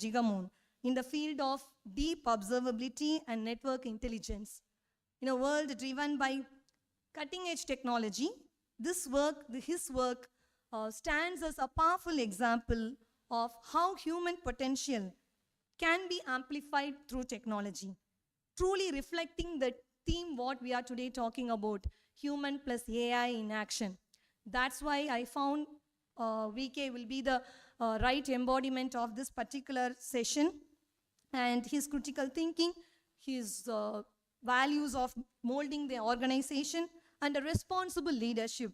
Jigamoon in the field of deep observability and network intelligence. In a world driven by cutting-edge technology, his work stands as a powerful example of how human potential can be amplified through technology, truly reflecting the theme what we are today talking about, human plus AI in action. That's why I found VK will be the right embodiment of this particular session, and his critical thinking, his values of molding the organization, and a responsible leadership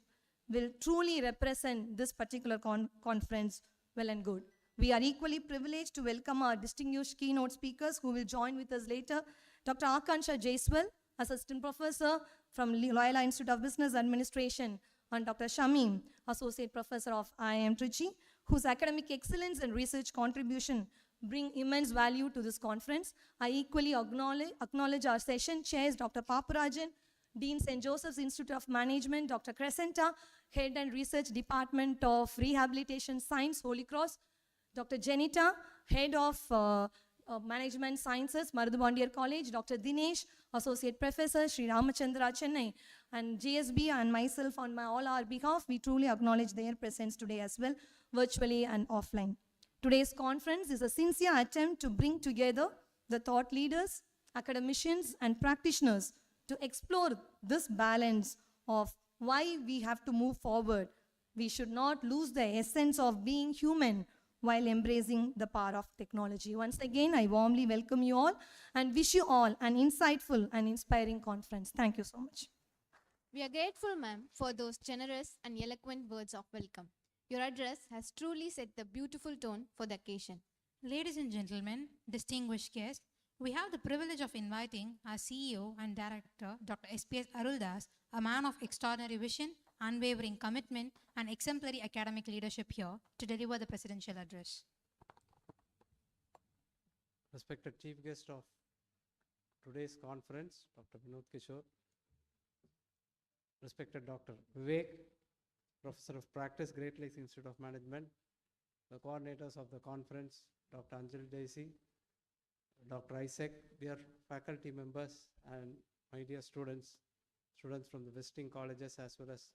will truly represent this particular conference well and good. We are equally privileged to welcome our distinguished keynote speakers who will join with us later. Dr. Akansha Jaiswal, Assistant Professor from Loyola Institute of Business Administration, and Dr. Shamim, Associate Professor of IIM Trichy, whose academic excellence and research contribution bring immense value to this conference. I equally acknowledge our session chairs, Dr. Paparajan, Dean St. Joseph's Institute of Management, Dr. Crescenta, Head and Research Department of Rehabilitation Science, Holy Cross, Dr. Janita, Head of Management Sciences, Marudhubandiar College, Dr. Dinesh, Associate Professor, Sri Ramachandra, Chennai, and GSB and myself on all our behalf, we truly acknowledge their presence today as well, virtually and offline. Today's conference is a sincere attempt to bring together the thought leaders, academicians, and practitioners to explore this balance of why we have to move forward. We should not lose the essence of being human while embracing the power of technology. Once again, I warmly welcome you all and wish you all an insightful and inspiring conference. Thank you so much. We are grateful, ma'am, for those generous and eloquent words of welcome. Your address has truly set the beautiful tone for the occasion. Ladies and gentlemen, distinguished guests, we have the privilege of inviting our CEO and Director, Dr. SPS Aruldas, a man of extraordinary vision, unwavering commitment, and exemplary academic leadership here to deliver the presidential address. Respected Chief Guest of today's conference, Dr. Vinod Kishore, respected Dr. Vivek, Professor of Practice, Great Lakes Institute of Management, the coordinators of the conference, Dr. Anjali Daisy, Dr. Isaac, dear faculty members, and my dear students from the visiting colleges as well as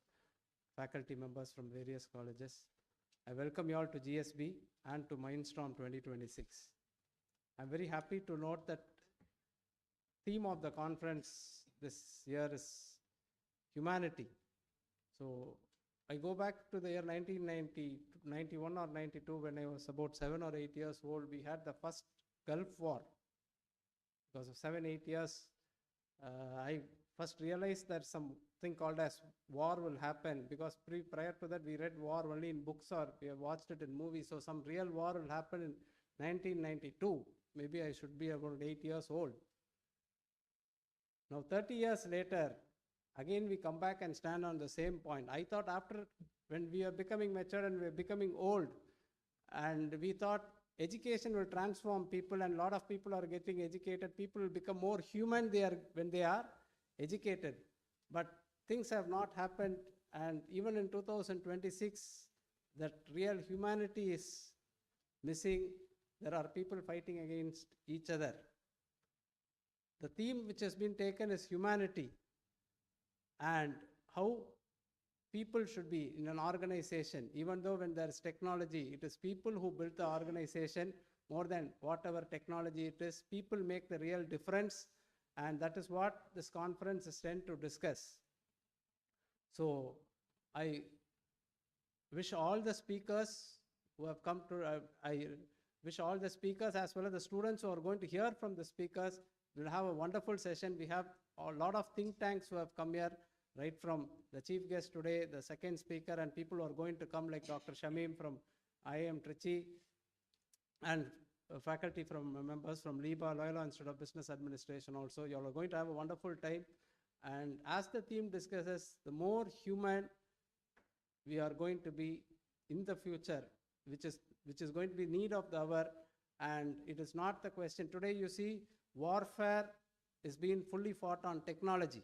faculty members from various colleges. I welcome you all to GSB and to Mindstorm 2026. I'm very happy to note that theme of the conference this year is humanity. So I go back to the year 1991 or 92 when I was about 7 or 8 years old. We had the first Gulf War. Because of 7-8 years, I first realized that something called as war will happen, because prior to that we read war only in books or we have watched it in movies. So some real war will happen in 1992. Maybe I should be about 8 years old. Now 30 years later, again we come back and stand on the same point. I thought after, when we are becoming mature and we are becoming old, and we thought education will transform people and a lot of people are getting educated, people will become more human when they are educated. But things have not happened, and even in 2026, that real humanity is missing. There are people fighting against each other. The theme which has been taken is humanity and how people should be in an organization. Even though when there is technology, it is people who build the organization more than whatever technology it is. People make the real difference, and that is what this conference is meant to discuss. So I wish all the speakers who have come to, I wish all the speakers as well as the students who are going to hear from the speakers will have a wonderful session. We have a lot of think tanks who have come here, right from the chief guest today, the second speaker, and people who are going to come like Dr. Shamim from IIM Trichy, and faculty from members from LIBA, Loyola Institute of Business Administration also. You all are going to have a wonderful time. And as the theme discusses, the more human we are going to be in the future, which is going to be need of the hour. And it is not the question. Today you see warfare is being fully fought on technology.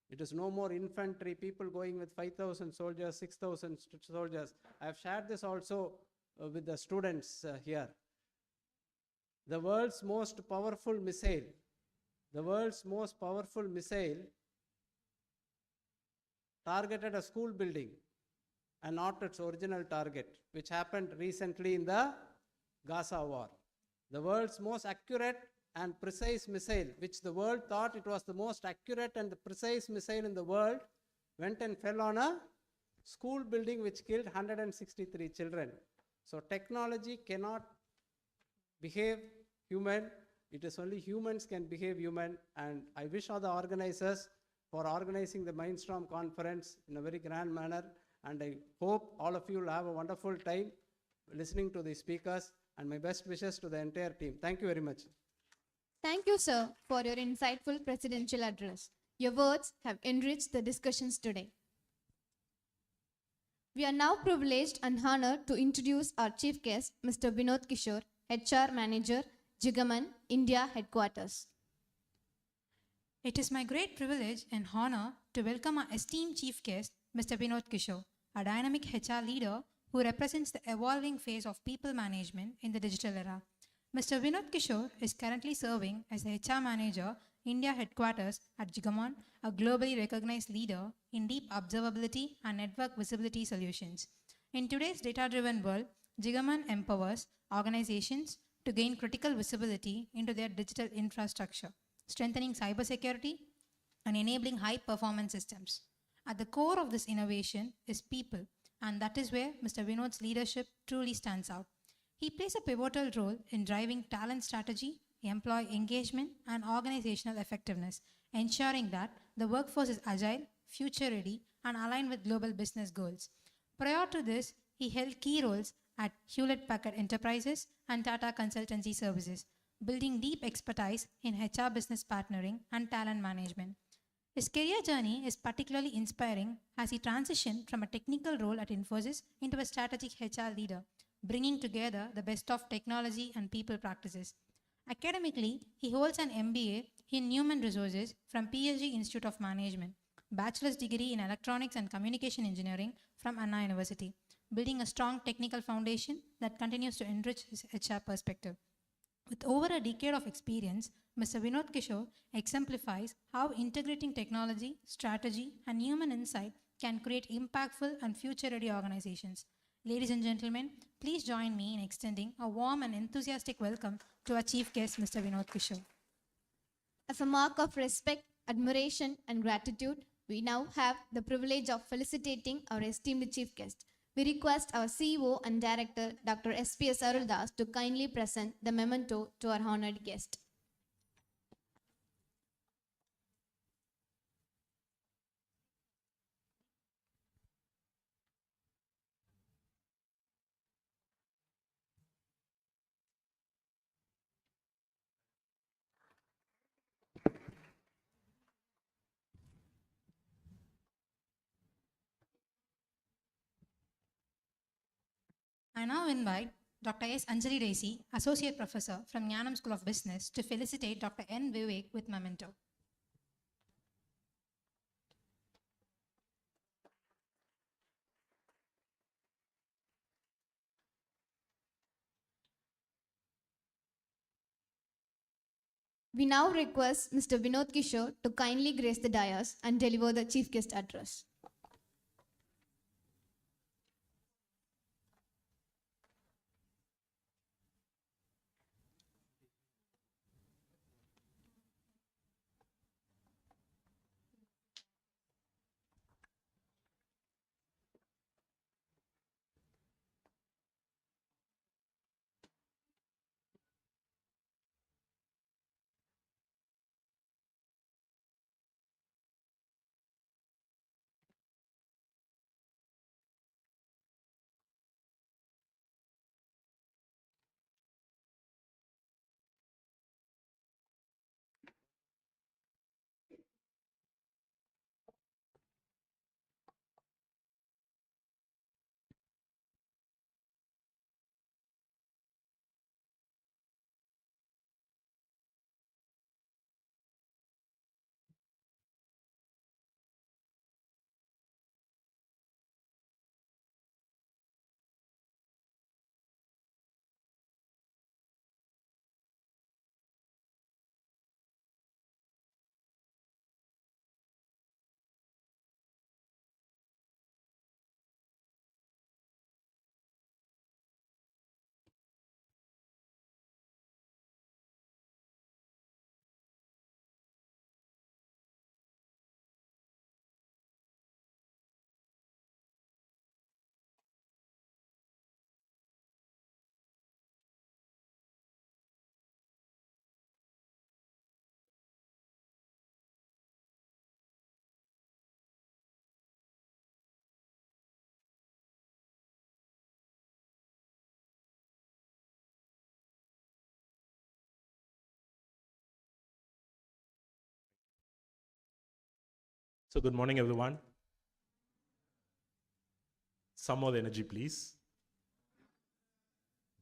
It is no more infantry, people going with 5,000 soldiers, 6,000 soldiers. I have shared this also with the students here. the world's most powerful missile, the world's most powerful missile targeted a school building and not its original target, which happened recently in the Gaza war. The world's most accurate and precise missile, which the world thought it was the most accurate and the precise missile in the world, went and fell on a school building which killed 163 children. So technology cannot behave human. It is only humans can behave human. And I wish all the organizers for organizing the Mindstorm conference in a very grand manner. And I hope all of you will have a wonderful time listening to the speakers, and my best wishes to the entire team. Thank you very much. Thank you, sir, for your insightful presidential address. Your words have enriched the discussions today. We are now privileged and honored to introduce our chief guest, Mr. Vinod Kishore, HR Manager, Jigaman, India Headquarters. It is my great privilege and honor to welcome our esteemed chief guest, Mr. Vinod Kishore, a dynamic HR leader who represents the evolving phase of people management in the digital era. Mr. Vinod Kishore is currently serving as the HR Manager, India Headquarters at Jigaman, a globally recognized leader in deep observability and network visibility solutions. In today's data-driven world, Jigaman empowers organizations to gain critical visibility into their digital infrastructure, strengthening cybersecurity and enabling high-performance systems. At the core of this innovation is people, and that is where Mr. Vinod's leadership truly stands out. He plays a pivotal role in driving talent strategy, employee engagement, and organizational effectiveness, ensuring that the workforce is agile, future-ready, and aligned with global business goals. Prior to this, he held key roles at Hewlett-Packard Enterprises and Tata Consultancy Services, building deep expertise in HR business partnering and talent management. His career journey is particularly inspiring as he transitioned from a technical role at Infosys into a strategic HR leader, bringing together the best of technology and people practices. Academically, he holds an MBA in Human Resources from PSG Institute of Management, bachelor's degree in Electronics and Communication Engineering from Anna University, building a strong technical foundation that continues to enrich his HR perspective. With over a decade of experience, Mr. Vinod Kishore exemplifies how integrating technology, strategy, and human insight can create impactful and future-ready organizations. Ladies and gentlemen, please join me in extending a warm and enthusiastic welcome to our chief guest, Mr. Vinod Kishore. As a mark of respect, admiration, and gratitude, we now have the privilege of felicitating our esteemed chief guest. We request our CEO and Director, Dr. SPS Aruldas, to kindly present the memento to our honored guest. I now invite Dr. S. Anjali Desi, Associate Professor from Jnanam School of Business, to felicitate Dr. N. Vivek with memento. We now request Mr. Vinod Kishore to kindly grace the dais and deliver the chief guest address. So good morning, everyone. Some more energy, please.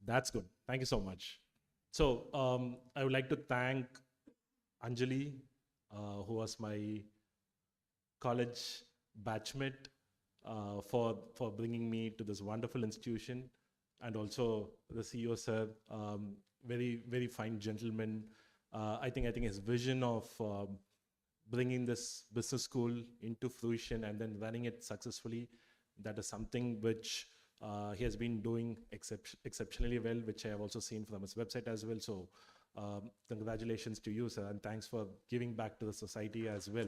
That's good. Thank you so much. So I would like to thank Anjali, who was my college batchmate, for bringing me to this wonderful institution, and also the CEO, sir, very fine gentleman. I think his vision of bringing this business school into fruition and then running it successfully, that is something which he has been doing exceptionally well, which I have also seen from his website as well. So congratulations to you, sir, and thanks for giving back to the society as well.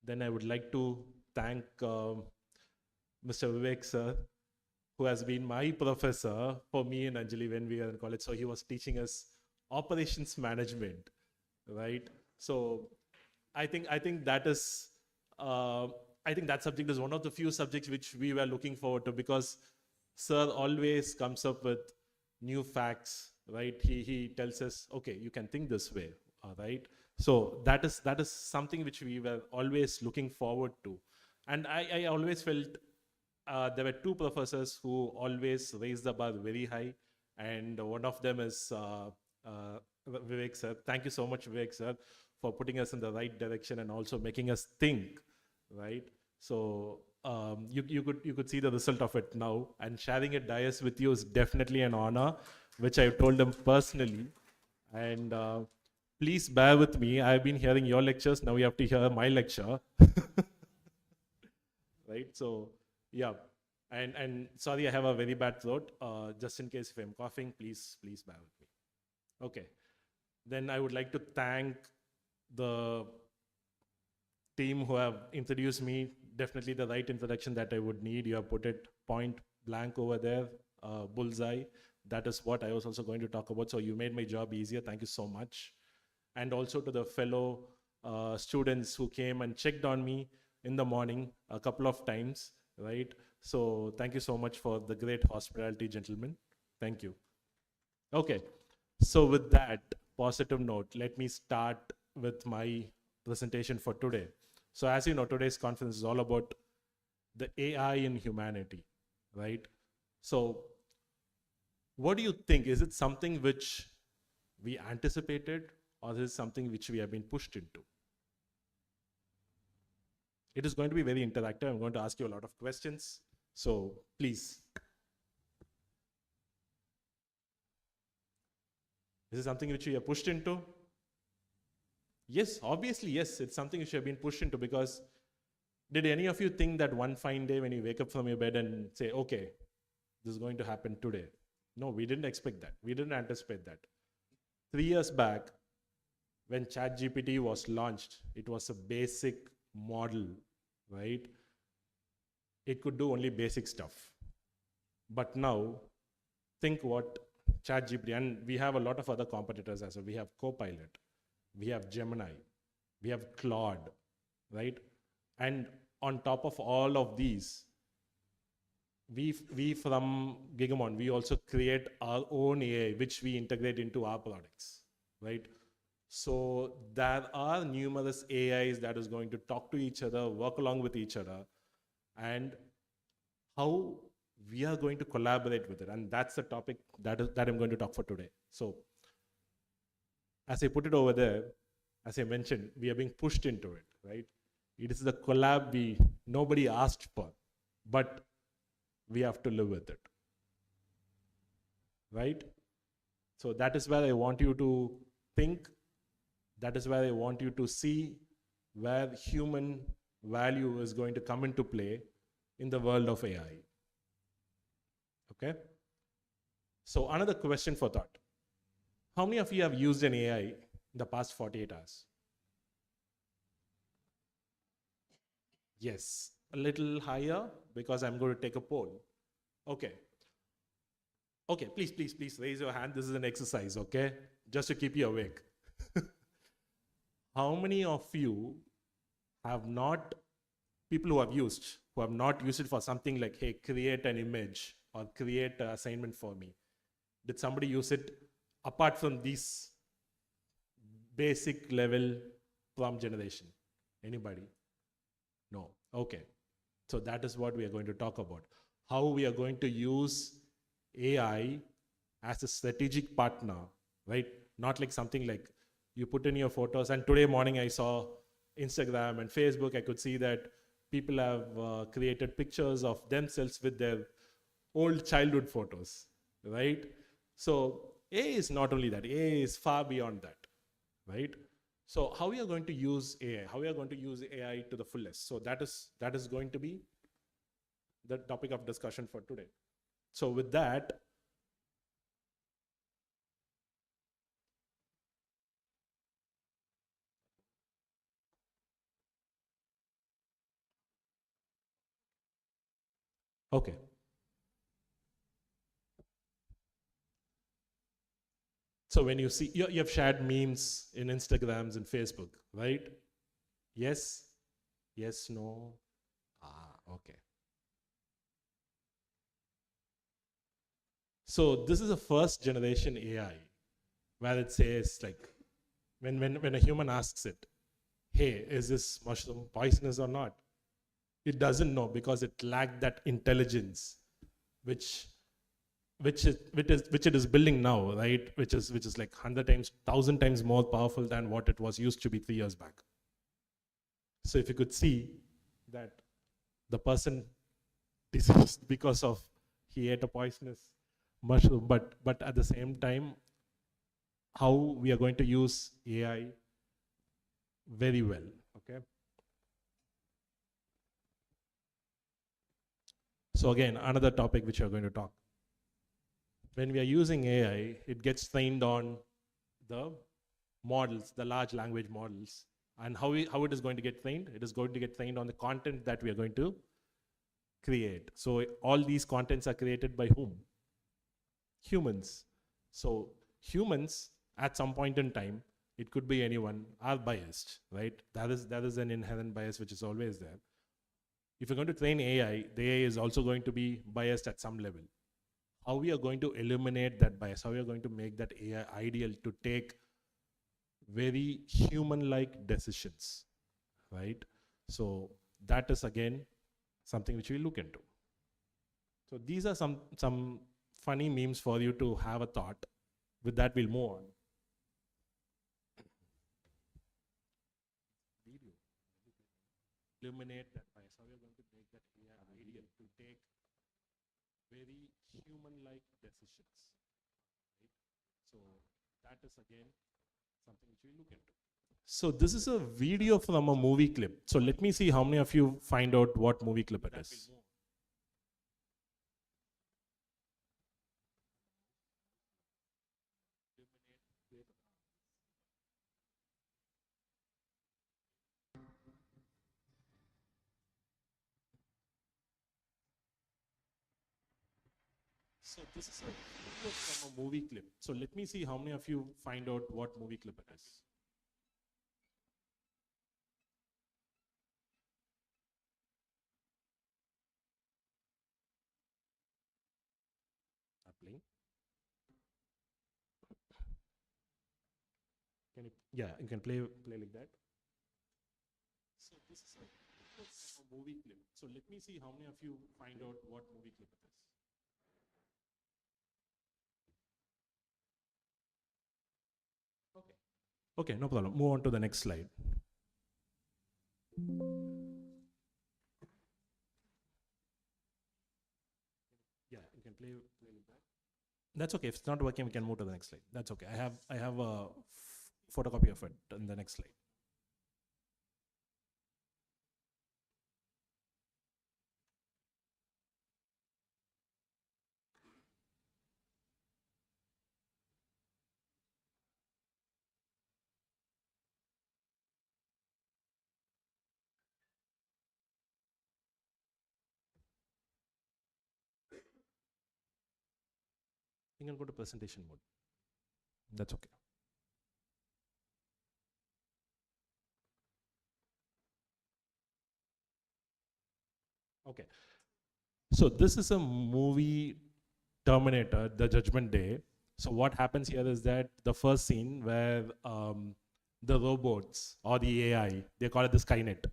Then I would like to thank Mr. Vivek, sir, who has been my professor for me and Anjali when we were in college. So he was teaching us operations management, right? So I think that is I think that subject is one of the few subjects which we were looking forward to, because sir always comes up with new facts, right? He tells us, okay, you can think this way, all right? So that is something which we were always looking forward to. And I always felt there were two professors who always raised the bar very high, and one of them is Vivek, sir. Thank you so much, Vivek, sir, for putting us in the right direction and also making us think, right? So you could see the result of it now, and sharing a dais with you is definitely an honor, which I told them personally. And please bear with me. I've been hearing your lectures. Now you have to hear my lecture. Right? So, yeah. And sorry, I have a very bad throat. Just in case if I'm coughing, please bear with me. Okay. Then I would like to thank the team who have introduced me. Definitely the right introduction that I would need. You have put it point blank over there, bullseye. That is what I was also going to talk about. So you made my job easier. Thank you so much. And also to the fellow students who came and checked on me in the morning a couple of times, right? So thank you so much for the great hospitality, gentlemen. Thank you. Okay, so with that positive note, let me start with my presentation for today. So as you know, today's conference is all about the AI in humanity, right? So what do you think? Is it something which we anticipated, or is it something which we have been pushed into? It is going to be very interactive. I'm going to ask you a lot of questions. So please. Is it something which we are pushed into? Yes, obviously, yes. It's something which you have been pushed into, because did any of you think that one fine day when you wake up from your bed and say, okay, this is going to happen today? No, we didn't expect that. We didn't anticipate that. 3 years back, when ChatGPT was launched, it was a basic model, right? It could do only basic stuff. But now, think what ChatGPT, and we have a lot of other competitors as well. We have Copilot, we have Gemini, we have Claude, right? And on top of all of these, we from Gigamon, we also create our own AI, which we integrate into our products, right? So there are numerous AIs that is going to talk to each other, work along with each other, and how we are going to collaborate with it. And that's the topic that I'm going to talk for today. So as I put it over there, as I mentioned, we are being pushed into it, right? It is the collab nobody asked for, but we have to live with it, right? So that is where I want you to think. That is where I want you to see where human value is going to come into play in the world of AI. Okay? So another question for thought. How many of you have used an AI in the past 48 hours? Yes, a little higher, because I'm going to take a poll. Okay. Okay, please raise your hand. This is an exercise, okay? Just to keep you awake. How many of you have not, people who have not used it for something like, hey, create an image or create an assignment for me? Did somebody use it apart from these basic level prompt generation? Anybody? No. Okay. So that is what we are going to talk about. How we are going to use AI as a strategic partner, right? Not like something like you put in your photos. And today morning I saw Instagram and Facebook, I could see that people have created pictures of themselves with their old childhood photos, right? So AI is not only that, AI is far beyond that, right? So how we are going to use AI, how we are going to use AI to the fullest. So that is going to be the topic of discussion for today. So with that, okay. So when you see, you have shared memes in Instagrams and Facebook, right? Yes? Yes, no? Okay. So this is a first generation AI where it says like, when a human asks it, hey, is this mushroom poisonous or not? It doesn't know because it lacked that intelligence, which it is building now, right? Which is like 100 times, 1,000 times more powerful than what it was used to be 3 years back. So if you could see that the person deceased because of he ate a poisonous mushroom, but at the same time, how we are going to use AI very well, okay? So again, another topic which we're going to talk. When we are using AI, it gets trained on the models, the large language models. And how it is going to get trained? It is going to get trained on the content that we are going to create. So all these contents are created by whom? Humans. So humans, at some point in time, it could be anyone, are biased, right? That is an inherent bias which is always there. If you're going to train AI, the AI is also going to be biased at some level. How we are going to eliminate that bias, how we are going to make that AI ideal to take very human-like decisions, right? So that is again something which we look into. So these are some funny memes for you to have a thought. With that, we'll move on. Video. Eliminate that bias. How we are going to make that AI ideal to take very human-like decisions, right? So that is again something which we look into. So this is a video from a movie clip. So let me see how many of you find out what movie clip it is. So this is a video from a movie clip. So let me see how many of you find out what movie clip it is. Are playing? Can you? Yeah, you can play like that. So this is a video from a movie clip. So let me see how many of you find out what movie clip it is. Okay, no problem. Move on to the next slide. Yeah, you can play like that. That's okay. If it's not working, we can move to the next slide. That's okay. I have a photocopy of it in the next slide. You can go to presentation mode. That's okay. Okay. So this is a movie, Terminator, The Judgment Day. So what happens here is that the first scene where the robots or the AI. They call it the Skynet.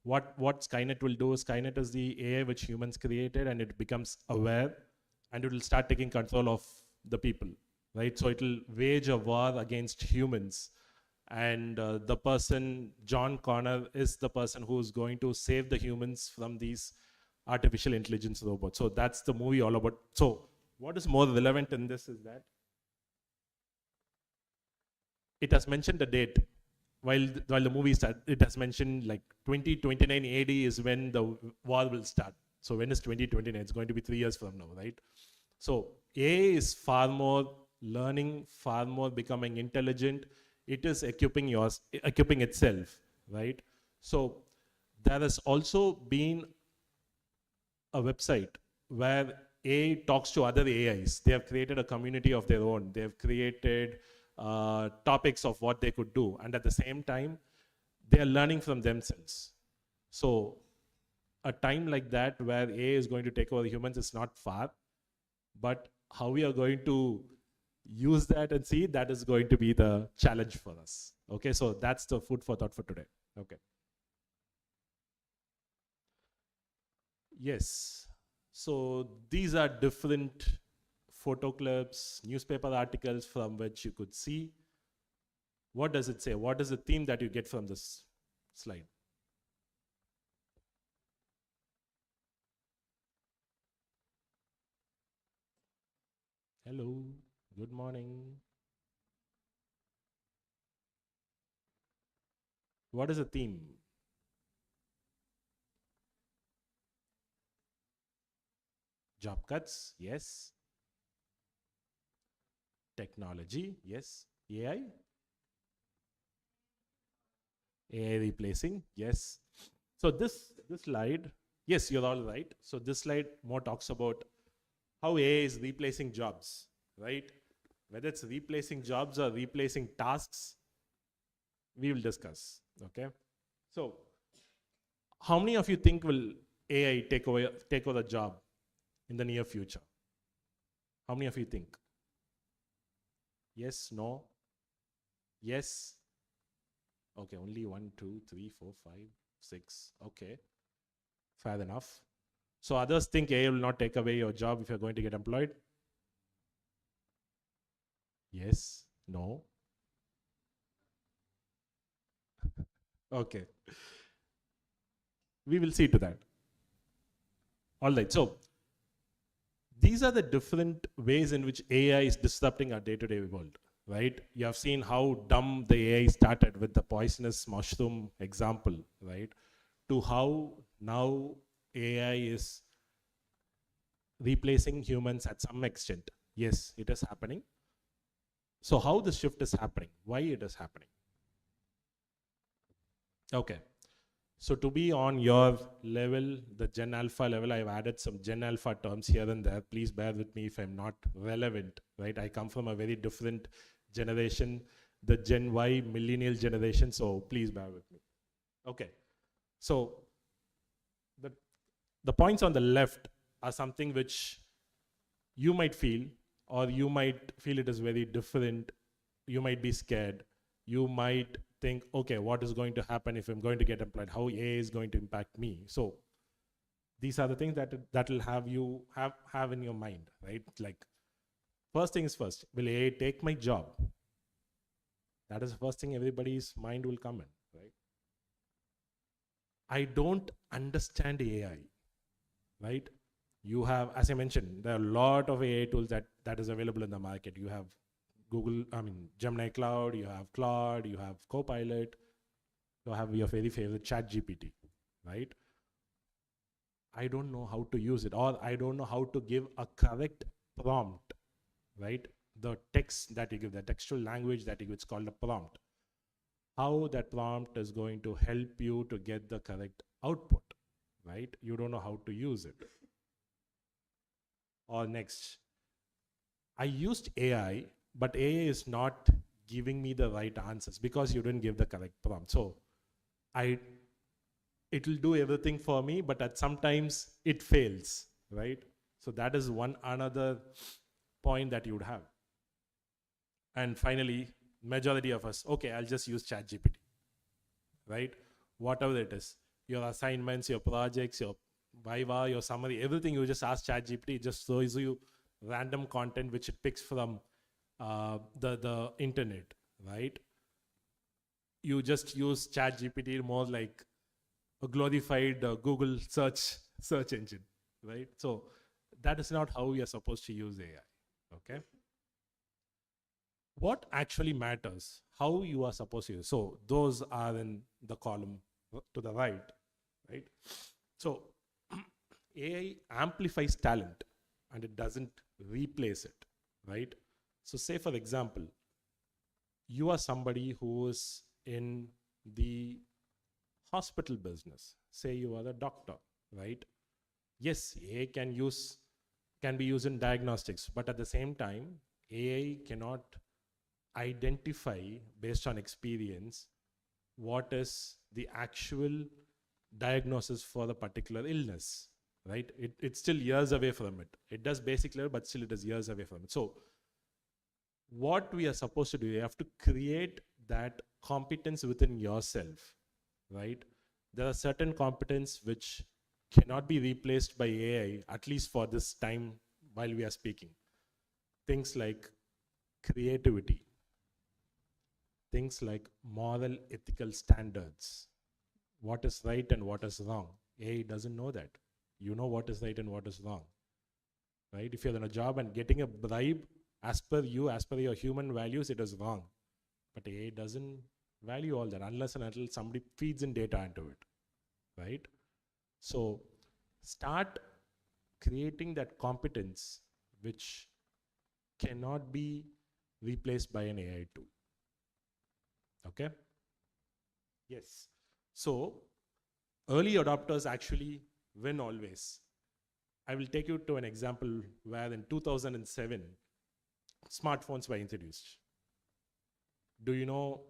What Skynet will do is Skynet is the AI which humans created, and it becomes aware, and it will start taking control of the people, right? So it will wage a war against humans, and the person, John Connor, is the person who is going to save the humans from these artificial intelligence robots. So that's the movie all about. So what is more relevant in this is that it has mentioned the date. While the movie starts, it has mentioned like 2029 AD is when the war will start. So when is 2029? It's going to be 3 years from now, right? So AI is far more learning, far more becoming intelligent. It is equipping itself, right? So there has also been a website where AI talks to other AIs. They have created a community of their own. They have created topics of what they could do, and at the same time they are learning from themselves. So a time like that where AI is going to take over humans is not far, but how we are going to use that and see, that is going to be the challenge for us. Okay, so that's the food for thought for today. Okay. Yes, so these are different photo clips, newspaper articles from which you could see. What does it say? What is the theme that you get from this slide? Hello, good morning. What is the theme? Job cuts, yes. Technology, yes. AI? AI replacing, yes. So this slide, yes, you're all right. So this slide more talks about how AI is replacing jobs, right? Whether it's replacing jobs or replacing tasks, we will discuss, okay? So how many of you think will AI take over the job in the near future? How many of you think? Yes, no, yes. Okay, only 1, 2, 3, 4, 5, 6. Okay, fair enough. So others think AI will not take away your job if you're going to get employed? Yes, no. Okay. We will see to that. All right, so these are the different ways in which AI is disrupting our day-to-day world, right? You have seen how dumb the AI started with the poisonous mushroom example, right? To how now AI is replacing humans at some extent. Yes, it is happening. So how the shift is happening? Why it is happening? Okay. So to be on your level, the Gen Alpha level, I've added some Gen Alpha terms here and there. Please bear with me if I'm not relevant, right? I come from a very different generation, the Gen Y millennial generation, so please bear with me. Okay. So the points on the left are something which you might feel, or you might feel it is very different. You might be scared. You might think, okay, what is going to happen if I'm going to get employed? How AI is going to impact me? So these are the things that will have you have in your mind, right? Like, first things first, will AI take my job? That is the first thing everybody's mind will come in, right? I don't understand AI, right? You have, as I mentioned, there are a lot of AI tools that is available in the market. You have Gemini Cloud, you have Claude, you have Copilot, you have your very favorite ChatGPT, right? I don't know how to use it, or I don't know how to give a correct prompt, right? The text that you give, the textual language that you give, it's called a prompt. How that prompt is going to help you to get the correct output, right? You don't know how to use it. Or next, I used AI, but AI is not giving me the right answers because you didn't give the correct prompt. So it will do everything for me, but at sometimes it fails, right? So that is another point that you would have. And finally, majority of us, okay, I'll just use ChatGPT, right? Whatever it is, your assignments, your projects, your Viva, your summary, everything you just ask ChatGPT, it just shows you random content which it picks from the internet, right? You just use ChatGPT more like a glorified Google search engine, right? So that is not how we are supposed to use AI, okay? What actually matters, how you are supposed to use. So those are in the column to the right, right? So AI amplifies talent and it doesn't replace it, right? So say for example, you are somebody who is in the hospital business. Say you are a doctor, right? Yes, AI can be used in diagnostics, but at the same time, AI cannot identify based on experience what is the actual diagnosis for the particular illness, right? It's still years away from it. It does basic level, but still it is years away from it. So what we are supposed to do, you have to create that competence within yourself, right? There are certain competence which cannot be replaced by AI, at least for this time while we are speaking. Things like creativity, things like moral, ethical standards, what is right and what is wrong. AI doesn't know that. You know what is right and what is wrong, right? If you're in a job and getting a bribe, as per your human values, it is wrong. But AI doesn't value all that unless and until somebody feeds in data into it, right? So start creating that competence which cannot be replaced by an AI tool. Okay? Yes. So early adopters actually win always. I will take you to an example where in 2007, smartphones were introduced. Do you know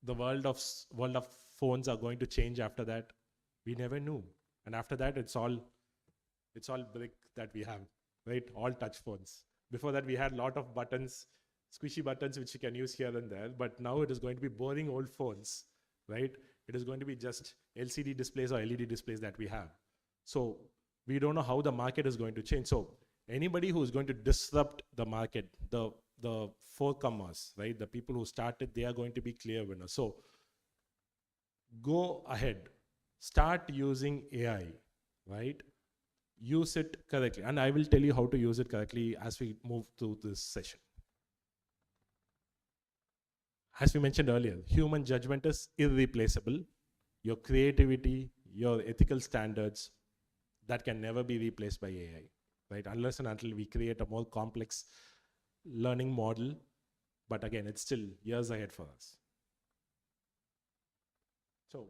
the world of phones are going to change after that? We never knew. And after that, it's all brick that we have, right? All touch phones. Before that, we had a lot of buttons, squishy buttons, which you can use here and there. But now it is going to be boring old phones, right? It is going to be just LCD displays or LED displays that we have. So we don't know how the market is going to change. So anybody who is going to disrupt the market, the forecomers, right? The people who started, they are going to be clear winners. So go ahead, start using AI, right? Use it correctly. And I will tell you how to use it correctly as we move through this session. As we mentioned earlier, human judgment is irreplaceable. Your creativity, your ethical standards, that can never be replaced by AI, right? Unless and until we create a more complex learning model. But again, it's still years ahead for us. So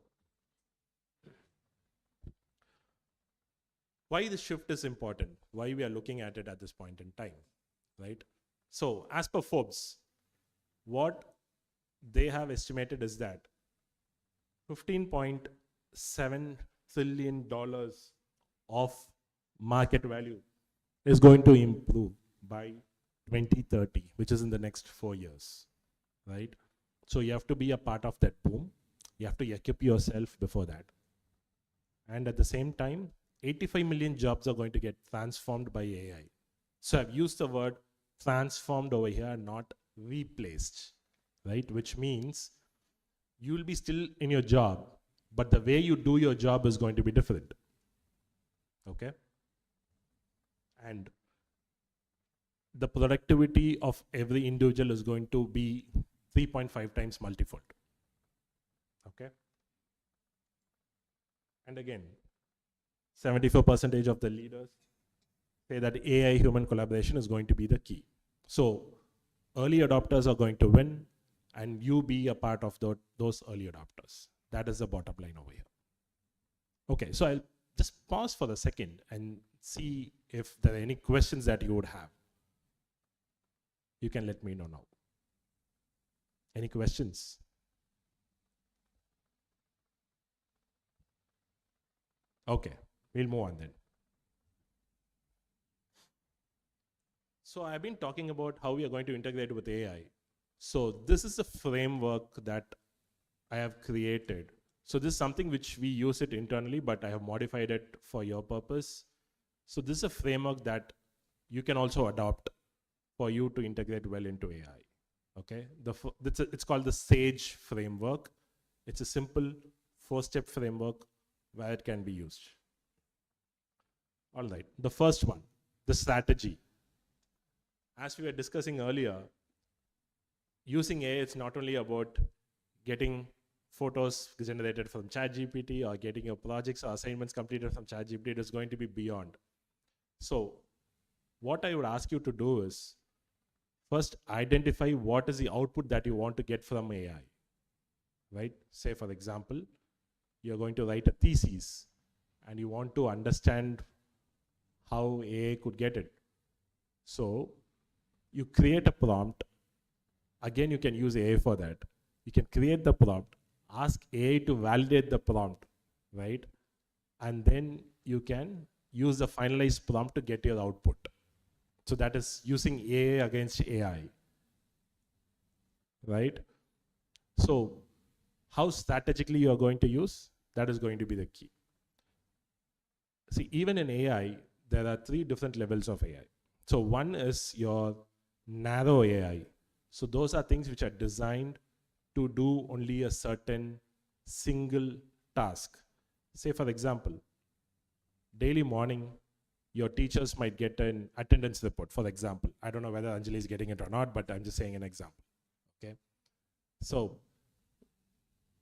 why this shift is important, why we are looking at it at this point in time, right? So as per Forbes, what they have estimated is that $15.7 trillion of market value is going to improve by 2030, which is in the next 4 years, right? So you have to be a part of that boom. You have to equip yourself before that. And at the same time, 85 million jobs are going to get transformed by AI. So I've used the word transformed over here, not replaced, right? Which means you will be still in your job, but the way you do your job is going to be different. Okay? And the productivity of every individual is going to be 3.5 times multifold. Okay? And again, 74% of the leaders say that AI human collaboration is going to be the key. So early adopters are going to win, and you be a part of those early adopters. That is the bottom line over here. Okay, so I'll just pause for a second and see if there are any questions that you would have. You can let me know now. Any questions? Okay, we'll move on then. So I've been talking about how we are going to integrate with AI. So this is a framework that I have created. So this is something which we use it internally, but I have modified it for your purpose. So this is a framework that you can also adopt for you to integrate well into AI. Okay, it's called the SAGE framework. It's a simple 4-step framework where it can be used. All right, the first one, the strategy. As we were discussing earlier, using AI, it's not only about getting photos generated from ChatGPT or getting your projects or assignments completed from ChatGPT. It is going to be beyond. So what I would ask you to do is first identify what is the output that you want to get from AI, right? Say, for example, you're going to write a thesis and you want to understand how AI could get it. So you create a prompt. Again, you can use AI for that. You can create the prompt, ask AI to validate the prompt, right? And then you can use the finalized prompt to get your output. So that is using AI against AI, right? So how strategically you are going to use, that is going to be the key. See, even in AI, there are 3 different levels of AI. So one is your narrow AI. So those are things which are designed to do only a certain single task. Say, for example, daily morning, your teachers might get an attendance report, for example. I don't know whether Anjali is getting it or not, but I'm just saying an example, okay? So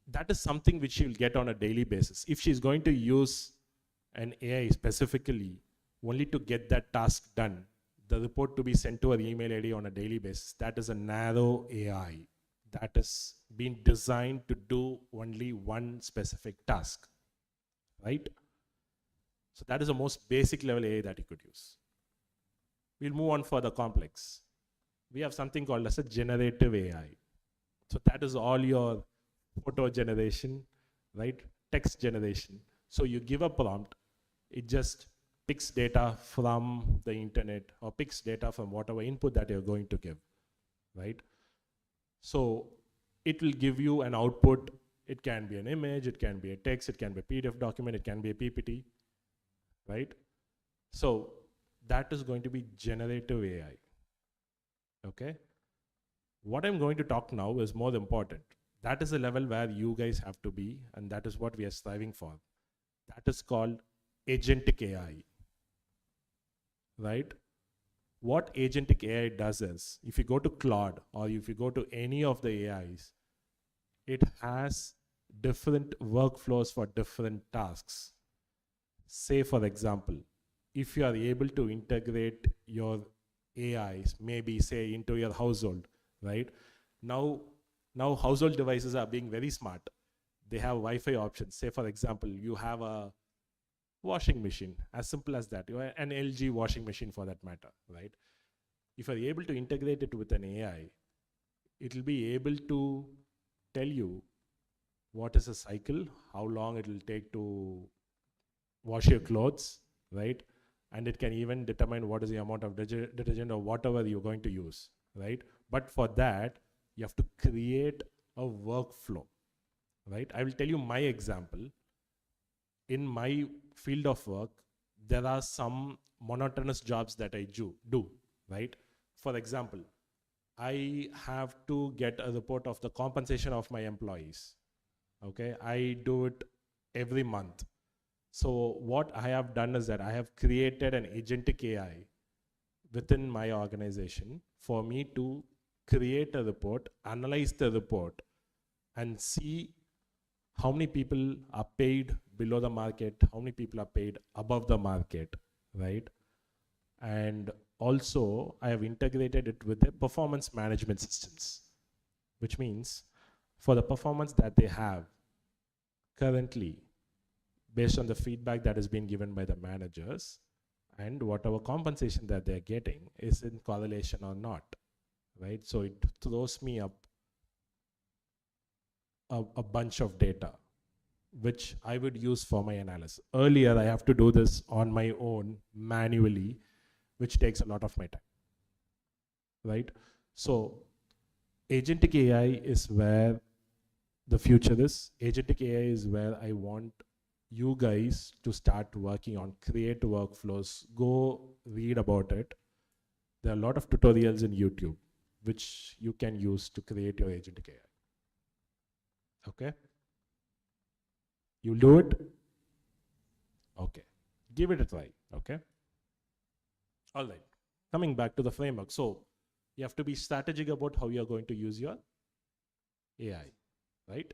that is something which she'll get on a daily basis. If she's going to use an AI specifically only to get that task done, the report to be sent to her email ID on a daily basis, that is a narrow AI. That is been designed to do only one specific task, right? So that is the most basic level AI that you could use. We'll move on for the complex. We have something called as a generative AI. So that is all your photo generation, right? Text generation. So you give a prompt, it just picks data from the internet or picks data from whatever input that you're going to give, right? So it will give you an output. It can be an image, it can be a text, it can be a PDF document, it can be a PPT, right? So that is going to be generative AI, okay? What I'm going to talk now is more important. That is the level where you guys have to be, and that is what we are striving for. That is called agentic AI, right? What agentic AI does is, if you go to Claude or if you go to any of the AIs, it has different workflows for different tasks. Say, for example, if you are able to integrate your AIs, maybe say into your household, right? Now household devices are being very smart. They have Wi-Fi options. Say, for example, you have a washing machine, as simple as that. You have an LG washing machine for that matter, right? If you're able to integrate it with an AI, it will be able to tell you what is a cycle, how long it will take to wash your clothes, right? And it can even determine what is the amount of detergent or whatever you're going to use, right? But for that, you have to create a workflow, right? I will tell you my example. In my field of work, there are some monotonous jobs that I do, right? For example, I have to get a report of the compensation of my employees, okay? I do it every month. So what I have done is that I have created an agentic AI within my organization for me to create a report, analyze the report, and see how many people are paid below the market, how many people are paid above the market, right? And also, I have integrated it with the performance management systems, which means for the performance that they have currently, based on the feedback that has been given by the managers and whatever compensation that they're getting is in correlation or not, right? So it throws me up a bunch of data, which I would use for my analysis. Earlier, I have to do this on my own manually, which takes a lot of my time, right? So agentic AI is where the future is. Agentic AI is where I want you guys to start working on, create workflows, go read about it. There are a lot of tutorials in YouTube which you can use to create your agentic AI. Okay? You'll do it? Okay. Give it a try. Okay? All right. Coming back to the framework. So you have to be strategic about how you're going to use your AI, right?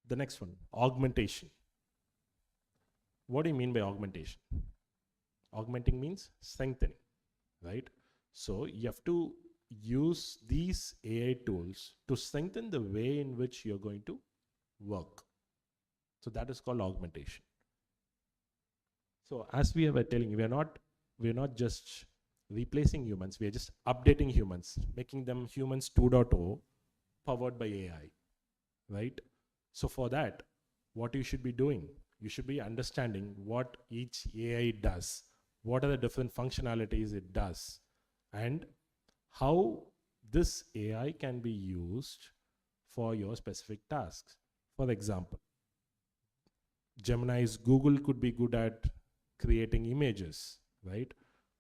The next one, augmentation. What do you mean by augmentation? Augmenting means strengthening, right? So you have to use these AI tools to strengthen the way in which you're going to work. So that is called augmentation. So as we were telling you, we're not just replacing humans, we are just updating humans, making them humans 2.0 powered by AI, right? So for that, what you should be doing, you should be understanding what each AI does, what are the different functionalities it does, and how this AI can be used for your specific tasks. For example, Gemini's Google could be good at creating images, right?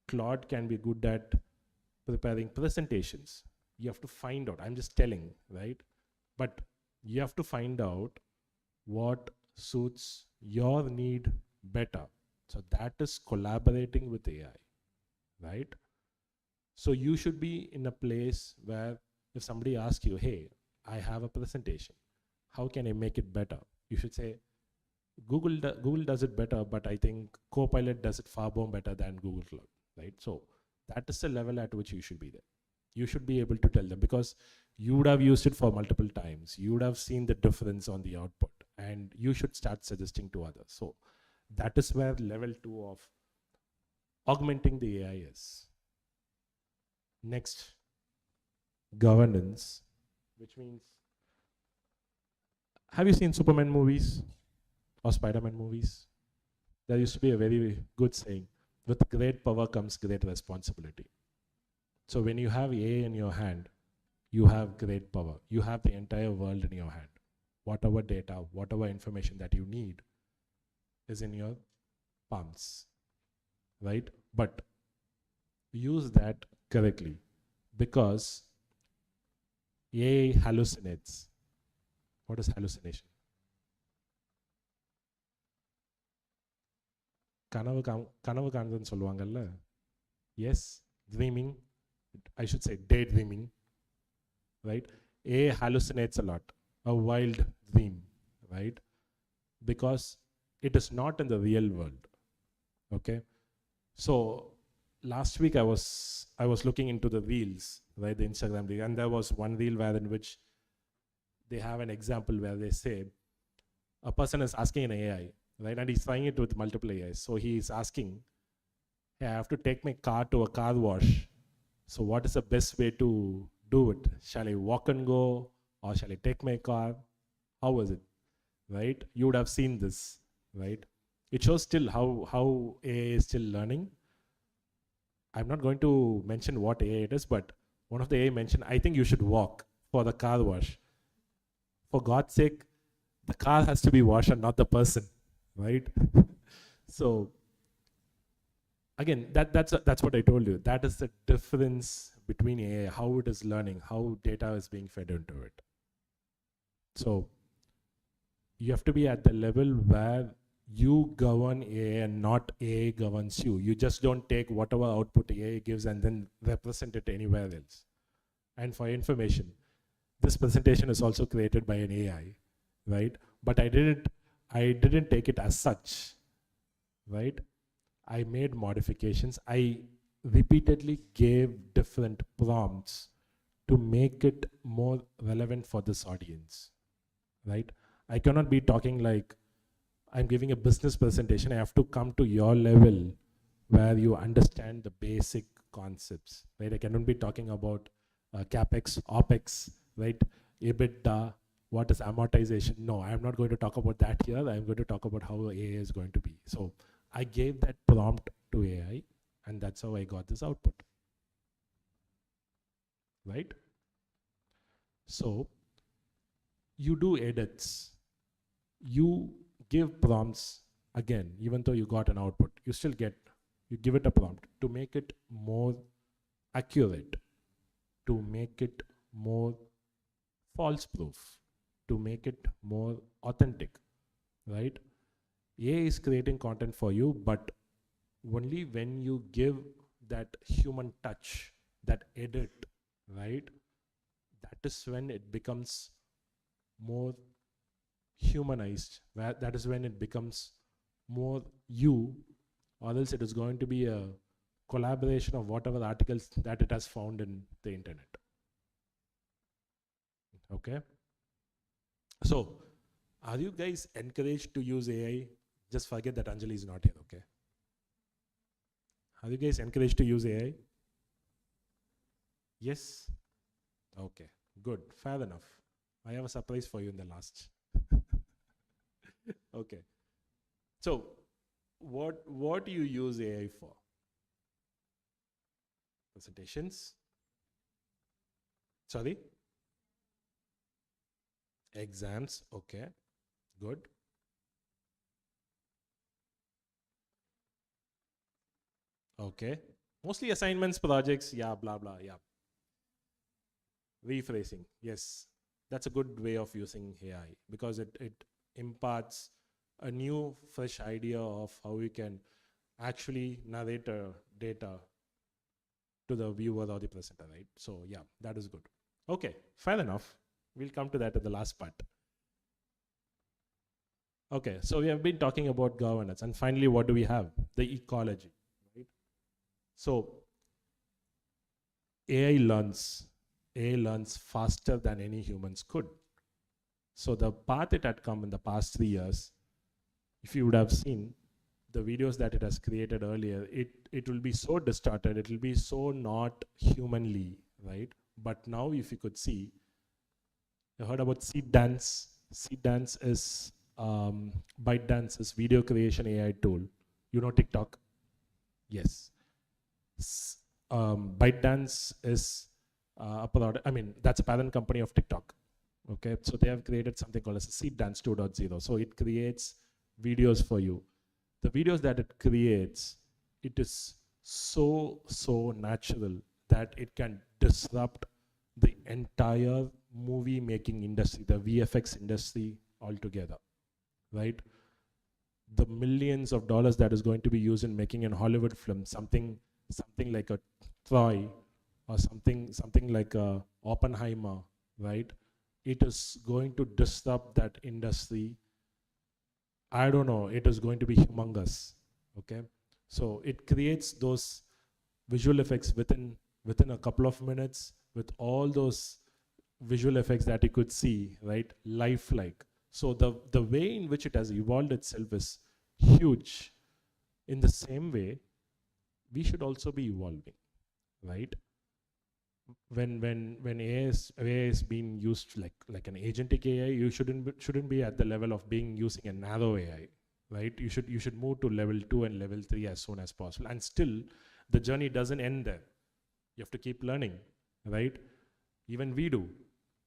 Claude can be good at preparing presentations. You have to find out, I'm just telling, right? But you have to find out what suits your need better. So that is collaborating with AI, right? So you should be in a place where if somebody asks you, hey, I have a presentation, how can I make it better? You should say, Google does it better, but I think Copilot does it far more better than Google Cloud, right? So that is the level at which you should be there. You should be able to tell them because you would have used it for multiple times. You would have seen the difference on the output and you should start suggesting to others. So that is where level 2 of augmenting the AI is. Next, governance, which means, have you seen Superman movies or Spider-Man movies? There used to be a very good saying, with great power comes great responsibility. So when you have AI in your hand, you have great power. You have the entire world in your hand. Whatever data, whatever information that you need is in your palms, right? But use that correctly because AI hallucinates. What is hallucination? கனவு காணுதுன்னு சொல்லுவாங்கல்ல. Yes, dreaming. I should say daydreaming, right? AI hallucinates a lot, a wild dream, right? Because it is not in the real world, okay? So last week I was looking into the reels, right, the Instagram reel, and there was one reel where in which they have an example where they say a person is asking an AI, right, and he's trying it with multiple AIs. So he's asking, hey, I have to take my car to a car wash. So what is the best way to do it? Shall I walk and go or shall I take my car? How was it, right? You would have seen this, right? It shows still how AI is still learning. I'm not going to mention what AI it is, but one of the AI mentioned, I think you should walk for the car wash. For God's sake, the car has to be washed and not the person, right? So again, that's what I told you. That is the difference between AI, how it is learning, how data is being fed into it. So you have to be at the level where you govern AI and not AI governs you. You just don't take whatever output AI gives and then represent it anywhere else. And for information, this presentation is also created by an AI, right? But I didn't take it as such, right? I made modifications. I repeatedly gave different prompts to make it more relevant for this audience, right? I cannot be talking like I'm giving a business presentation. I have to come to your level where you understand the basic concepts, right? I cannot be talking about CapEx, OpEx, right? EBITDA, what is amortization? No, I'm not going to talk about that here. I'm going to talk about how AI is going to be. So I gave that prompt to AI, and that's how I got this output. right? So you do edits, you give prompts again, even though you got an output, you give it a prompt to make it more accurate, to make it more false proof, to make it more authentic, right? AI is creating content for you, but only when you give that human touch, that edit, right? That is when it becomes more humanized. That is when it becomes more you, or else it is going to be a collaboration of whatever articles that it has found in the internet. Okay? So, are you guys encouraged to use AI? Just forget that Anjali is not here, okay? Are you guys encouraged to use AI? Yes? Okay, good, fair enough. I have a surprise for you in the last. Okay. So, what do you use AI for? Presentations? Sorry? Exams, okay, good. Okay. Mostly assignments, projects, yeah, blah, blah, yeah. Rephrasing, yes. That's a good way of using AI because it imparts a new, fresh idea of how you can actually narrate data to the viewer or the presenter, right? So, yeah, that is good. Okay, fair enough. We'll come to that at the last part. Okay, so we have been talking about governance, and finally, what do we have? The ecology, right? So, AI learns faster than any humans could. So the path it had come in the past 3 years, if you would have seen the videos that it has created earlier, it will be so distorted, it will be so not humanly, right? But now if you could see, you heard about Seed Dance. Seed Dance is ByteDance's video creation AI tool. You know TikTok? Yes. ByteDance is a product, that's a parent company of TikTok. Okay, so they have created something called as a Seed Dance 2.0. So it creates videos for you. The videos that it creates, it is so natural that it can disrupt the entire movie making industry, the VFX industry altogether, right? The millions of dollars that is going to be used in making a Hollywood film, something like a Troy or something like a Oppenheimer, right? It is going to disrupt that industry. I don't know, it is going to be humongous, okay? So it creates those visual effects within a couple of minutes with all those visual effects that you could see, right? Lifelike. So the way in which it has evolved itself is huge. In the same way, we should also be evolving, right? When AI is being used like an agentic AI, you shouldn't be at the level of being using a narrow AI, right? You should move to level 2 and level 3 as soon as possible. And still, the journey doesn't end there. You have to keep learning, right? Even we do.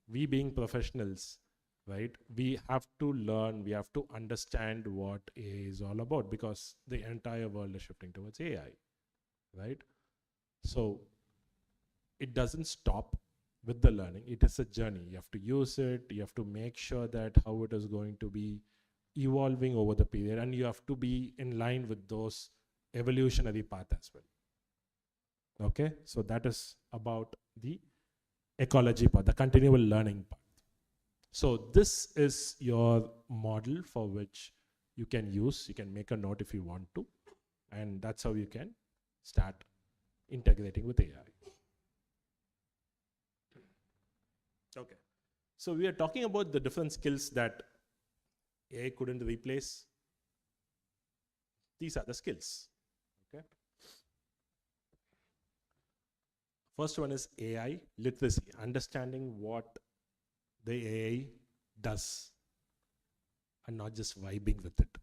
We being professionals, right? We have to learn. We have to understand what AI is all about because the entire world is shifting towards AI, right? So it doesn't stop with the learning. It is a journey. You have to use it. You have to make sure that how it is going to be evolving over the period, and you have to be in line with those evolutionary path as well. Okay, so that is about the ecology part, the continual learning part. So this is your model for which you can use. You can make a note if you want to, and that's how you can start integrating with AI. Okay, so we are talking about the different skills that AI couldn't replace. These are the skills. Okay. First one is AI literacy, understanding what the AI does and not just vibing with it.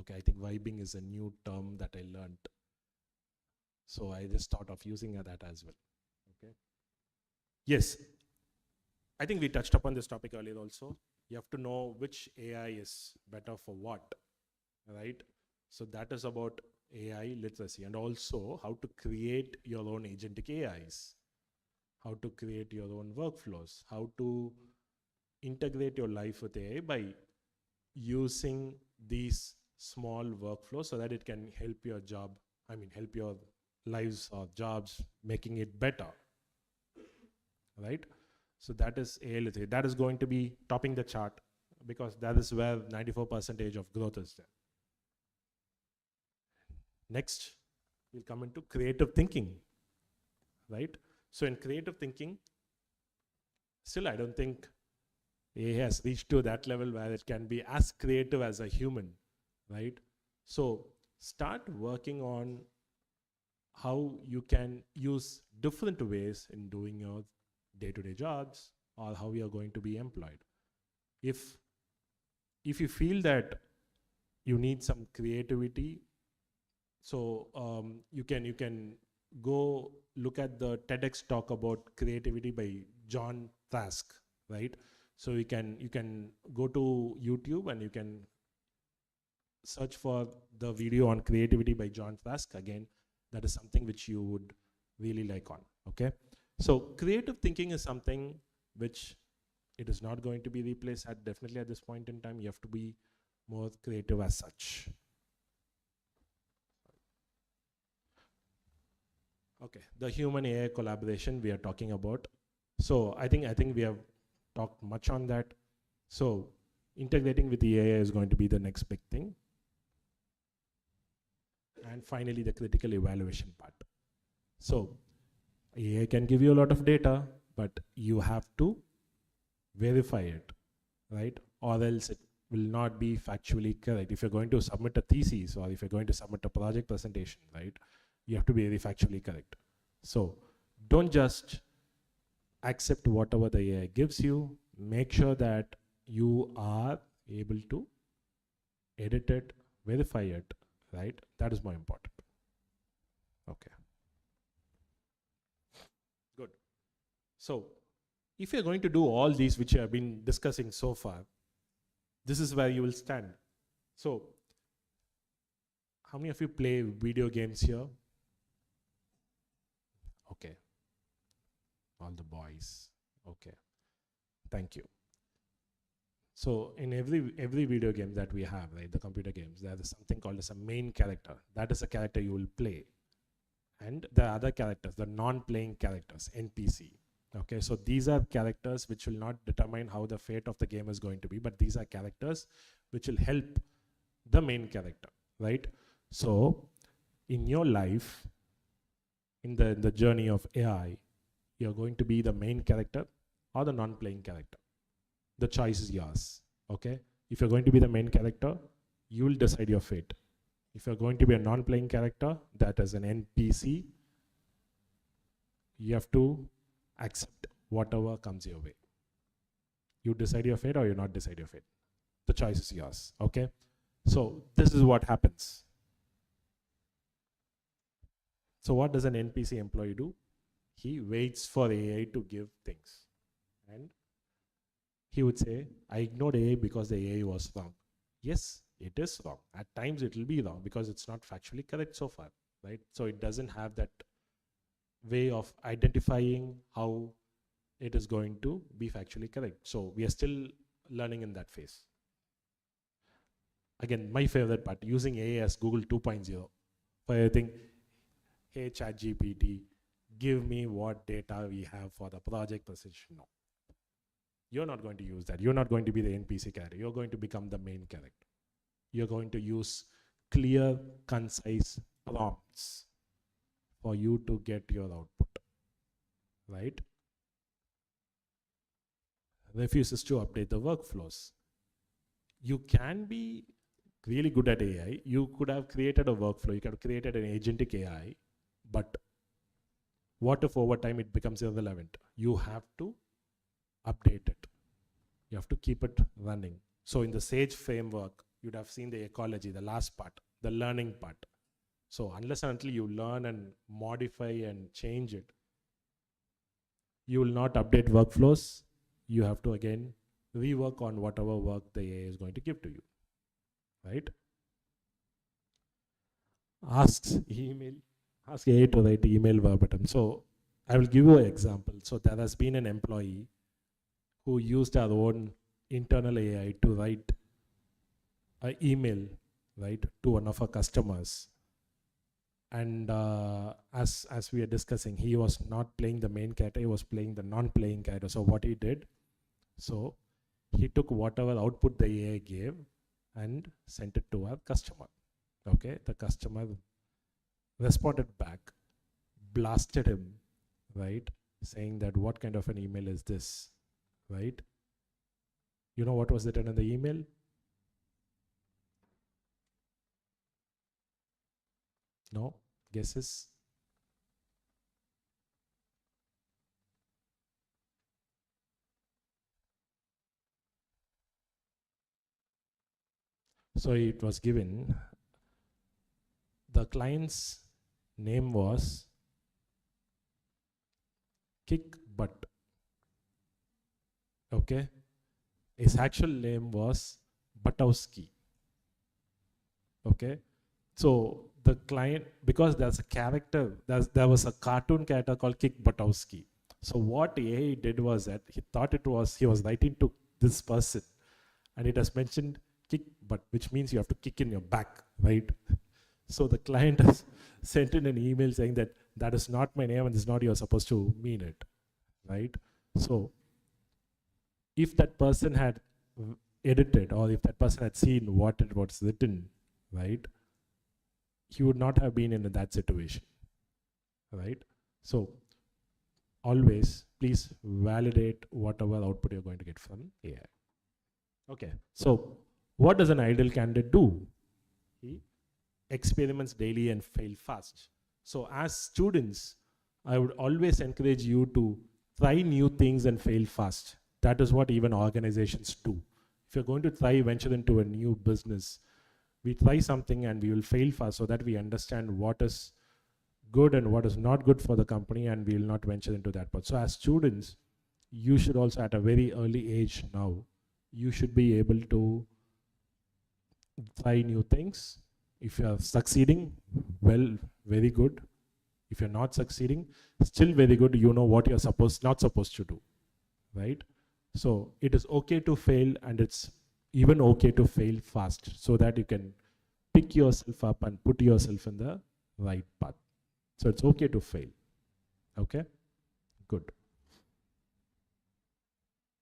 Okay, I think vibing is a new term that I learned. So I just thought of using that as well. Okay. Yes, I think we touched upon this topic earlier also. You have to know which AI is better for what, right? So that is about AI literacy, and also how to create your own agentic AIs, how to create your own workflows, how to integrate your life with AI by using these small workflows so that it can help your job, help your lives or jobs, making it better, right? So that is AI literacy. That is going to be topping the chart because that is where 94% of growth is there. Next, we'll come into creative thinking, right? So in creative thinking, still I don't think AI has reached to that level where it can be as creative as a human, right? So start working on how you can use different ways in doing your day-to-day jobs or how you are going to be employed. If you feel that you need some creativity, so you can go look at the TEDx talk about creativity by John Trask, right? So you can go to YouTube and you can search for the video on creativity by John Trask. Again, that is something which you would really like on, okay? So creative thinking is something which it is not going to be replaced definitely at this point in time. You have to be more creative as such. Okay, the human AI collaboration we are talking about. So I think we have talked much on that. So integrating with the AI is going to be the next big thing. And finally, the critical evaluation part. So AI can give you a lot of data, but you have to verify it, right? Or else it will not be factually correct. If you're going to submit a thesis or if you're going to submit a project presentation, right, you have to be very factually correct. So don't just accept whatever the AI gives you. Make sure that you are able to edit it, verify it, right? That is more important. Okay. Good. So if you're going to do all these which I have been discussing so far, this is where you will stand. So how many of you play video games here? Okay. All the boys. Okay. Thank you. So in every video game that we have, right, the computer games, there is something called as a main character. That is a character you will play. And the other characters, the non-playing characters, NPC. Okay, so these are characters which will not determine how the fate of the game is going to be, but these are characters which will help the main character, right? So in your life, in the journey of AI, you're going to be the main character or the non-playing character. The choice is yours, okay? If you're going to be the main character, you will decide your fate. If you're going to be a non-playing character, that is an NPC, you have to accept whatever comes your way. You decide your fate or you not decide your fate. The choice is yours, okay? So this is what happens. So what does an NPC employee do? He waits for AI to give things. And he would say, I ignored AI because the AI was wrong. Yes, it is wrong. At times it will be wrong because it's not factually correct so far, right? So it doesn't have that way of identifying how it is going to be factually correct. So we are still learning in that phase. Again, my favorite part, using AI as Google 2.0 for everything. Hey, ChatGPT, give me what data we have for the project presentation. No. You're not going to use that. You're not going to be the NPC character. You're going to become the main character. You're going to use clear, concise prompts for you to get your output, right? Refuses to update the workflows. You can be really good at AI. You could have created a workflow. You could have created an agentic AI, but what if over time it becomes irrelevant? You have to update it. You have to keep it running. So in the SAGE framework, you'd have seen the ecology, the last part, the learning part. So unless and until you learn and modify and change it, You will not update workflows. You have to again rework on whatever work the AI is going to give to you, right? Ask AI to write email verbatim. So I will give you an example. So there has been an employee who used our own internal AI to write an email, right, to one of our customers. And as we are discussing, he was not playing the main character, he was playing the non-playing character. So what he did, so he took whatever output the AI gave and sent it to our customer. Okay, the customer responded back, blasted him, right, saying that what kind of an email is this, right? You know what was written in the email? No? Guesses? So it was given, the client's name was Kick Butt. Okay? His actual name was Butowski. Okay? So the client, because there's a character, there was a cartoon character called Kick Butowski. So what AI did was that he thought he was writing to this person, and it has mentioned kick butt, which means you have to kick in your back, right? So the client has sent in an email saying that is not my name and this is not you're supposed to mean it, right? So if that person had edited, or if that person had seen what it was written, right, he would not have been in that situation, right? So always please validate whatever output you're going to get from AI. Okay, so what does an ideal candidate do? He experiments daily and fail fast. So as students, I would always encourage you to try new things and fail fast. That is what even organizations do. If you're going to venture into a new business, we try something and we will fail fast so that we understand what is good and what is not good for the company, and we will not venture into that part. So as students, you should also at a very early age now, you should be able to try new things. If you are succeeding, well, very good. If you're not succeeding, still very good. You know what you're not supposed to do, right? So it is okay to fail, and it's even okay to fail fast so that you can pick yourself up and put yourself in the right path. So it's okay to fail. Okay, good.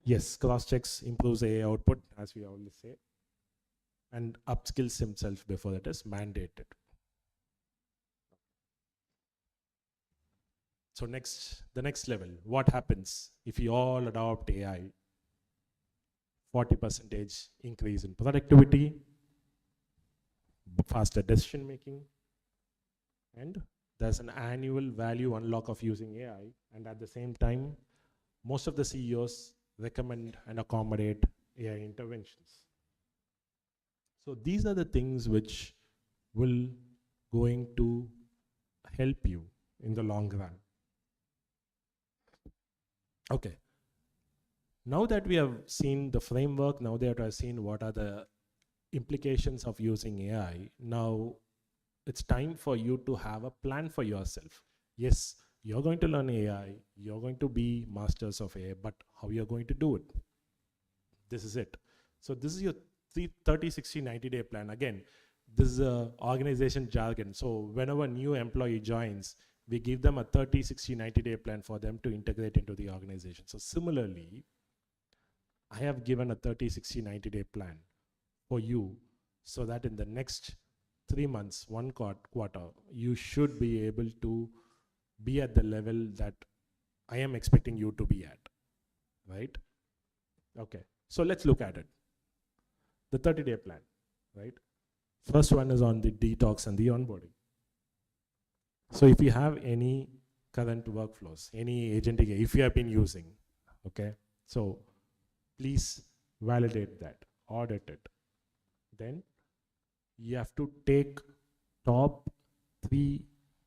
Yes, cross checks improves AI output, as we always say, and upskills himself before it is mandated. So the next level, what happens if we all adopt AI? 40% increase in productivity, faster decision making, and there's an annual value unlock of using AI. And at the same time, most of the CEOs recommend and accommodate AI interventions. So these are the things which will going to help you in the long run. Okay. Now that we have seen the framework, now that we have seen what are the implications of using AI, now it's time for you to have a plan for yourself. Yes, you're going to learn AI, you're going to be masters of AI, but how you're going to do it? This is it. So this is your 30, 60, 90-day plan. Again, this is a organization jargon. So whenever a new employee joins, we give them a 30, 60, 90-day plan for them to integrate into the organization. So similarly, I have given a 30, 60, 90-day plan for you so that in the next 3 months, one quarter, you should be able to be at the level that I am expecting you to be at, right? Okay, so let's look at it. The 30-day plan, right? First one is on the detox and the onboarding. So if you have any current workflows, any agentic, if you have been using, okay, so please validate that, audit it. Then you have to take top 3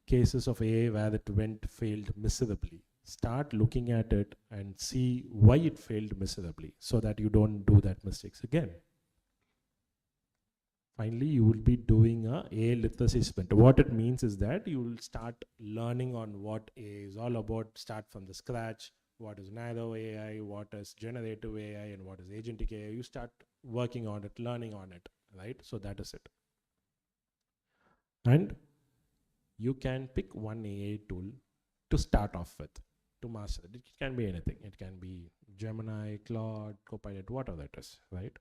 cases of AI where it failed miserably. start looking at it and see why it failed miserably so that you don't do that mistakes again. Finally, you will be doing a AI literacy sprint. What it means is that you will start learning on what AI is all about, start from the scratch, what is narrow AI, what is generative AI, and what is agentic AI. You start working on it, learning on it, right? So that is it. And you can pick one AI tool to start off with, to master it. It can be anything. It can be Gemini, Claude, Copilot, whatever it is, right?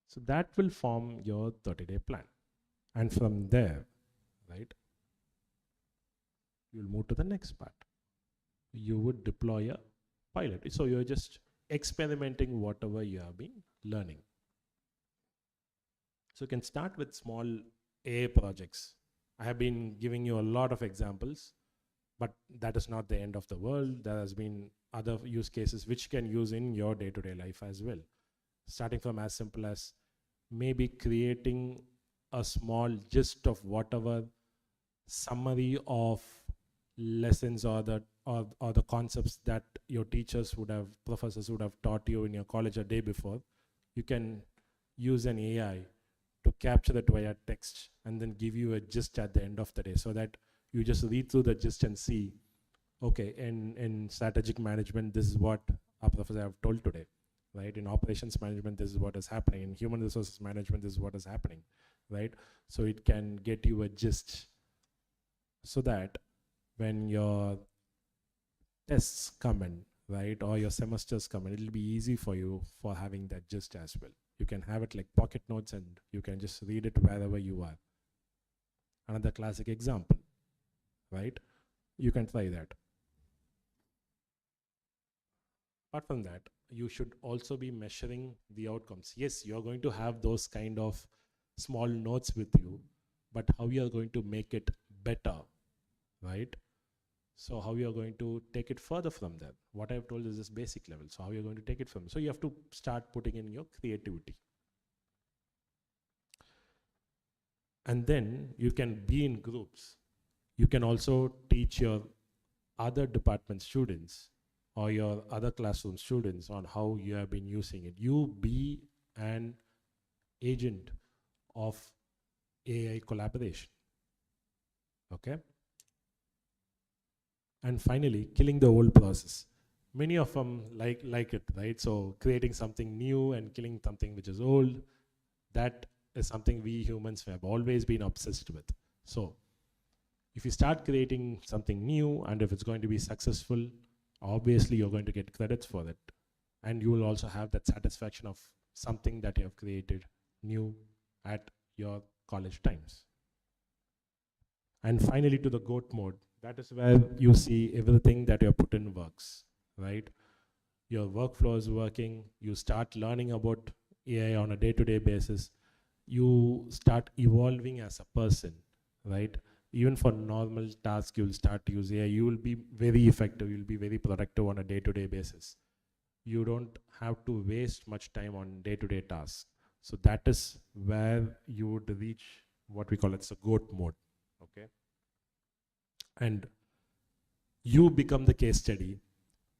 So that will form your 30-day plan. And from there, right, you'll move to the next part. You would deploy a pilot. So you're just experimenting whatever you have been learning. So you can start with small AI projects. I have been giving you a lot of examples, but that is not the end of the world. There has been other use cases which you can use in your day-to-day life as well. Starting from as simple as maybe creating a small gist of whatever summary of lessons or the concepts that your teachers would have, professors would have taught you in your college a day before. You can use an AI to capture that via text and then give you a gist at the end of the day, so that you just read through the gist and see, okay, in strategic management, this is what our professor have told today, right? In operations management, this is what is happening. In human resources management, this is what is happening, right? So it can get you a gist, so that when your tests come in, right, or your semesters come in, it'll be easy for you for having that gist as well. You can have it like pocket notes and you can just read it wherever you are. Another classic example, right? You can try that. Apart from that, you should also be measuring the outcomes. Yes, you're going to have those kind of small notes with you, but how you are going to make it better, right? So how you are going to take it further from there. What I've told is this basic level. So how you're going to take it from. So you have to start putting in your creativity. And then you can be in groups. You can also teach your other department students or your other classroom students on how you have been using it. You be an agent of AI collaboration. Okay? And finally, killing the old process. Many of them like it, right? So creating something new and killing something which is old, that is something we humans have always been obsessed with. So if you start creating something new, and if it's going to be successful, obviously you're going to get credits for it. And you will also have that satisfaction of something that you have created new at your college times. And finally, to the GOAT mode. That is where you see everything that you have put in works, right? Your workflow is working. You start learning about AI on a day-to-day basis. You start evolving as a person, right? Even for normal tasks, you'll start to use AI. You will be very effective. You'll be very productive on a day-to-day basis. You don't have to waste much time on day-to-day tasks. So that is where you would reach what we call it's a GOAT mode, okay? And you become the case study.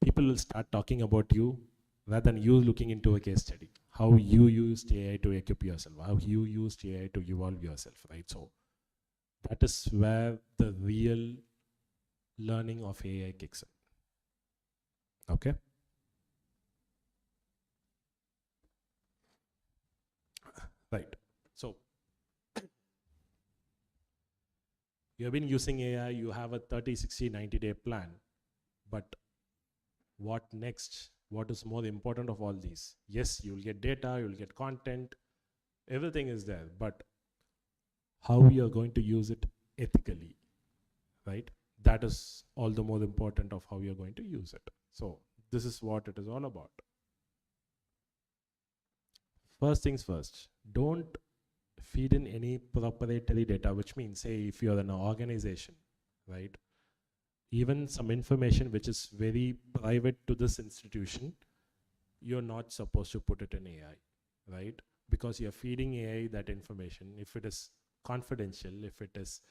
People will start talking about you rather than you looking into a case study. How you used AI to equip yourself, how you used AI to evolve yourself, right? So that is where the real learning of AI kicks in. Okay? Right. So you have been using AI, you have a 30, 60, 90-day plan, but what next? What is more important of all these? Yes, you'll get data, you'll get content, everything is there, but how you're going to use it ethically, right? That is all the more important of how you're going to use it. So this is what it is all about. First things first, don't feed in any proprietary data, which means, say, if you're an organization, right? Even some information which is very private to this institution, you're not supposed to put it in AI, right? Because you're feeding AI that information. If it is confidential, if it is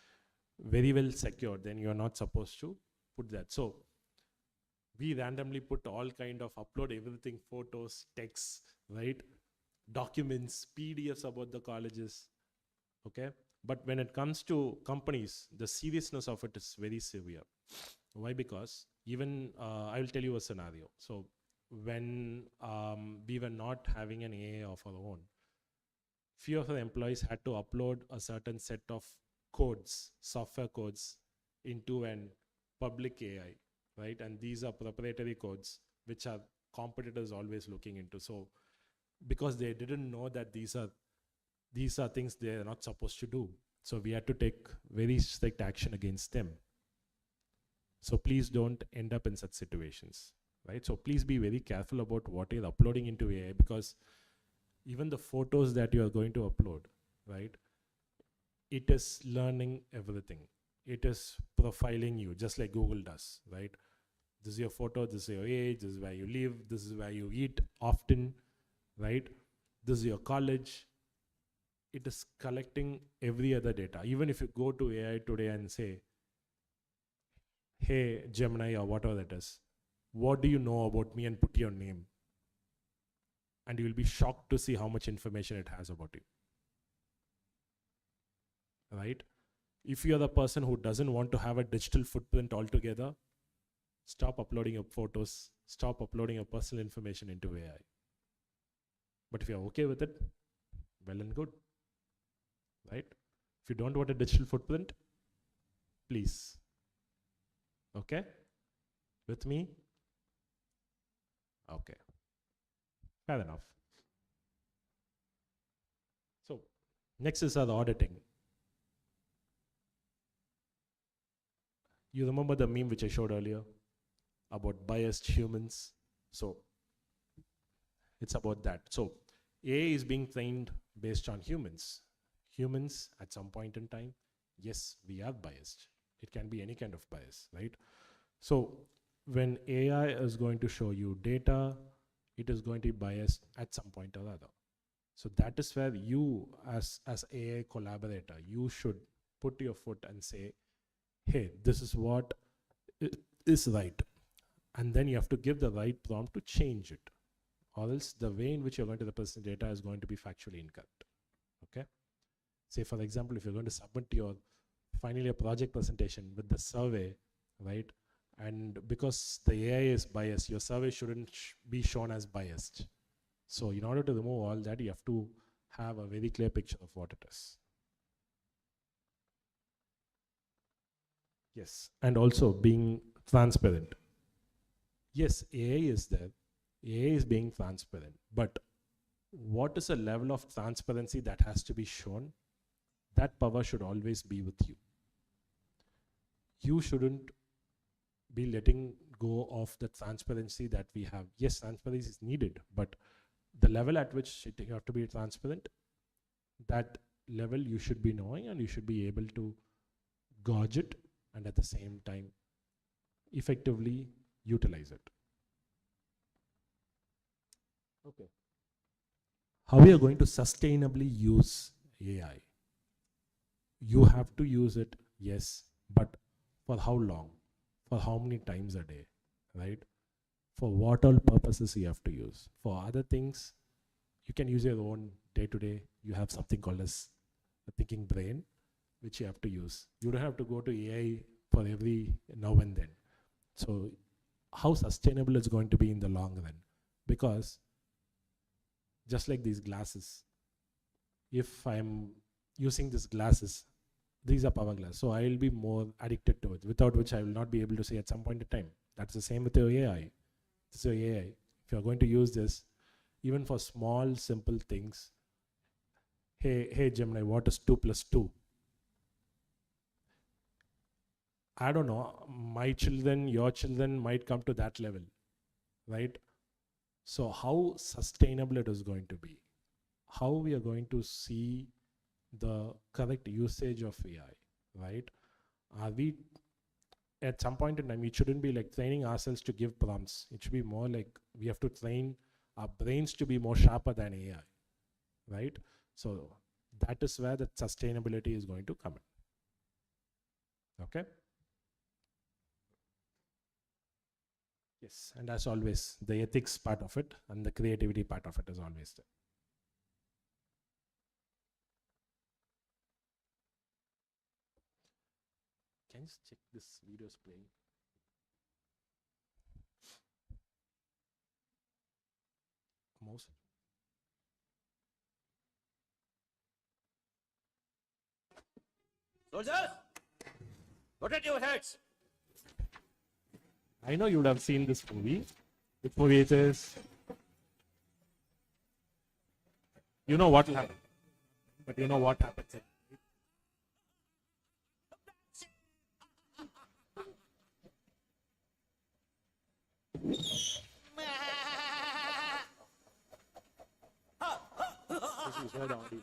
very well secured, then you're not supposed to put that. So We randomly put all kind of upload everything, photos, texts, right? Documents, PDFs about the colleges, okay? But when it comes to companies, the seriousness of it is very severe. Why? Because even, I will tell you a scenario. So when we were not having an AA of our own, few of our employees had to upload a certain set of codes, software codes, into an public AI, right? And these are proprietary codes, which are competitors always looking into. So because they didn't know that these are things they are not supposed to do. So we had to take very strict action against them. So please don't end up in such situations, right? So please be very careful about what you're uploading into AI, because even the photos that you are going to upload, right? It is learning everything. It is profiling you, just like Google does, right? This is your photo, this is your age, this is where you live, this is where you eat often, right? This is your college. It is collecting every other data. Even if you go to AI today and say, hey, Gemini, or whatever that is, what do you know about me, and put your name, and you will be shocked to see how much information it has about you, right? If you are the person who doesn't want to have a digital footprint altogether, stop uploading your photos, stop uploading your personal information into AI. But if you're okay with it, well and good, right? If you don't want a digital footprint, please. Okay? With me? Okay. Fair enough. So, next is our auditing. You remember the meme which I showed earlier about biased humans? So, it's about that. So, AI is being trained based on humans. Humans, at some point in time, yes, we are biased. It can be any kind of bias, right? So, when AI is going to show you data, it is going to be biased at some point or other. So that is where you, as AI collaborator, you should put your foot and say, hey, this is what is right. And then you have to give the right prompt to change it. Or else the way in which you're going to represent data is going to be factually incorrect. Okay? Say, for example, if you're going to submit your finally a project presentation with the survey, right? And because the AI is biased, your survey shouldn't be shown as biased. So in order to remove all that, you have to have a very clear picture of what it is. Yes, and also being transparent. Yes, AI is there. AI is being transparent. But what is a level of transparency that has to be shown? That power should always be with you. You shouldn't be letting go of the transparency that we have. Yes, transparency is needed, but the level at which you have to be transparent, that level you should be knowing, and you should be able to gauge it and at the same time effectively utilize it. Okay. How we are going to sustainably use AI? You have to use it, yes, but for how long? For how many times a day, right? For what all purposes you have to use. For other things, you can use your own day-to-day. You have something called as a thinking brain, which you have to use. You don't have to go to AI for every now and then. So how sustainable it's going to be in the long run? Because just like these glasses, if I'm using these glasses, these are power glasses, so I will be more addicted to it, without which I will not be able to see at some point in time. That's the same with your AI. This is your AI. If you're going to use this, even for small, simple things, hey Gemini, what is 2 plus 2? I don't know, my children, your children might come to that level, right? So how sustainable it is going to be? How we are going to see the correct usage of AI, right? Are we, at some point in time, it shouldn't be like training ourselves to give prompts. It should be more like we have to train our brains to be more sharper than AI, right? So that is where the sustainability is going to come in. Okay? Yes, and as always, the ethics part of it and the creativity part of it is always there. Can you just check this video is playing? Mouse. Soldiers, rotate your heads. I know you would have seen this movie. Which movie it is? You know what happened. But you know what happens. This is heard audio.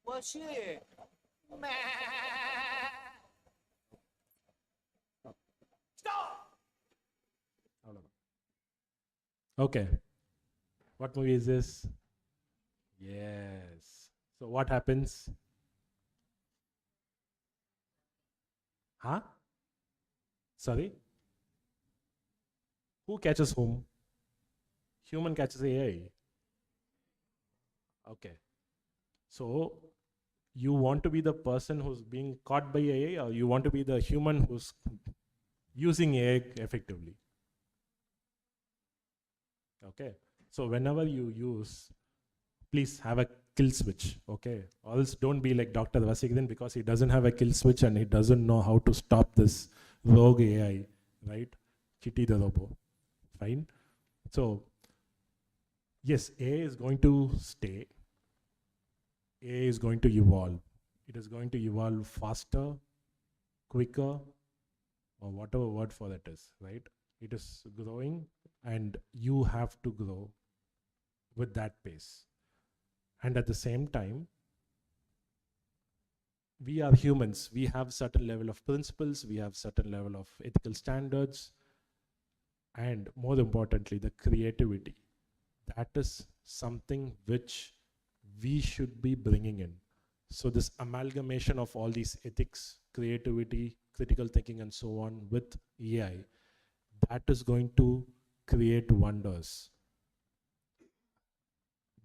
What's she? Stop! Okay. What movie is this? Yes. So what happens? Huh? Sorry? Who catches whom? Human catches AI. Okay. So you want to be the person who's being caught by AI, or you want to be the human who's using AI effectively? Okay. So whenever you use, please have a kill switch. Okay. Or else don't be like Dr. Vasigdan, because he doesn't have a kill switch and he doesn't know how to stop this rogue AI, right? Chitty the robo. Fine. So yes, AI is going to stay. AI is going to evolve. It is going to evolve faster, quicker, or whatever word for that is, right? It is growing, and you have to grow with that pace. And at the same time, we are humans. We have certain level of principles. We have certain level of ethical standards. And more importantly, the creativity. That is something which we should be bringing in. So this amalgamation of all these ethics, creativity, critical thinking, and so on with AI, that is going to create wonders.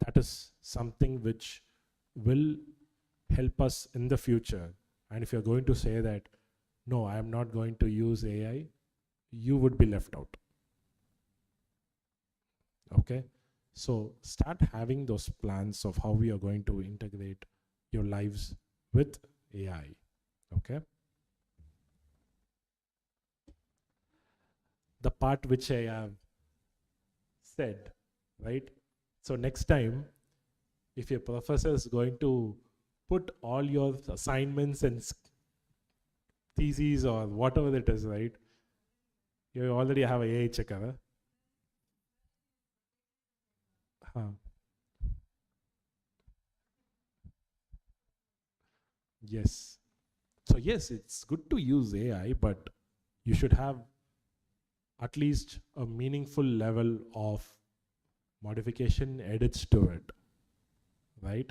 That is something which will help us in the future. And if you're going to say that, no, I am not going to use AI, you would be left out. Okay? So start having those plans of how we are going to integrate your lives with AI. Okay? The part which I have said, right? So next time, if your professor is going to put all your assignments and theses or whatever it is, right? You already have a AI checker. Huh? Yes. So yes, it's good to use AI, but you should have at least a meaningful level of modification, edits to it, right?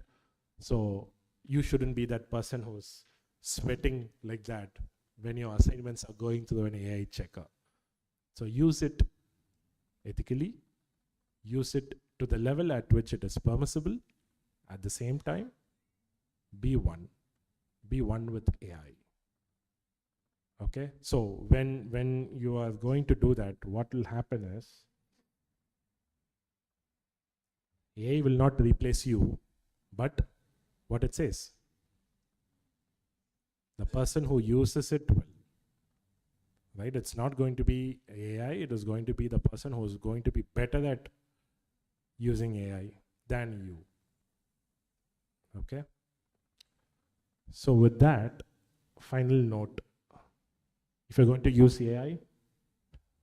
So you shouldn't be that person who's sweating like that when your assignments are going through an AI checker. So use it ethically, use it to the level at which it is permissible. At the same time, be one with AI. Okay, so when you are going to do that, what will happen is AI will not replace you, but what it says, the person who uses it will, right? It's not going to be AI, it is going to be the person who is going to be better at using AI than you. Okay, so with that final note, if you're going to use AI,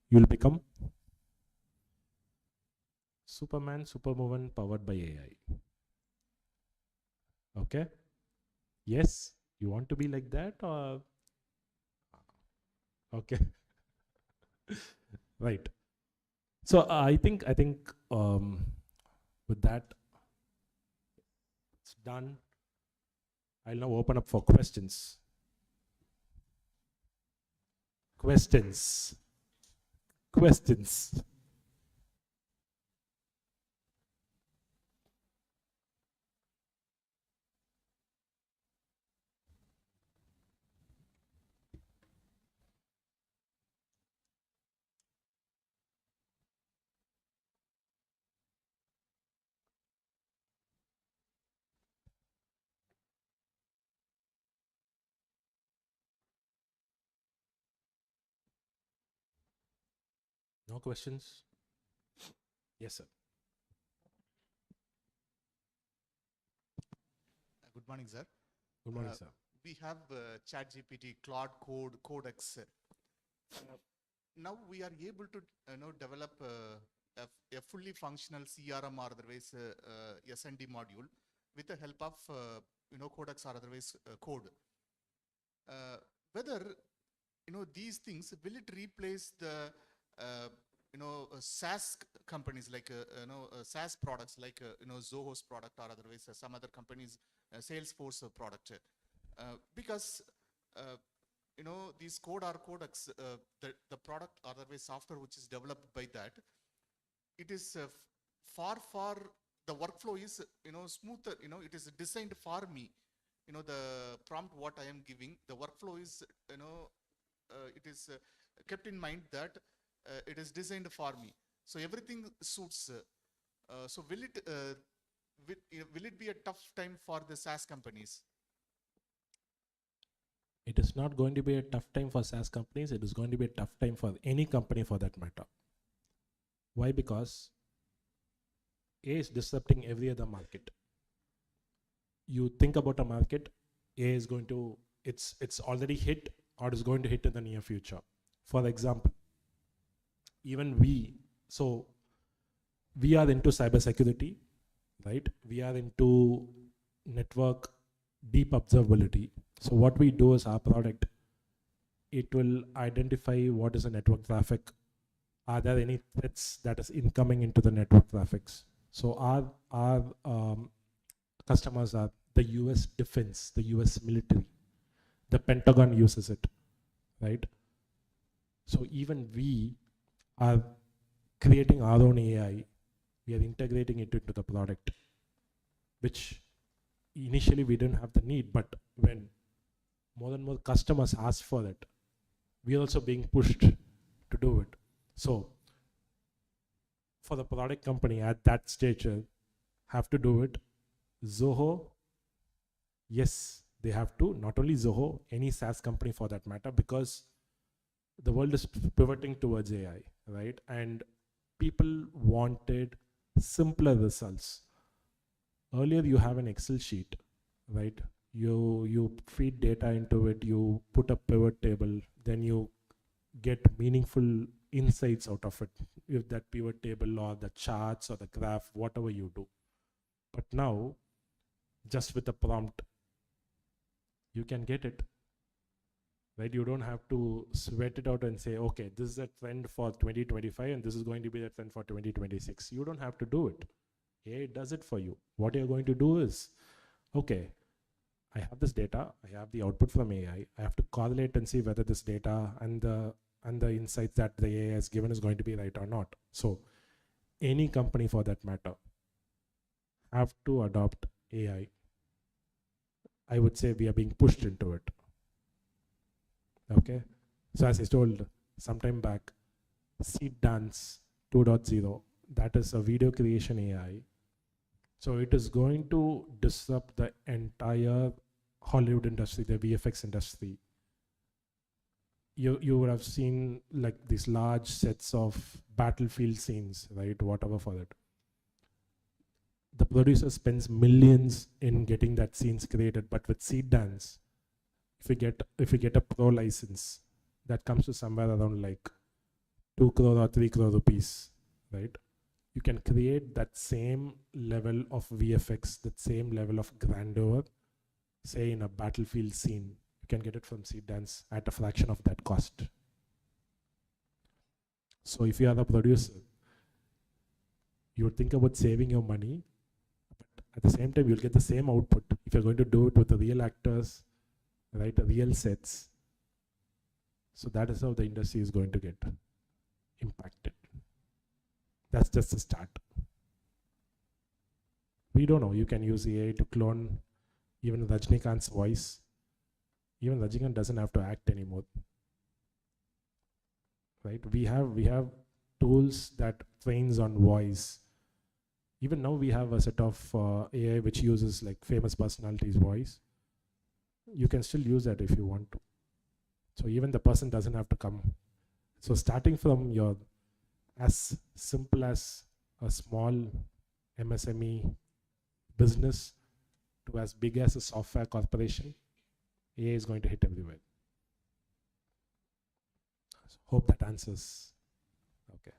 you'll become Superman, Superwoman powered by AI. Okay? Yes, you want to be like that, or okay? Right. So I think with that, it's done. I'll now open up for questions. Questions? Questions? No questions? Yes, sir. Good morning, sir. Good morning, Uh, sir. We have ChatGPT, Claude Code, Codex. Now we are able to develop a fully functional CRM or otherwise SND module with the help of Codex or otherwise code. Whether these things, will it replace the SaaS companies like SaaS products like Zoho's product or otherwise some other companies Salesforce product, because these code or codex, the product or otherwise software which is developed by that, it is far the workflow is smoother, it is designed for me, the prompt what I am giving, the workflow is it is kept in mind that it is designed for me, so everything suits. So will it be a tough time for the SaaS companies? It is not going to be a tough time for SaaS companies. It is going to be a tough time for any company for that matter. Why? Because A is disrupting every other market. You think about a market, A is going to, it's already hit or is going to hit in the near future. For example, even we are into cybersecurity, right? We are into network deep observability. So what we do is our product, it will identify what is the network traffic. Are there any threats that is incoming into the network traffics? So our customers are the US defense, the US military, the Pentagon uses it, right? So even we are creating our own AI. We are integrating it into the product, which initially we didn't have the need, but when more and more customers ask for it, we are also being pushed to do it. So for the product company at that stage, have to do it. Zoho, yes, they have to. Not only Zoho, any SaaS company for that matter, because the world is pivoting towards AI, right? And people wanted simpler results. Earlier, you have an Excel sheet, right? You feed data into it, you put a pivot table, then you get meaningful insights out of it, if that pivot table or the charts or the graph, whatever you do. But now, just with a prompt, you can get it, right? You don't have to sweat it out and say, okay, this is a trend for 2025 and this is going to be the trend for 2026. You don't have to do it. AI does it for you. What you're going to do is, okay, I have this data, I have the output from AI, I have to correlate and see whether this data and the insights that the AI has given is going to be right or not. So any company for that matter have to adopt AI. I would say we are being pushed into it. Okay. So as I told sometime back, Seed Dance 2.0, that is a video creation AI. So it is going to disrupt the entire Hollywood industry, the VFX industry. You would have seen like these large sets of battlefield scenes, right? Whatever for it. The producer spends millions in getting that scenes created, but with Seed Dance, if you get a pro license, that comes to somewhere around like 2 crore or 3 crore rupees, right? You can create that same level of VFX, that same level of grandeur, say in a battlefield scene. You can get it from Seed Dance at a fraction of that cost. So if you are a producer, you would think about saving your money, but at the same time, you'll get the same output if you're going to do it with the real actors, right? The real sets. So that is how the industry is going to get impacted. That's just the start. We don't know. You can use AI to clone even Rajnikant's voice. Even Rajnikant doesn't have to act anymore. Right? We have tools that trains on voice. Even now we have a set of AI which uses like famous personalities' voice. You can still use that if you want to. So even the person doesn't have to come. So starting from your as simple as a small MSME business to as big as a software corporation, AI is going to hit everywhere. So hope that answers. Okay.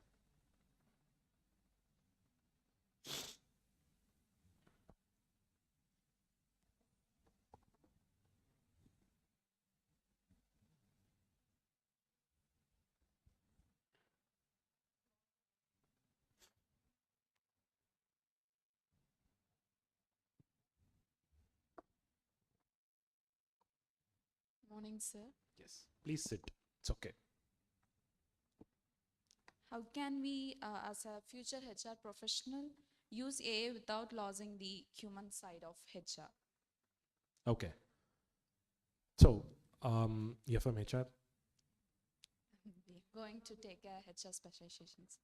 Morning, sir. Yes. Please sit. It's okay. How can we, as a future HR professional, use AI without losing the human side of HR? Okay. So you're from HR? We're going to take a HR specializations.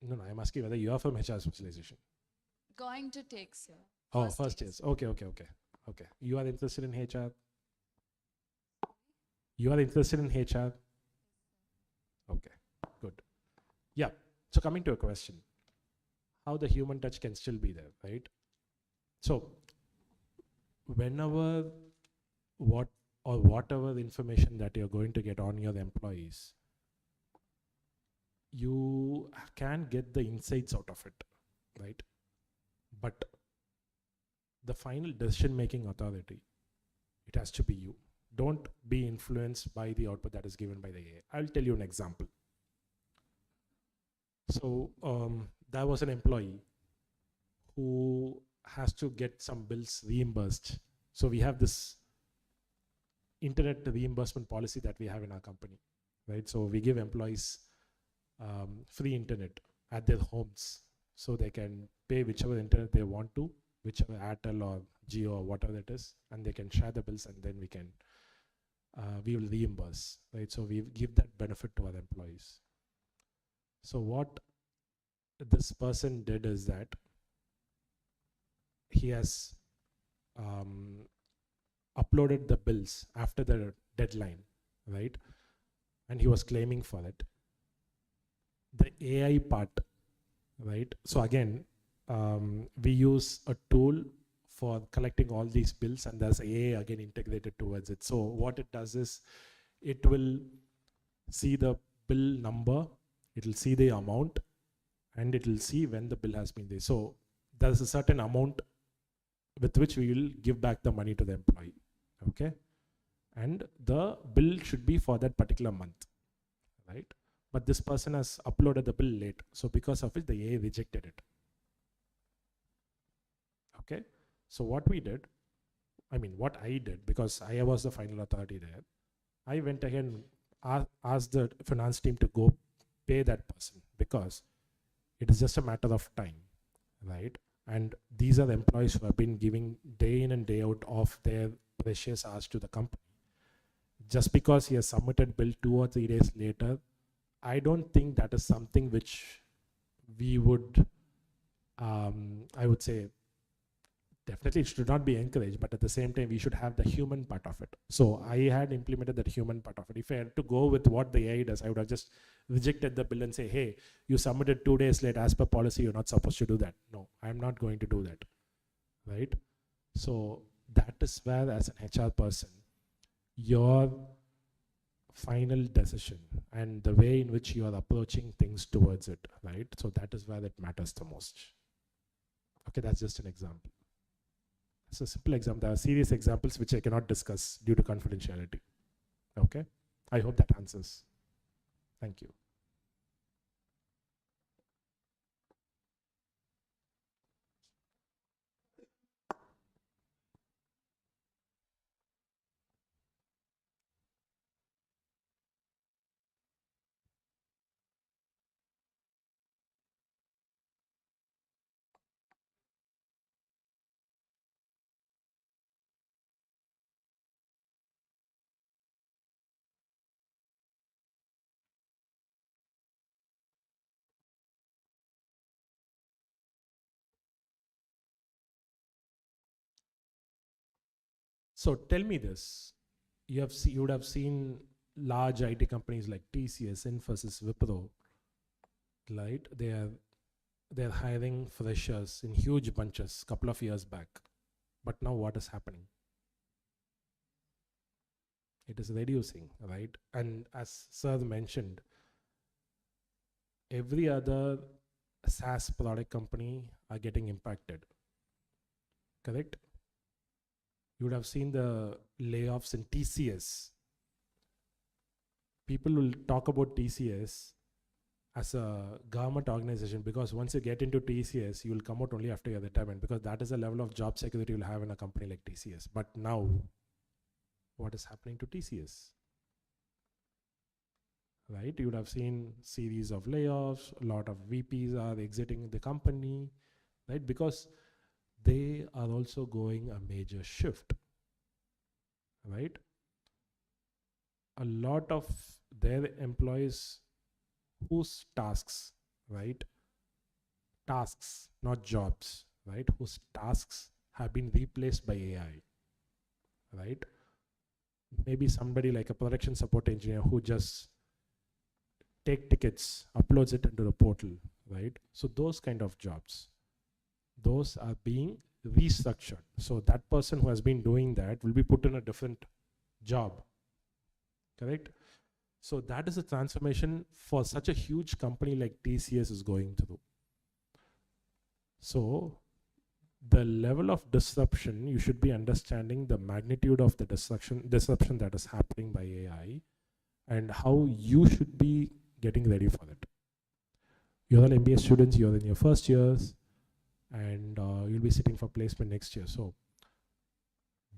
No, I'm asking whether you are from HR specialization. Going to take, sir. Oh, first years. Okay. You are interested in HR? You are interested in HR? Okay, good. Yeah, so coming to a question, how the human touch can still be there, right? So, whenever whatever information that you're going to get on your employees, you can get the insights out of it, right? But the final decision-making authority, it has to be you. Don't be influenced by the output that is given by the AI. I'll tell you an example. So there was an employee who has to get some bills reimbursed. So we have this internet reimbursement policy that we have in our company, right? So we give employees free internet at their homes, so they can pay whichever internet they want to, whichever Airtel or Jio or whatever it is, and they can share the bills, and then we will reimburse, right? So we give that benefit to our employees. So what this person did is that he has uploaded the bills after the deadline, right? And he was claiming for it. The AI part, right? So again, we use a tool for collecting all these bills, and there's AI again integrated towards it. So what it does is it will see the bill number, it will see the amount, and it will see when the bill has been there. So there's a certain amount with which we will give back the money to the employee, okay? And the bill should be for that particular month, right? But this person has uploaded the bill late, so because of it, the AI rejected it, okay? So what we did, what I did, because I was the final authority there, I went ahead and asked the finance team to go pay that person, because it is just a matter of time, right? And these are the employees who have been giving day in and day out of their precious hours to the company. Just because he has submitted bill 2 or 3 days later, I don't think that is something which we would, I would say, definitely it should not be encouraged, but at the same time, we should have the human part of it. So I had implemented that human part of it. If I had to go with what the AI does, I would have just rejected the bill and say, hey, you submitted 2 days late, as per policy, you're not supposed to do that. No, I'm not going to do that, right? So that is where, as an HR person, your final decision and the way in which you are approaching things towards it, right? So that is where it matters the most. Okay, that's just an example. It's a simple example. There are serious examples which I cannot discuss due to confidentiality. Okay, I hope that answers. Thank you. So tell me this, you would have seen large IT companies like TCS, Infosys, Wipro, right? They're hiring freshers in huge bunches couple of years back. But now what is happening? It is reducing, right? And as Sir mentioned, every other SaaS product company are getting impacted, correct? You would have seen the layoffs in TCS. People will talk about TCS as a government organization because once you get into TCS, you will come out only after your retirement because that is the level of job security you'll have in a company like TCS. But now, what is happening to TCS? Right? You would have seen series of layoffs, a lot of VPs are exiting the company, right? Because they are also going a major shift, right? A lot of their employees whose tasks, right? Tasks, not jobs, right? Whose tasks have been replaced by AI, right? Maybe somebody like a production support engineer who just take tickets, uploads it into the portal, right? So those kind of jobs, those are being restructured. So that person who has been doing that will be put in a different job, correct? So that is a transformation for such a huge company like TCS is going through. So the level of disruption, you should be understanding the magnitude of the disruption that is happening by AI and how you should be getting ready for it. You're all MBA students, you're in your first years, and you'll be sitting for placement next year. So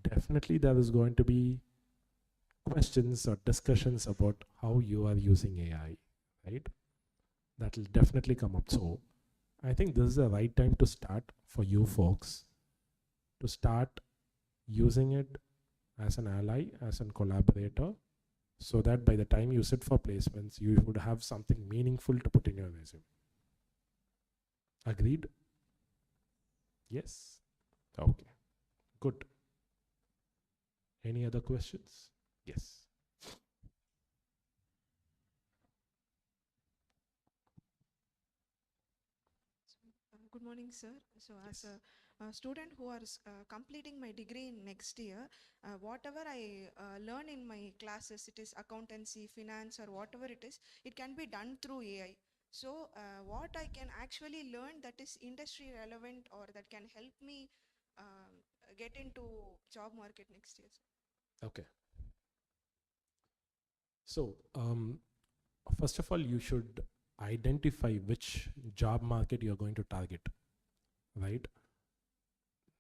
definitely there is going to be questions or discussions about how you are using AI, right? That will definitely come up. So I think this is the right time to start for you folks to start using it as an ally, as a collaborator, so that by the time you sit for placements, you would have something meaningful to put in your resume. Agreed? Yes? Okay, good. Any other questions? Yes. Good morning, sir. So as a student who is completing my degree in next year, whatever I learn in my classes, it is accountancy, finance, or whatever it is, it can be done through AI. So what I can actually learn that is industry relevant or that can help me get into job market next year, sir? Okay. So first of all, you should identify which job market you're going to target, right?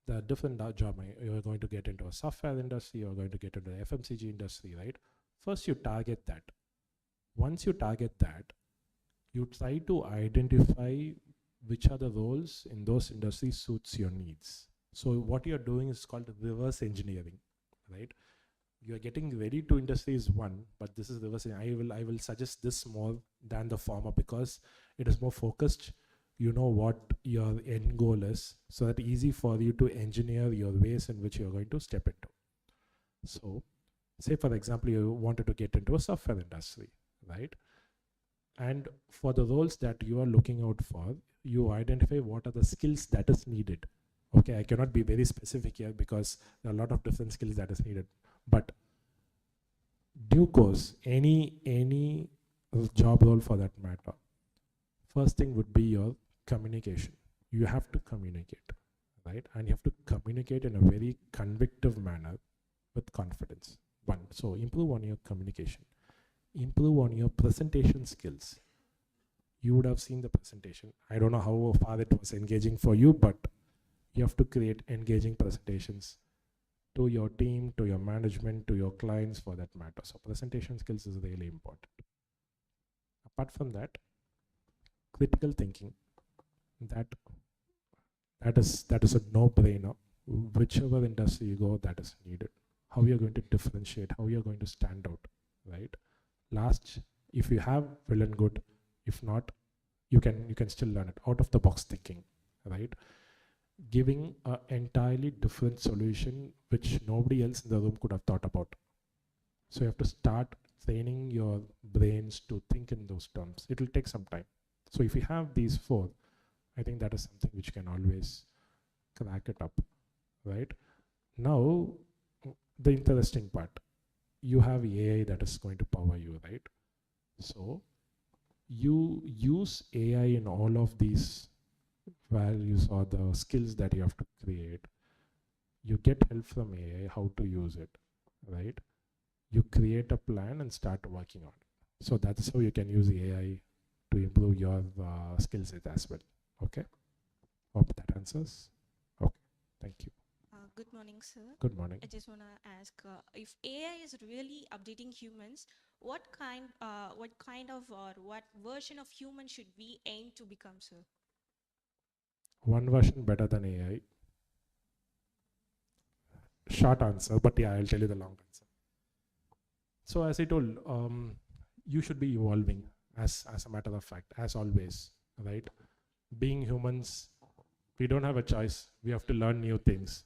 The different job, you're going to get into a software industry, you're going to get into the FMCG industry, right? First you target that. Once you target that, you try to identify which are the roles in those industries suits your needs. So what you're doing is called reverse engineering, right? You're getting ready to industry is one, but this is reverse. I will suggest this more than the former because it is more focused. You know what your end goal is, so that easy for you to engineer your ways in which you're going to step into. So say for example, you wanted to get into a software industry, right? And for the roles that you are looking out for, you identify what are the skills that is needed. Okay, I cannot be very specific here because there are a lot of different skills that is needed. But due course, any job role for that matter, first thing would be your communication. You have to communicate, right? And you have to communicate in a very convictive manner with confidence. One, so improve on your communication. Improve on your presentation skills. You would have seen the presentation. I don't know how far it was engaging for you, but you have to create engaging presentations to your team, to your management, to your clients for that matter. So presentation skills is really important. Apart from that, critical thinking, that is a no-brainer. Whichever industry you go, that is needed. How you're going to differentiate, how you're going to stand out, right? Last, if you have, well and good. If not, you can still learn it. Out of the box thinking, right? giving an entirely different solution which nobody else in the room could have thought about. So you have to start training your brains to think in those terms. It will take some time. So if you have these four, I think that is something which can always crack it up, right? Now, the interesting part, you have AI that is going to power you, right? So you use AI in all of these values or the skills that you have to create. You get help from AI how to use it, right? You create a plan and start working on it. So that's how you can use AI to improve your skill set as well. Okay? Hope that answers. Okay, thank you. Good morning, sir. Good morning. I just want to ask, if AI is really updating humans, what kind of or what version of human should we aim to become, sir? One version better than AI. Short answer, but yeah, I'll tell you the long answer. So as I told, you should be evolving as a matter of fact, as always, right? Being humans, we don't have a choice. We have to learn new things.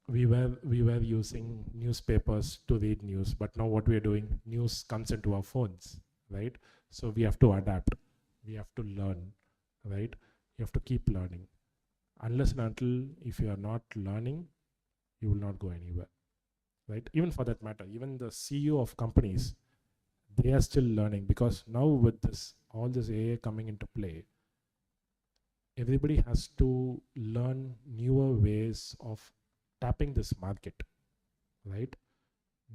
We were using newspapers to read news, but now what we are doing, news comes into our phones, right? So we have to adapt. We have to learn, right? You have to keep learning. Unless and until if you are not learning, you will not go anywhere, right? Even for that matter, even the CEO of companies, they are still learning, because now with all this AI coming into play, everybody has to learn newer ways of tapping this market, right?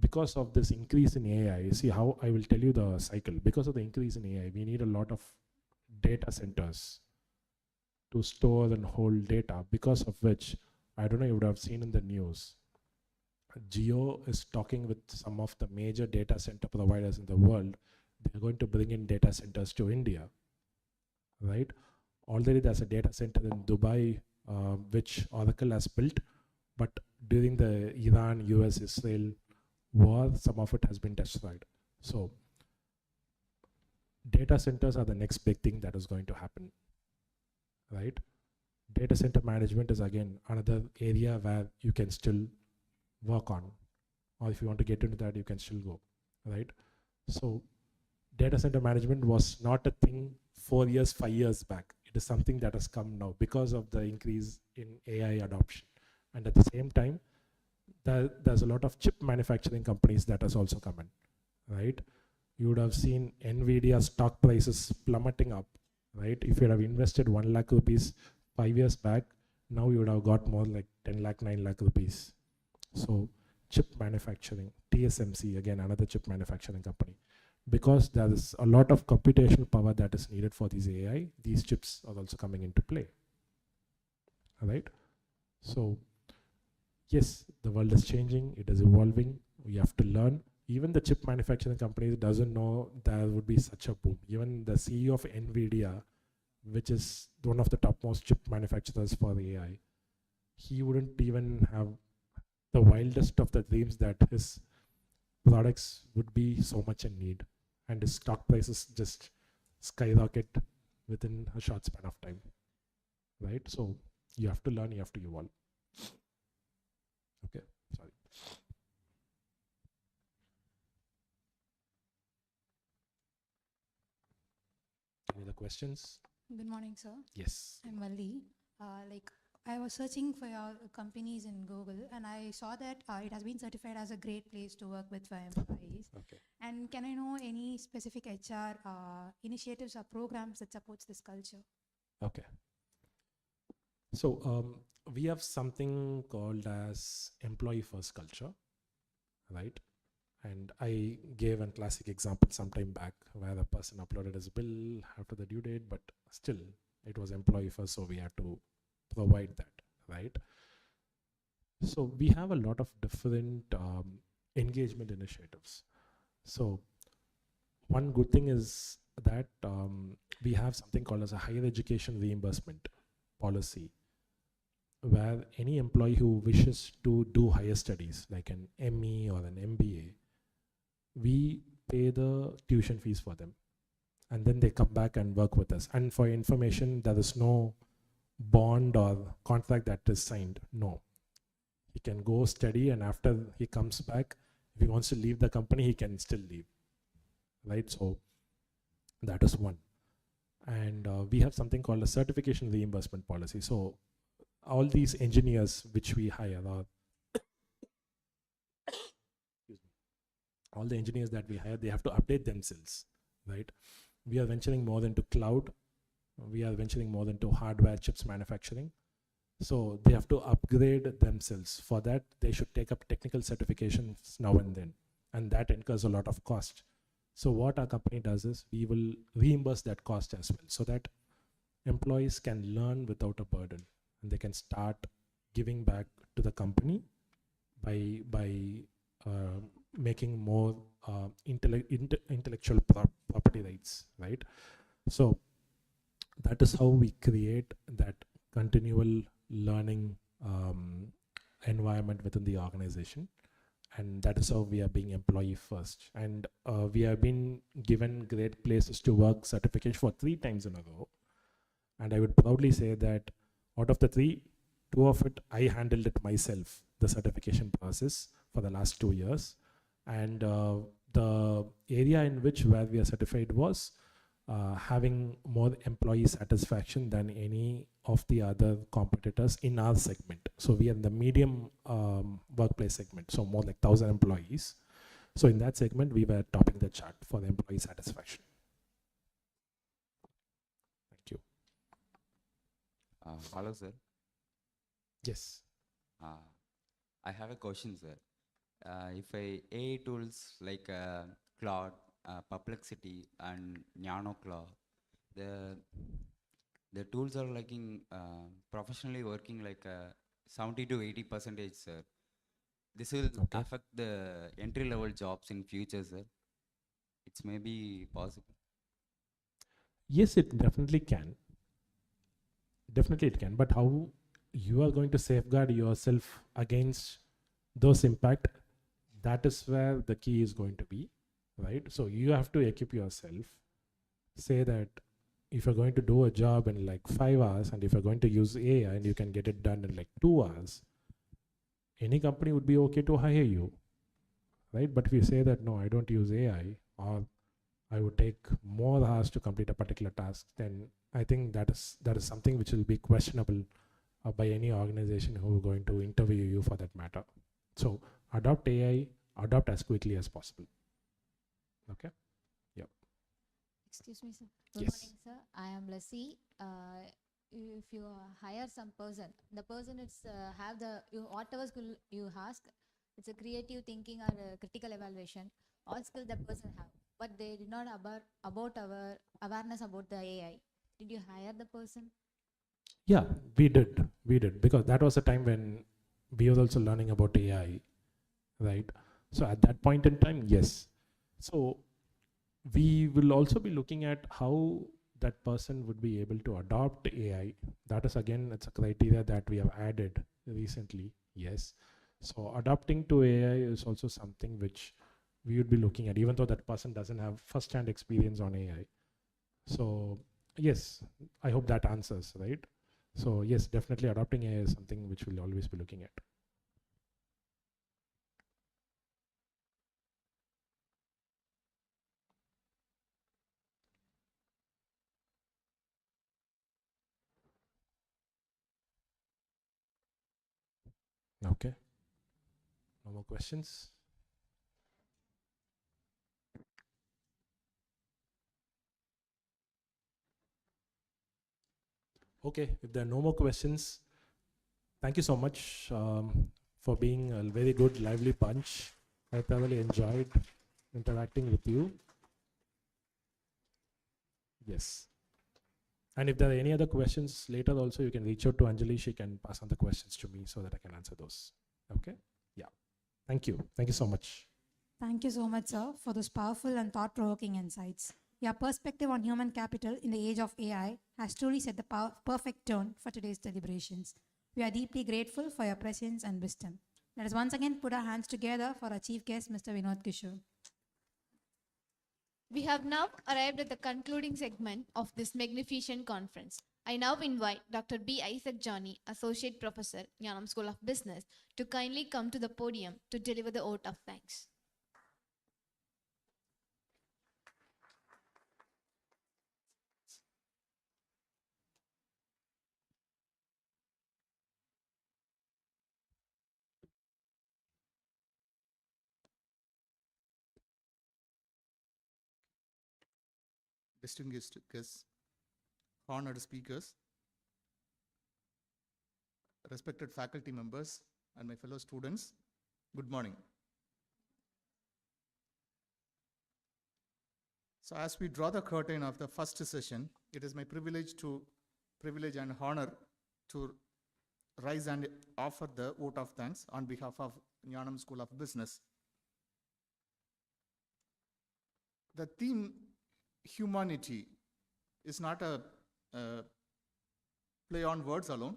Because of this increase in AI, see how I will tell you the cycle. Because of the increase in AI, we need a lot of data centers to store and hold data, because of which, I don't know, you would have seen in the news, Geo is talking with some of the major data center providers in the world. They're going to bring in data centers to India, right? Already there's a data center in Dubai, which Oracle has built, but during the Iran, US, Israel war, some of it has been destroyed. So data centers are the next big thing that is going to happen, right? Data center management is again another area where you can still work on, or if you want to get into that, you can still go, right? So data center management was not a thing 4 years, 5 years back. It is something that has come now because of the increase in AI adoption. And at the same time, there's a lot of chip manufacturing companies that has also come in, right? You would have seen NVIDIA stock prices plummeting up, right? If you have invested 1 lakh rupees 5 years back, now you would have got more like 10 lakh, 9 lakh rupees. So chip manufacturing, TSMC, again, another chip manufacturing company. Because there is a lot of computational power that is needed for these AI, these chips are also coming into play, all right? So yes, the world is changing, it is evolving, we have to learn. Even the chip manufacturing companies doesn't know there would be such a boom. Even the CEO of NVIDIA, which is one of the topmost chip manufacturers for AI, he wouldn't even have the wildest of the dreams that his products would be so much in need, and his stock prices just skyrocket within a short span of time, right? So you have to learn, you have to evolve. Okay, sorry. Any other questions? Good morning, sir. Yes. I'm Valli. I was searching for your companies in Google, and I saw that it has been certified as a great place to work with for employees. Okay. And can I know any specific HR initiatives or programs that supports this culture? Okay. So we have something called as employee first culture, right? And I gave a classic example sometime back where a person uploaded his bill after the due date, but still it was employee first, so we had to provide that, right? So we have a lot of different engagement initiatives. So one good thing is that we have something called as a higher education reimbursement policy, where any employee who wishes to do higher studies like an ME or an MBA, we pay the tuition fees for them, and then they come back and work with us. And for information, there is no bond or contract that is signed. No. He can go study, and after he comes back, if he wants to leave the company, he can still leave. Right? So that is one. And we have something called a certification reimbursement policy. So all these engineers which we hire are all the engineers that we hire, they have to update themselves, right? We are venturing more into cloud. We are venturing more into hardware chips manufacturing. So they have to upgrade themselves. For that, they should take up technical certifications now and then. And that incurs a lot of cost. So what our company does is we will reimburse that cost as well, so that employees can learn without a burden, and they can start giving back to the company by making more intellectual property rights, right? So that is how we create that continual learning environment within the organization. And that is how we are being employee first. And we have been given Great Places to Work certification for 3 times in a row. And I would proudly say that out of the 3, 2 of it, I handled it myself, the certification process for the last 2 years. And the area in which where we are certified was having more employee satisfaction than any of the other competitors in our segment. So we are in the medium workplace segment, so more like 1,000 employees. So in that segment, we were topping the chart for the employee satisfaction. Thank you. Hello, sir. Yes. I have a question, sir. If AI tools like Cloud, Perplexity, and Nano the tools are like professionally working like 70 to 80%, sir. This will affect the entry-level jobs in future, sir. It's maybe possible. Yes, it definitely can. Definitely it can. But how you are going to safeguard yourself against those impact, that is where the key is going to be, right? So you have to equip yourself. Say that if you're going to do a job in like 5 hours, and if you're going to use AI and you can get it done in like 2 hours, any company would be okay to hire you, right? But if you say that, no, I don't use AI, or I would take more hours to complete a particular task, then I think that is something which will be questionable by any organization who are going to interview you for that matter. So adopt AI, adopt as quickly as possible. Okay? Yep. Excuse me, sir. Good Yes. morning, sir. I am Lassie. If you hire some person, the person is have whatever skill you ask, it's a creative thinking or a critical evaluation. All skill that person have, but they did not about our awareness about the AI. Did you hire the person? Yeah, we did, because that was a time when we were also learning about AI, right? So at that point in time, yes. So we will also be looking at how that person would be able to adopt AI. That is, again, it's a criteria that we have added recently. Yes. So adapting to AI is also something which we would be looking at, even though that person doesn't have first-hand experience on AI. So yes, I hope that answers, right? So yes, definitely adopting AI is something which we'll always be looking at. Okay. No more questions? Okay, if there are no more questions, thank you so much for being a very good, lively bunch. I thoroughly enjoyed interacting with you. Yes. And if there are any other questions later also, you can reach out to Anjali. She can pass on the questions to me so that I can answer those. Okay? Yeah. Thank you. Thank you so much. Thank you so much, sir, for those powerful and thought-provoking insights. Your perspective on human capital in the age of AI has truly set the perfect tone for today's deliberations. We are deeply grateful for your presence and wisdom. Let us once again put our hands together for our chief guest, Mr. Vinod Kishore. We have now arrived at the concluding segment of this magnificent conference. I now invite Dr. B. Isaac Johnny, Associate Professor, Nyanam School of Business, to kindly come to the podium to deliver the vote of thanks. Distinguished guests, honored speakers, respected faculty members, and my fellow students, good morning. So as we draw the curtain of the first session, it is my privilege and honor to rise and offer the vote of thanks on behalf of Nyanam School of Business. The theme humanity is not a play on words alone.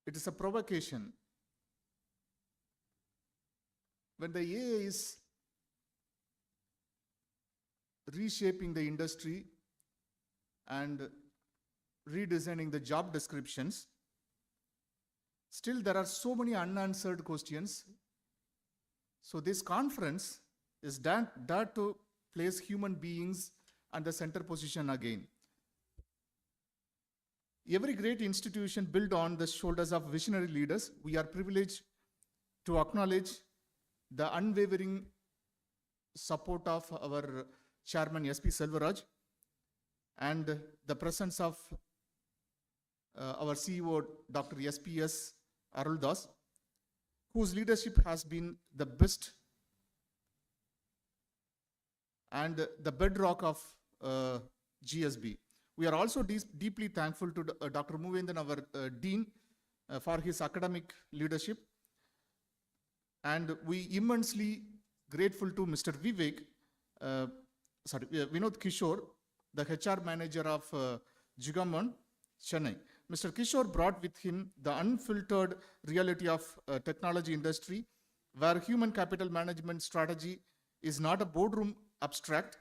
It is a provocation. When the AI is reshaping the industry and redesigning the job descriptions, still there are so many unanswered questions. So this conference is done to place human beings at the center position again. Every great institution built on the shoulders of visionary leaders, we are privileged to acknowledge the unwavering support of our Chairman SP Selvaraj and the presence of our CEO Dr. SPS Aruldas, whose leadership has been the best and the bedrock of GSB. We are also deeply thankful to Dr. Muvendan, our Dean, for his academic leadership. And we immensely grateful to Mr. Vinod Kishore, the HR manager of Jigamon, Chennai. Mr. Kishore brought with him the unfiltered reality of technology industry, where human capital management strategy is not a boardroom abstract,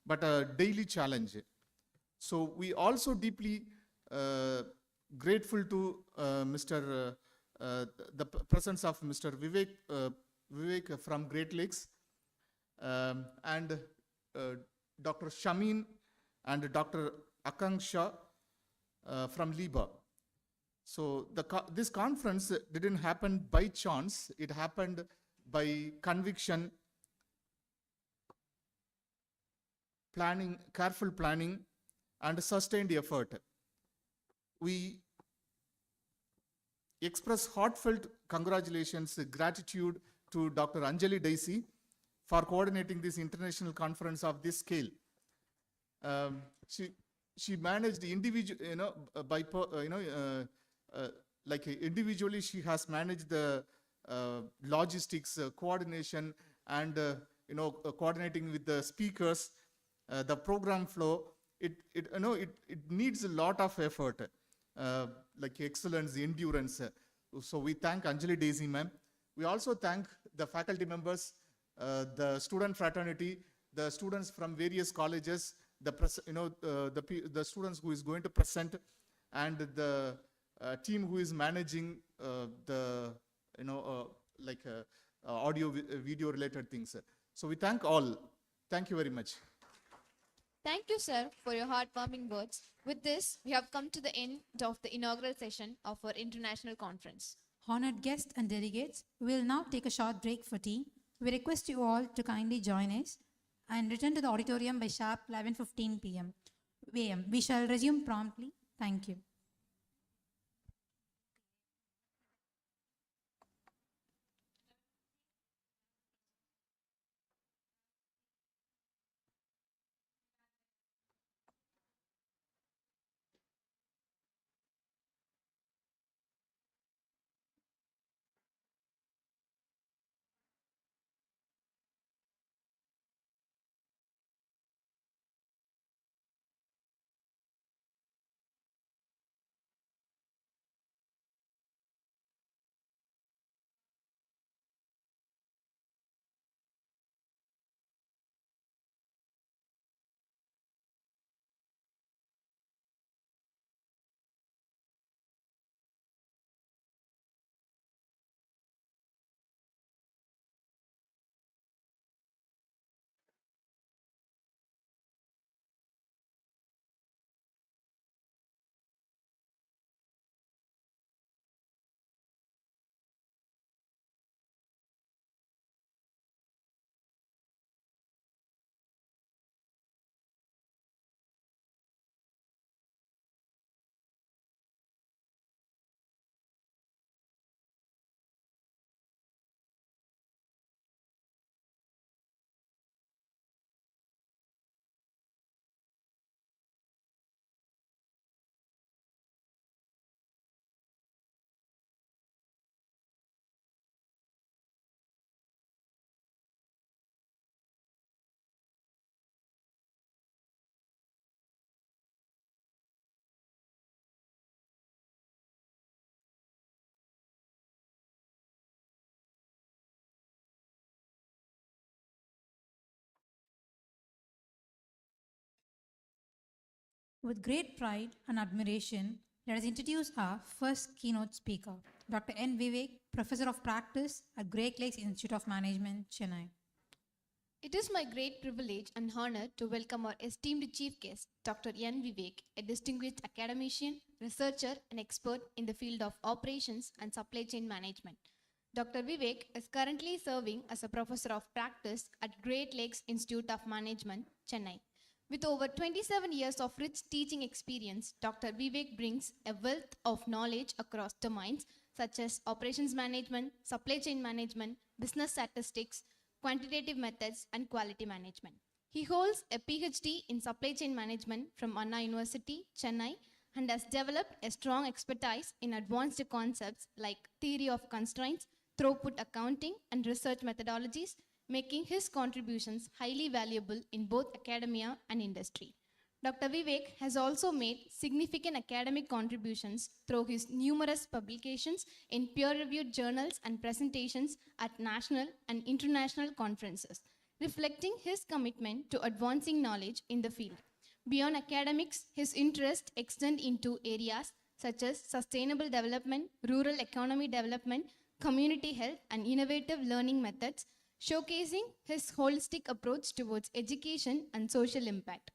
but a daily challenge. So we also deeply grateful to the presence of Mr. Vivek from Great Lakes and Dr. Shamin and Dr. Akanksha from Liba. So this conference didn't happen by chance. It happened by conviction, planning, careful planning, and sustained effort. We express heartfelt congratulations, gratitude to Dr. Anjali Daisy for coordinating this international conference of this scale. She managed individual, like individually she has managed the logistics, coordination, and coordinating with the speakers, the program flow. It needs a lot of effort, like excellence, endurance. So we thank Anjali Daisy ma'am. We also thank the faculty members, the student fraternity, the students from various colleges, the students who is going to present, and the team who is managing the audio, video related things. So we thank all. Thank you very much. Thank you, sir, for your heartwarming words. With this, we have come to the end of the inaugural session of our international conference. Honored guests and delegates, we will now take a short break for tea. We request you all to kindly join us and return to the auditorium by sharp 11:15 p.m. We shall resume promptly. Thank you. With great pride and admiration, let us introduce our first keynote speaker, Dr. N. Vivek, Professor of Practice at Great Lakes Institute of Management, Chennai. It is my great privilege and honor to welcome our esteemed chief guest, Dr. N. Vivek, a distinguished academician, researcher, and expert in the field of operations and supply chain management. Dr. Vivek is currently serving as a professor of practice at Great Lakes Institute of Management, Chennai. With over 27 years of rich teaching experience, Dr. Vivek brings a wealth of knowledge across domains such as operations management, supply chain management, business statistics, quantitative methods, and quality management. He holds a PhD in supply chain management from Anna University, Chennai, and has developed a strong expertise in advanced concepts like theory of constraints, throughput accounting, and research methodologies, making his contributions highly valuable in both academia and industry. Dr. Vivek has also made significant academic contributions through his numerous publications in peer-reviewed journals and presentations at national and international conferences, reflecting his commitment to advancing knowledge in the field. Beyond academics, his interests extend into areas such as sustainable development, rural economy development, community health, and innovative learning methods, showcasing his holistic approach towards education and social impact.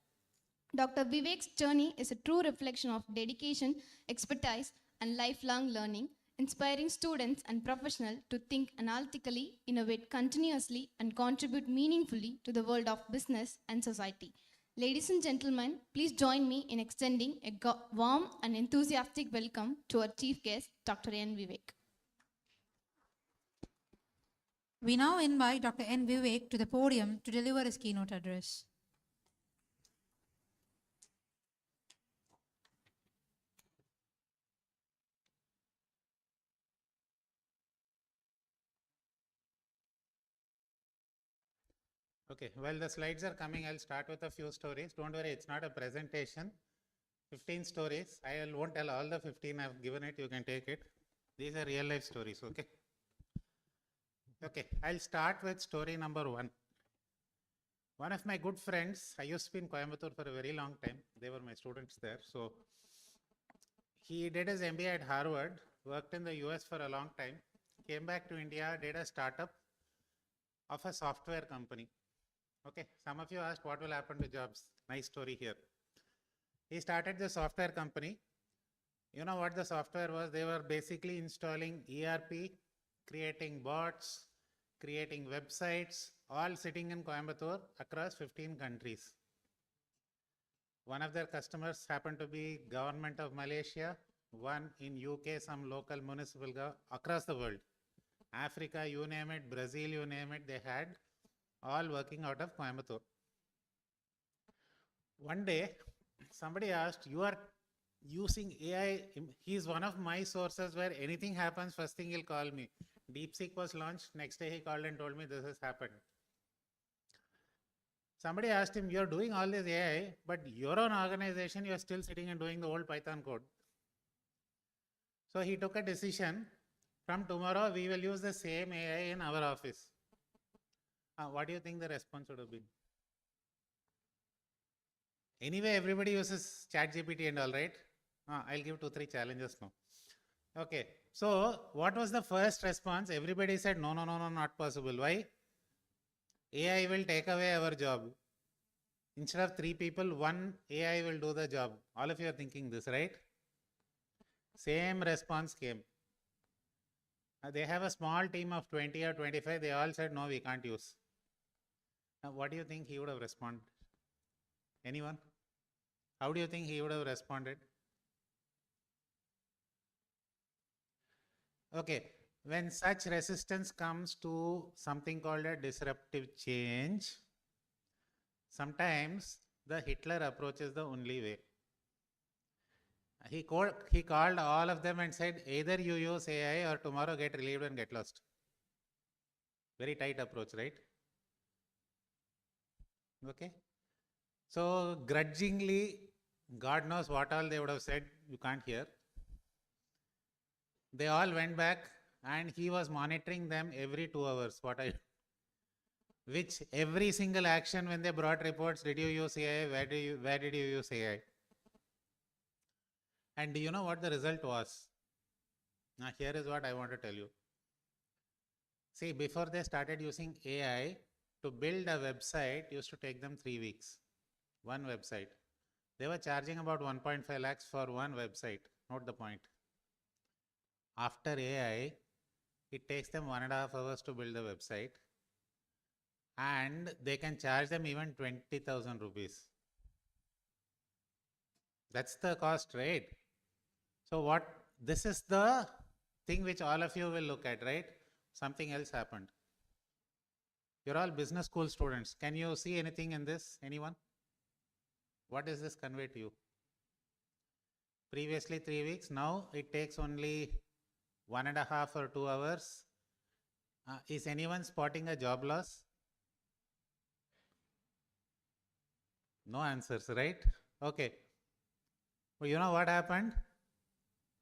Dr. Vivek's journey is a true reflection of dedication, expertise, and lifelong learning, inspiring students and professionals to think analytically, innovate continuously, and contribute meaningfully to the world of business and society. Ladies and gentlemen, please join me in extending a warm and enthusiastic welcome to our chief guest, Dr. N. Vivek. We now invite Dr. N. Vivek to the podium to deliver his keynote address. Okay, well, the slides are coming. I'll start with a few stories. Don't worry, it's not a presentation. 15 stories. I won't tell all the 15 I've given it. You can take it. These are real life stories, okay? Okay, I'll start with story number 1. One of my good friends, I used to be in Coimbatore for a very long time. They were my students there. So he did his MBA at Harvard, worked in the US for a long time, came back to India, did a startup of a software company. Okay, some of you asked what will happen to jobs. Nice story here. He started the software company. You know what the software was? They were basically installing ERP, creating bots, creating websites, all sitting in Coimbatore across 15 countries. One of their customers happened to be government of Malaysia, one in UK, some local municipal across the world. Africa, you name it, Brazil, you name it, they had all working out of Coimbatore. One day, somebody asked, you are using AI. He's one of my sources where anything happens, first thing he'll call me. DeepSeek was launched. Next day he called and told me this has happened. Somebody asked him, you're doing all this AI, but your own organization, you're still sitting and doing the old Python code. So he took a decision. From tomorrow, we will use the same AI in our office. What do you think the response would have been? Anyway, everybody uses ChatGPT and all, right? I'll give 2-3 challenges now. Okay, so what was the first response? Everybody said, no, not possible. Why? AI will take away our job. Instead of 3 people, 1 AI will do the job. All of you are thinking this, right? Same response came. They have a small team of 20 or 25. They all said, no, we can't use. Now, what do you think he would have responded? Anyone? How do you think he would have responded? Okay, when such resistance comes to something called a disruptive change, sometimes the Hitler approach is the only way. He called all of them and said, either you use AI or tomorrow get relieved and get lost. Very tight approach, right? Okay. So grudgingly, God knows what all they would have said, you can't hear. They all went back and he was monitoring them every 2 hours. Which every single action when they brought reports, did you use AI? Where did you use AI? And do you know what the result was? Now, here is what I want to tell you. See, before they started using AI, to build a website used to take them 3 weeks. One website. They were charging about 1.5 lakhs for one website. Note the point. After AI, it takes them 1.5 hours to build a website. And they can charge them even 20,000 rupees. That's the cost, right? So this is the thing which all of you will look at, right? Something else happened. You're all business school students. Can you see anything in this? Anyone? What does this convey to you? Previously 3 weeks, now it takes only 1.5 or 2 hours. Is anyone spotting a job loss? No answers, right? Okay. Well, you know what happened?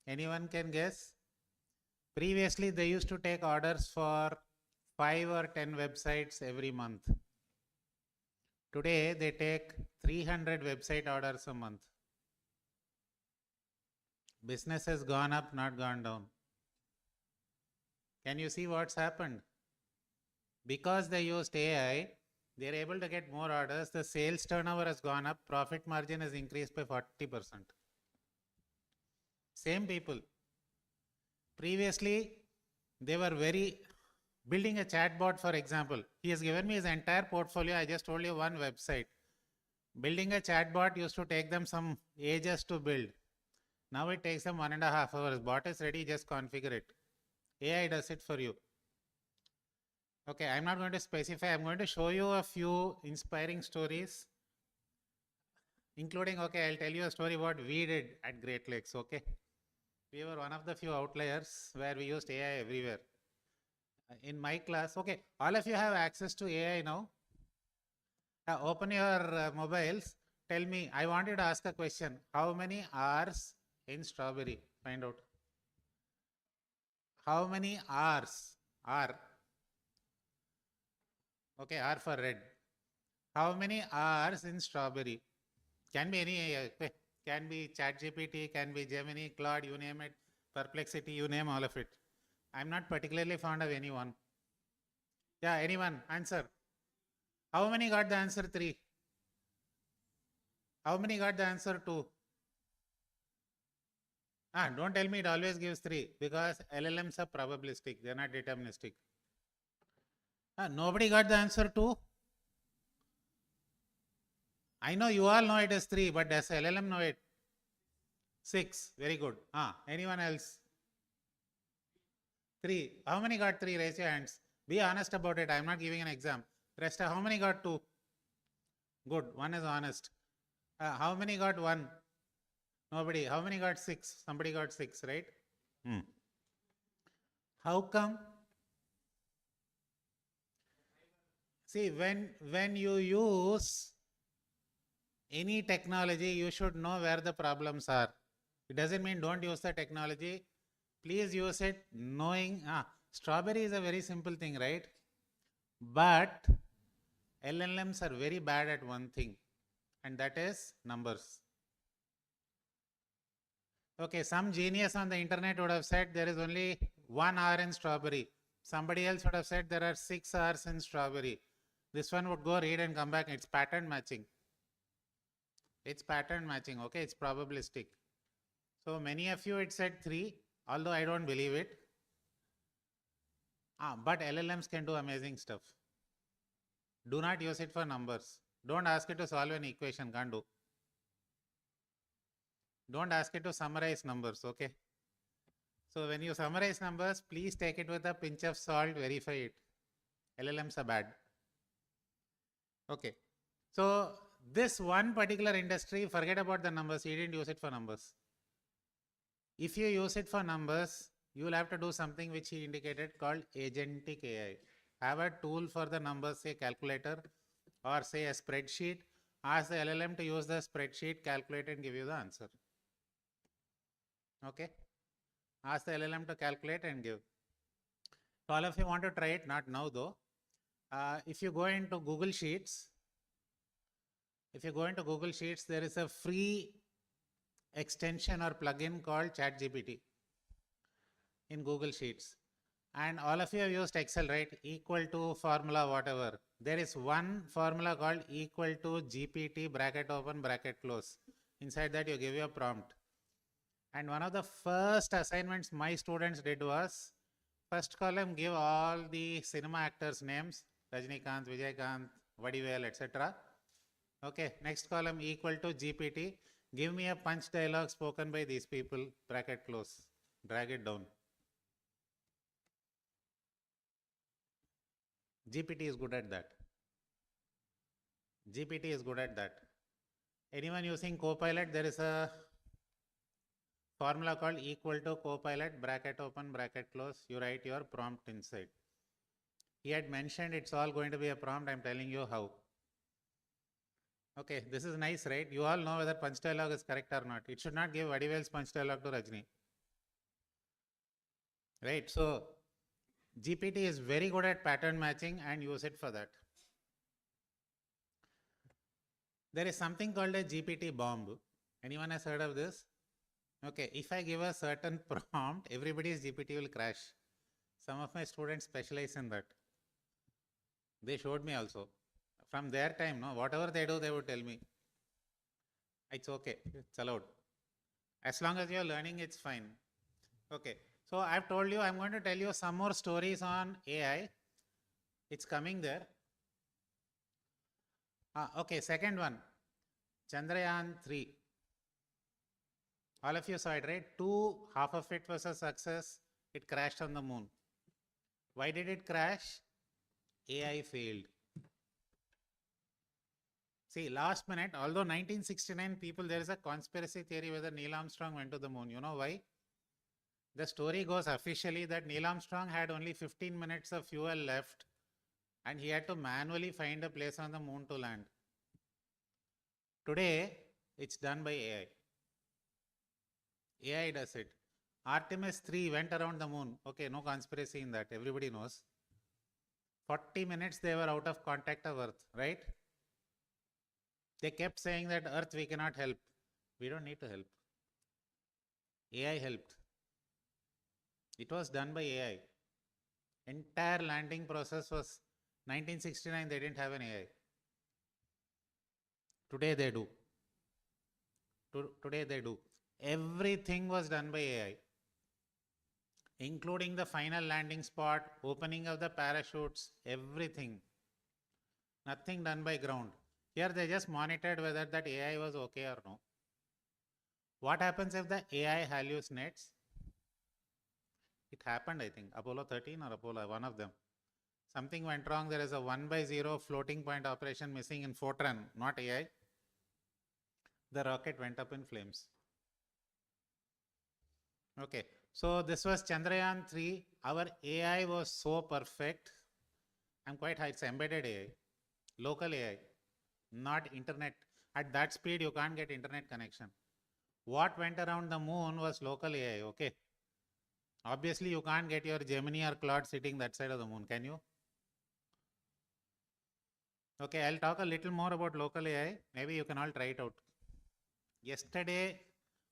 Anyone can guess? Previously, they used to take orders for 5 or 10 websites every month. Today, they take 300 website orders a month. Business has gone up, not gone down. Can you see what's happened? Because they used AI, they are able to get more orders. The sales turnover has gone up. Profit margin has increased by 40%. Same people. Previously, they were building a chatbot, for example. He has given me his entire portfolio. I just told you one website. Building a chatbot used to take them some ages to build. Now it takes them 1.5 hours. Bot is ready, just configure it. AI does it for you. Okay, I'm not going to specify. I'm going to show you a few inspiring stories, including, okay, I'll tell you a story what we did at Great Lakes, okay? We were one of the few outliers where we used AI everywhere. In my class, okay, all of you have access to AI now. Open your mobiles. Tell me, I want you to ask a question. How many R's in strawberry? Find out. How many R's? R. Okay, R for red. How many R's in strawberry? Can be any, can be ChatGPT, can be Gemini, Claude, you name it, Perplexity, you name all of it. I'm not particularly fond of anyone. Yeah, anyone? Answer. How many got the answer 3? How many got the answer 2? Don't tell me it always gives 3 because LLMs are probabilistic, they're not deterministic. Nobody got the answer 2? I know you all know it as 3, but does LLM know it? 6, very good. Anyone else? 3. How many got 3? Raise your hands. Be honest about it. I'm not giving an exam. Rest, how many got 2? Good, 1 is honest. How many got 1? Nobody. How many got 6? Somebody got 6, right? How come? See, when you use any technology, you should know where the problems are. It doesn't mean don't use the technology. Please use it knowing, strawberry is a very simple thing, right? But LLMs are very bad at one thing, and that is numbers. Okay, some genius on the internet would have said there is only 1 R in strawberry. Somebody else would have said there are 6 R's in strawberry. This one would go read and come back. It's pattern matching. It's pattern matching, okay? It's probabilistic. So many of you it said 3, although I don't believe it. But LLMs can do amazing stuff. Do not use it for numbers. Don't ask it to solve an equation, can't do. Don't ask it to summarize numbers, okay? So when you summarize numbers, please take it with a pinch of salt, verify it. LLMs are bad. Okay. So this one particular industry, forget about the numbers, you didn't use it for numbers. If you use it for numbers, you will have to do something which he indicated called agentic AI. Have a tool for the numbers, say calculator or say a spreadsheet. Ask the LLM to use the spreadsheet, calculate and give you the answer. Okay. Ask the LLM to calculate and give. So all of you want to try it, not now though. If you go into Google Sheets, there is a free extension or plugin called ChatGPT in Google Sheets. And all of you have used Excel, right? Equal to formula, whatever. There is one formula called equal to GPT bracket open bracket close. Inside that you give you a prompt. And one of the first assignments my students did was, first column give all the cinema actors names, Rajnikant, Vijaykanth, Vadivel, etc. Okay, next column equal to GPT. Give me a punch dialogue spoken by these people, bracket close. Drag it down. GPT is good at that. GPT is good at that. Anyone using Copilot, there is a formula called equal to Copilot, bracket open, bracket close. You write your prompt inside. He had mentioned it's all going to be a prompt. I'm telling you how. Okay, this is nice, right? You all know whether punch dialogue is correct or not. It should not give Vadivel's punch dialogue to Rajni. Right, so GPT is very good at pattern matching and use it for that. There is something called a GPT bomb. Anyone has heard of this? Okay, if I give a certain prompt, everybody's GPT will crash. Some of my students specialize in that. They showed me also. From their time, no, whatever they do, they would tell me. It's okay, it's allowed. As long as you're learning, it's fine. Okay, so I've told you, I'm going to tell you some more stories on AI. It's coming there. Okay, second one, Chandrayaan 3. All of you saw it, right? Half of it was a success. It crashed on the moon. Why did it crash? AI failed. See, last minute, although 1969 people, there is a conspiracy theory whether Neil Armstrong went to the moon. You know why? The story goes officially that Neil Armstrong had only 15 minutes of fuel left and he had to manually find a place on the moon to land. Today, it's done by AI. AI does it. Artemis 3 went around the moon. Okay, no conspiracy in that. Everybody knows. 40 minutes they were out of contact of Earth, right? They kept saying that Earth we cannot help. We don't need to help. AI helped. It was done by AI. Entire landing process was 1969, they didn't have an AI. Today they do. Today they do. Everything was done by AI, including the final landing spot, opening of the parachutes, everything. Nothing done by ground. Here they just monitored whether that AI was okay or no. What happens if the AI hallucinates? It happened, I think, Apollo 13 or Apollo, one of them. Something went wrong. There is a 1/0 floating point operation missing in Fortran, not AI. The rocket went up in flames. Okay, so this was Chandrayaan 3. Our AI was so perfect. I'm quite high. It's embedded AI, local AI, not internet. At that speed, you can't get internet connection. What went around the moon was local AI, okay? Obviously, you can't get your Gemini or Claude sitting that side of the moon, can you? Okay, I'll talk a little more about local AI. Maybe you can all try it out. Yesterday,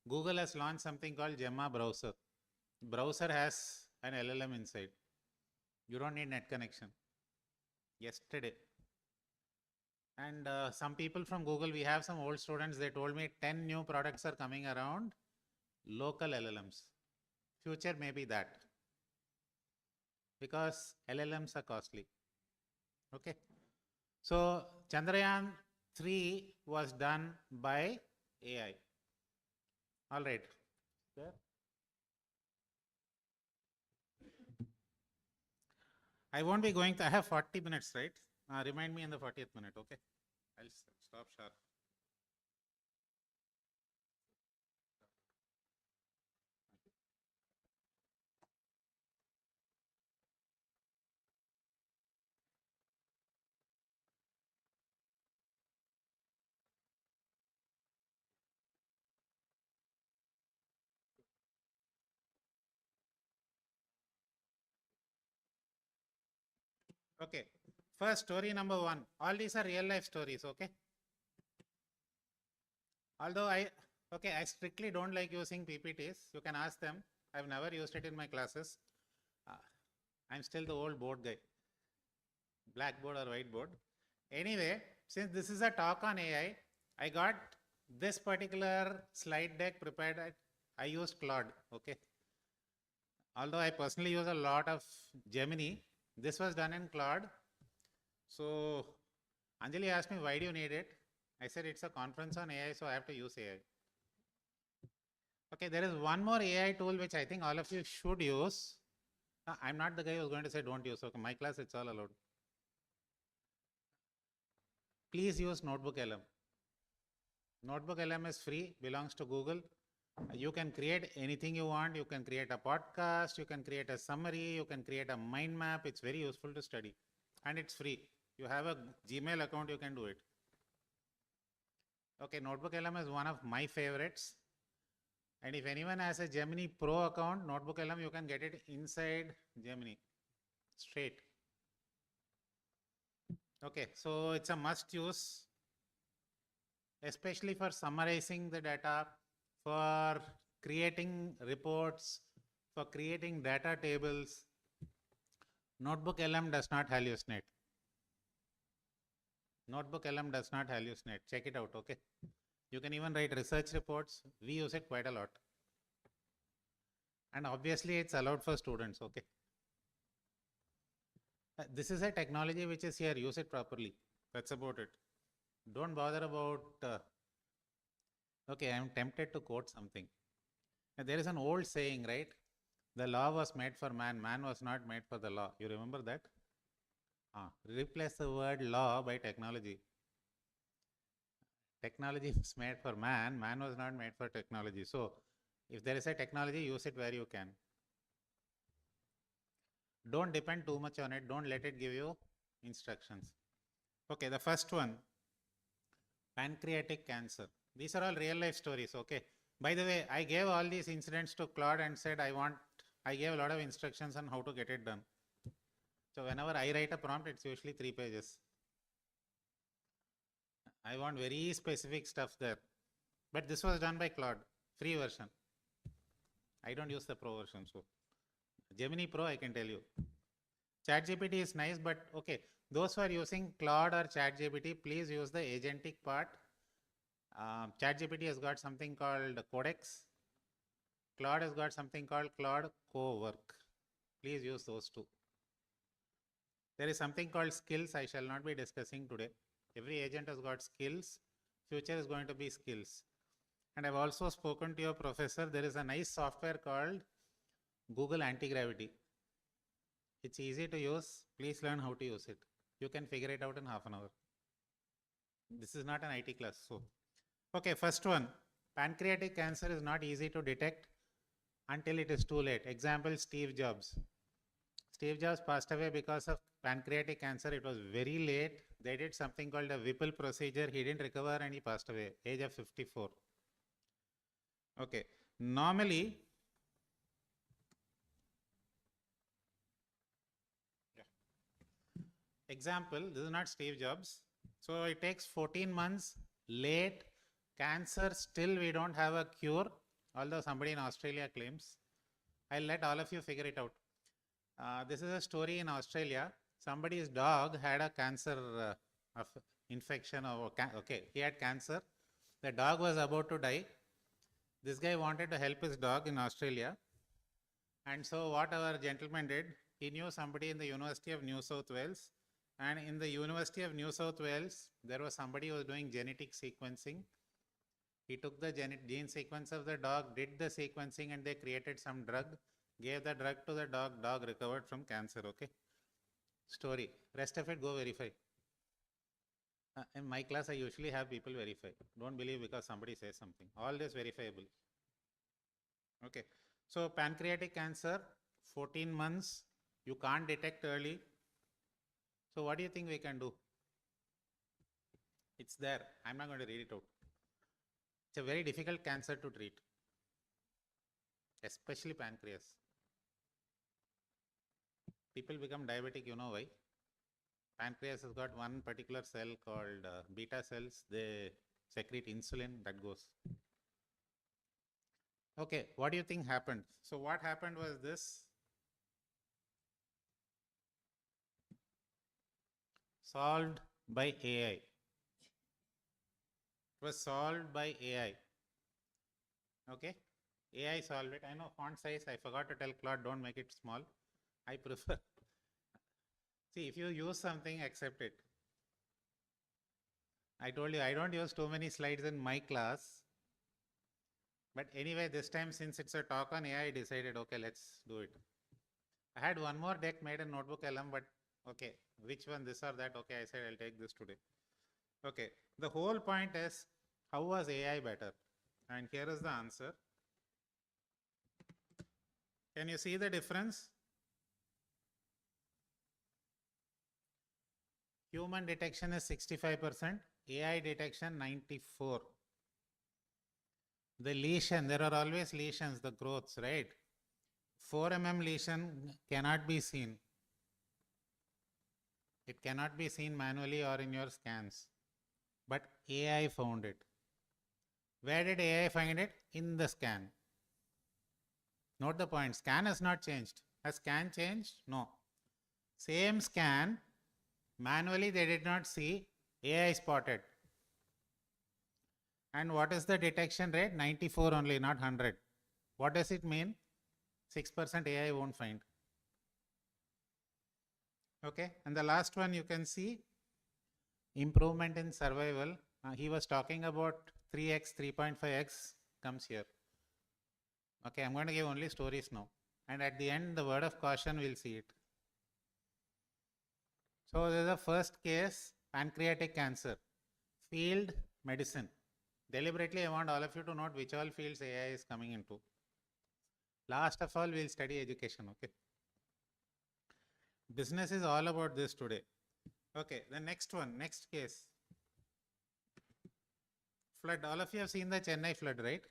Google has launched something called Gemma browser. Browser has an LLM inside. You don't need net connection. Yesterday. And some people from Google, we have some old students, they told me 10 new products are coming around, local LLMs. Future may be that. Because LLMs are costly. Okay. So Chandrayaan 3 was done by AI. All right. There. I won't be going to, I have 40 minutes, right? Remind me in the 40th minute, okay? I'll stop sharp. Okay, first story number 1. All these are real life stories, okay? Although Okay, I strictly don't like using PPTs. You can ask them. I've never used it in my classes. I'm still the old board guy. Blackboard or whiteboard. Anyway, since this is a talk on AI, I got this particular slide deck prepared. I used Claude, okay. Although I personally use a lot of Gemini, this was done in Claude. So Anjali asked me, why do you need it? I said, it's a conference on AI, so I have to use AI. Okay, there is one more AI tool which I think all of you should use. I'm not the guy who's going to say don't use. Okay, my class, it's all allowed. Please use Notebook LM. Notebook LM is free, belongs to Google. You can create anything you want. You can create a podcast, you can create a summary, you can create a mind map. It's very useful to study and it's free. You have a Gmail account, you can do it. Okay, Notebook LM is one of my favorites. And if anyone has a Gemini Pro account, Notebook LM, you can get it inside Gemini, straight. Okay, so it's a must use, especially for summarizing the data, for creating reports, for creating data tables. Notebook LM does not hallucinate. Notebook LM does not hallucinate. Check it out, okay? You can even write research reports. We use it quite a lot. And obviously it's allowed for students, okay? This is a technology which is here. Use it properly. That's about it. Don't bother about, okay, I'm tempted to quote something. There is an old saying, right? The law was made for man. Man was not made for the law. You remember that? Replace the word law by technology. Technology was made for man. Man was not made for technology. So if there is a technology, use it where you can. Don't depend too much on it. Don't let it give you instructions. Okay, the first one, pancreatic cancer. These are all real life stories, okay? By the way, I gave all these incidents to Claude and said I gave a lot of instructions on how to get it done. So whenever I write a prompt, it's usually 3 pages. I want very specific stuff there. But this was done by Claude, free version. I don't use the pro version, so Gemini Pro, I can tell you. ChatGPT is nice, but okay, those who are using Claude or ChatGPT, please use the agentic part. ChatGPT has got something called Codex. Claude has got something called Claude Co-work. Please use those two. There is something called skills. I shall not be discussing today. Every agent has got skills. Future is going to be skills. And I've also spoken to your professor. There is a nice software called Google Anti-Gravity. It's easy to use. Please learn how to use it. You can figure it out in half an hour. This is not an IT class. So, okay, first one. Pancreatic cancer is not easy to detect until it is too late. Example, Steve Jobs. Steve Jobs passed away because of pancreatic cancer. It was very late. They did something called a Whipple procedure. He didn't recover and he passed away, age of 54. Okay, normally, example, this is not Steve Jobs. So it takes 14 months, late, cancer, still we don't have a cure, although somebody in Australia claims. I'll let all of you figure it out. This is a story in Australia. Somebody's dog had a cancer of infection, or okay, he had cancer. The dog was about to die. This guy wanted to help his dog in Australia. And so what our gentleman did, he knew somebody in the University of New South Wales. And in the University of New South Wales, there was somebody who was doing genetic sequencing. He took the gene sequence of the dog, did the sequencing, and they created some drug, gave the drug to the dog, dog recovered from cancer, okay? Story. Rest of it, go verify. In my class, I usually have people verify. Don't believe because somebody says something. All this verifiable. Okay. So pancreatic cancer, 14 months, you can't detect early. So what do you think we can do? It's there. I'm not going to read it out. It's a very difficult cancer to treat, especially pancreas. People become diabetic, you know why? Pancreas has got one particular cell called beta cells. They secrete insulin, that goes. Okay, what do you think happened? So what happened was this. Solved by AI. It was solved by AI. Okay, AI solved it. I know font size, I forgot to tell Claude, don't make it small. I prefer. See, if you use something, accept it. I told you, I don't use too many slides in my class. But anyway, this time, since it's a talk on AI, I decided, okay, let's do it. I had one more deck made in Notebook LM, but okay, which one, this or that? Okay, I said I'll take this today. Okay, the whole point is, how was AI better? And here is the answer. Can you see the difference? Human detection is 65%, AI detection 94%. The lesion, there are always lesions, the growths, right? 4 mm lesion cannot be seen. It cannot be seen manually or in your scans. But AI found it. Where did AI find it? In the scan. Note the point, scan has not changed. Has scan changed? No. Same scan, manually they did not see, AI spotted. And what is the detection rate? 94 only, not 100. What does it mean? 6% AI won't find. Okay, and the last one you can see, improvement in survival. He was talking about 3x, 3.5x comes here. Okay, I'm going to give only stories now. And at the end, the word of caution, we'll see it. So this is the first case, pancreatic cancer, field medicine. Deliberately, I want all of you to note which all fields AI is coming into. Last of all, we'll study education, okay? Business is all about this today. Okay, the next one, next case. Flood, all of you have seen the Chennai flood, right?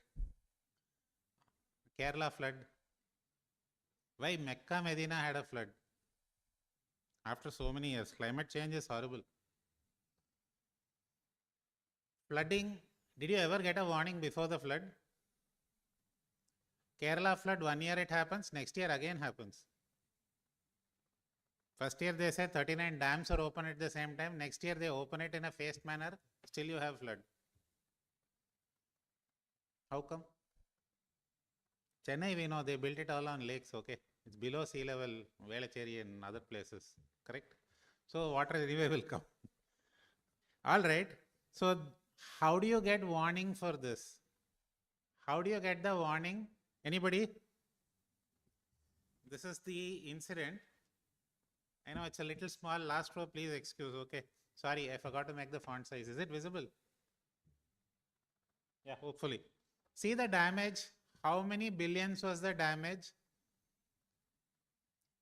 Kerala flood. Why Mecca Medina had a flood? After so many years, climate change is horrible. Flooding, did you ever get a warning before the flood? Kerala flood, 1 year it happens, next year again happens. First year they said 39 dams are open at the same time, next year they open it in a phased manner, still you have flood. How come? Chennai, we know they built it all on lakes, okay? It's below sea level, Velachery and other places, correct? So water anyway will come. All right. So how do you get warning for this? How do you get the warning? Anybody? This is the incident. I know it's a little small. Last row, please excuse, okay? Sorry, I forgot to make the font size. Is it visible? Yeah, hopefully. See the damage. How many billions was the damage?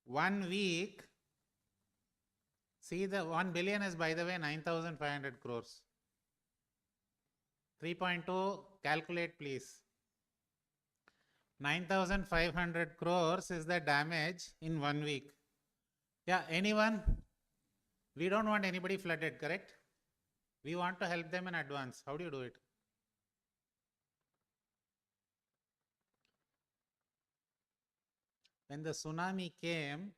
1 week. See, the 1 billion is, by the way, 9,500 crores. 3.2, calculate please. 9,500 crores is the damage in 1 week. Yeah, anyone? We don't want anybody flooded, correct? We want to help them in advance. How do you do it? When the tsunami came,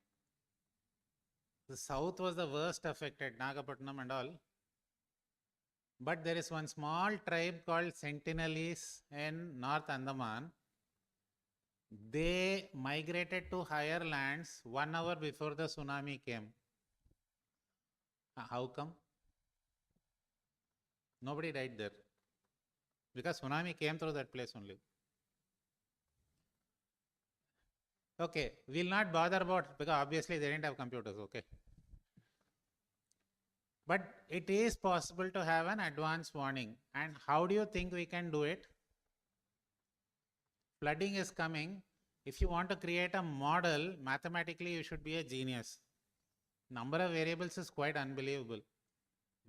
the south was the worst affected, Nagapattinam and all. But there is one small tribe called Sentinelese in North Andaman. They migrated to higher lands 1 hour before the tsunami came. How come? Nobody died there. Because tsunami came through that place only. Okay, we'll not bother about, because obviously they didn't have computers, okay. But it is possible to have an advance warning. And how do you think we can do it? Flooding is coming. If you want to create a model, mathematically you should be a genius. Number of variables is quite unbelievable.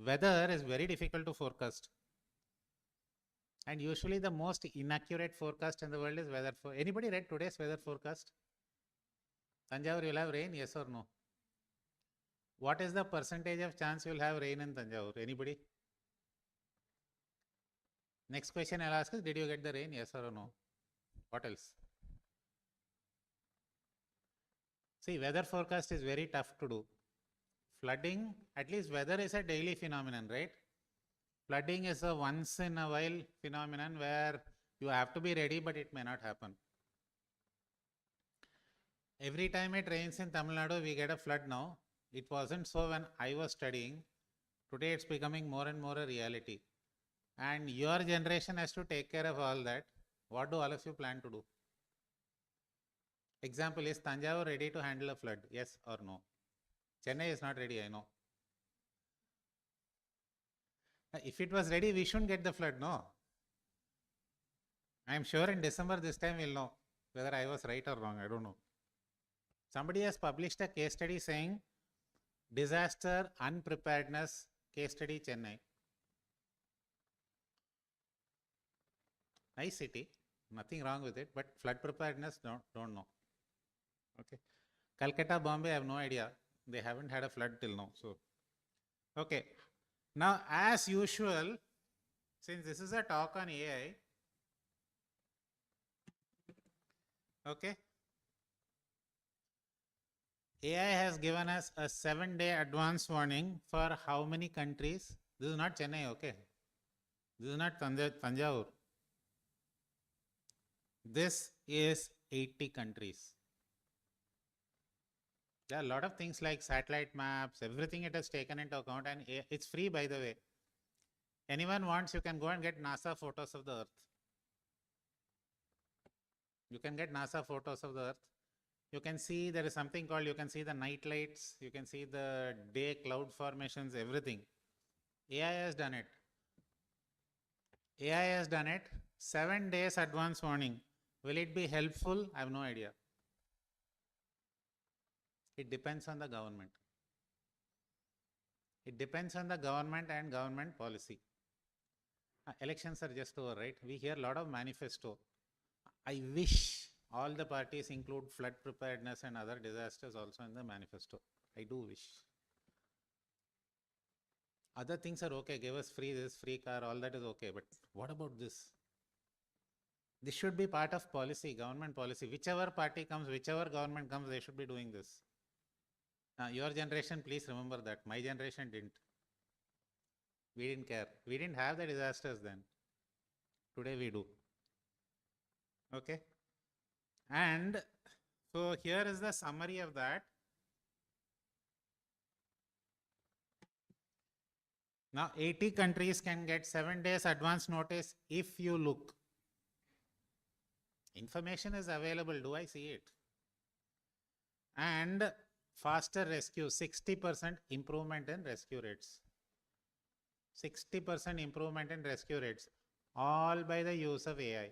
Weather is very difficult to forecast. And usually the most inaccurate forecast in the world is weather. Anybody read today's weather forecast? Tanjavur, you'll have rain, yes or no? What is the percentage of chance you'll have rain in Tanjavur? Anybody? Next question I'll ask is, did you get the rain, yes or no? What else? See, weather forecast is very tough to do. Flooding, at least weather is a daily phenomenon, right? Flooding is a once in a while phenomenon where you have to be ready, but it may not happen. Every time it rains in Tamil Nadu, we get a flood now. It wasn't so when I was studying. Today it's becoming more and more a reality. And your generation has to take care of all that. What do all of you plan to do? Example, is Tanjavur ready to handle a flood? Yes or no? Chennai is not ready, I know. If it was ready, we shouldn't get the flood, no? I am sure in December this time we'll know whether I was right or wrong, I don't know. Somebody has published a case study saying disaster unpreparedness case study Chennai. Nice city, nothing wrong with it, but flood preparedness don't know. Okay. Calcutta, Bombay, I have no idea. They haven't had a flood till now. So, okay. Now, as usual, since this is a talk on AI, okay, AI has given us a 7-day advance warning for how many countries? This is not Chennai, okay? This is not Tanjavur. This is 80 countries. There are a lot of things like satellite maps, everything it has taken into account, and it's free, by the way. Anyone wants, you can go and get NASA photos of the Earth. You can get NASA photos of the Earth. You can see there is something called, you can see the night lights, you can see the day cloud formations, everything. AI has done it. AI has done it. 7 days advance warning. Will it be helpful? I have no idea. It depends on the government. It depends on the government and government policy. Elections are just over, right? We hear a lot of manifesto. I wish all the parties include flood preparedness and other disasters also in the manifesto. I do wish. Other things are okay. Give us free this, free car, all that is okay. But what about this? This should be part of policy, government policy. Whichever party comes, whichever government comes, they should be doing this. Your generation, please remember that. My generation didn't. We didn't care. We didn't have the disasters then. Today we do. Okay. And so here is the summary of that. Now 80 countries can get 7 days advance notice if you look. Information is available. Do I see it? And faster rescue, 60% improvement in rescue rates. 60% improvement in rescue rates. All by the use of AI.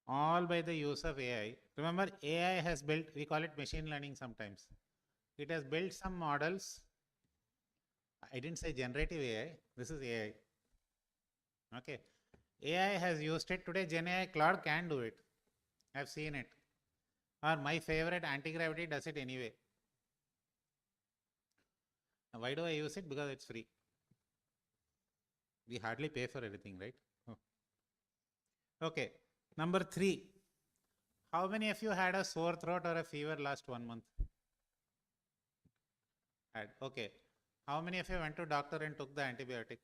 All by the use of AI. Remember, AI has built, we call it machine learning sometimes. It has built some models. I didn't say generative AI. This is AI. Okay. AI has used it. Today, Gen AI Claude can do it. I've seen it. Or my favorite, anti-gravity does it anyway. Now, why do I use it? Because it's free. We hardly pay for anything, right? Oh. Okay. Number 3. How many of you had a sore throat or a fever last 1 month? Had. Okay. How many of you went to doctor and took the antibiotic?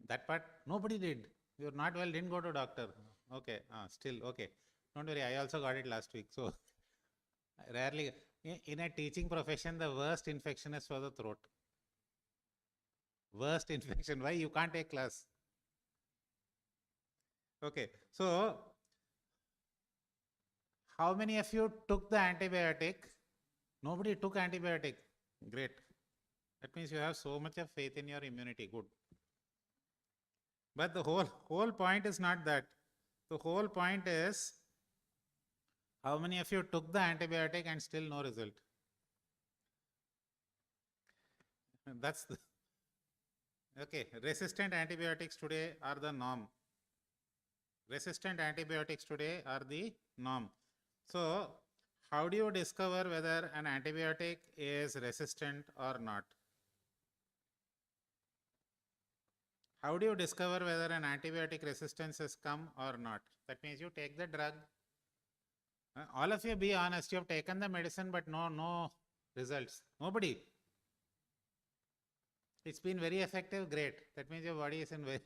That part, nobody did. You're not well, didn't go to doctor. Okay. Still, okay. Don't worry, I also got it last week. So, rarely, in a teaching profession, the worst infection is for the throat. Worst infection. Why? You can't take class. Okay. So, how many of you took the antibiotic? Nobody took antibiotic. Great. That means you have so much of faith in your immunity. Good. But the whole point is not that. The whole point is, how many of you took the antibiotic and still no result? That's the, okay. Resistant antibiotics today are the norm. Resistant antibiotics today are the norm. So, how do you discover whether an antibiotic is resistant or not? How do you discover whether an antibiotic resistance has come or not? That means you take the drug. All of you be honest, you have taken the medicine but no results. Nobody. It's been very effective, great. That means your body is in the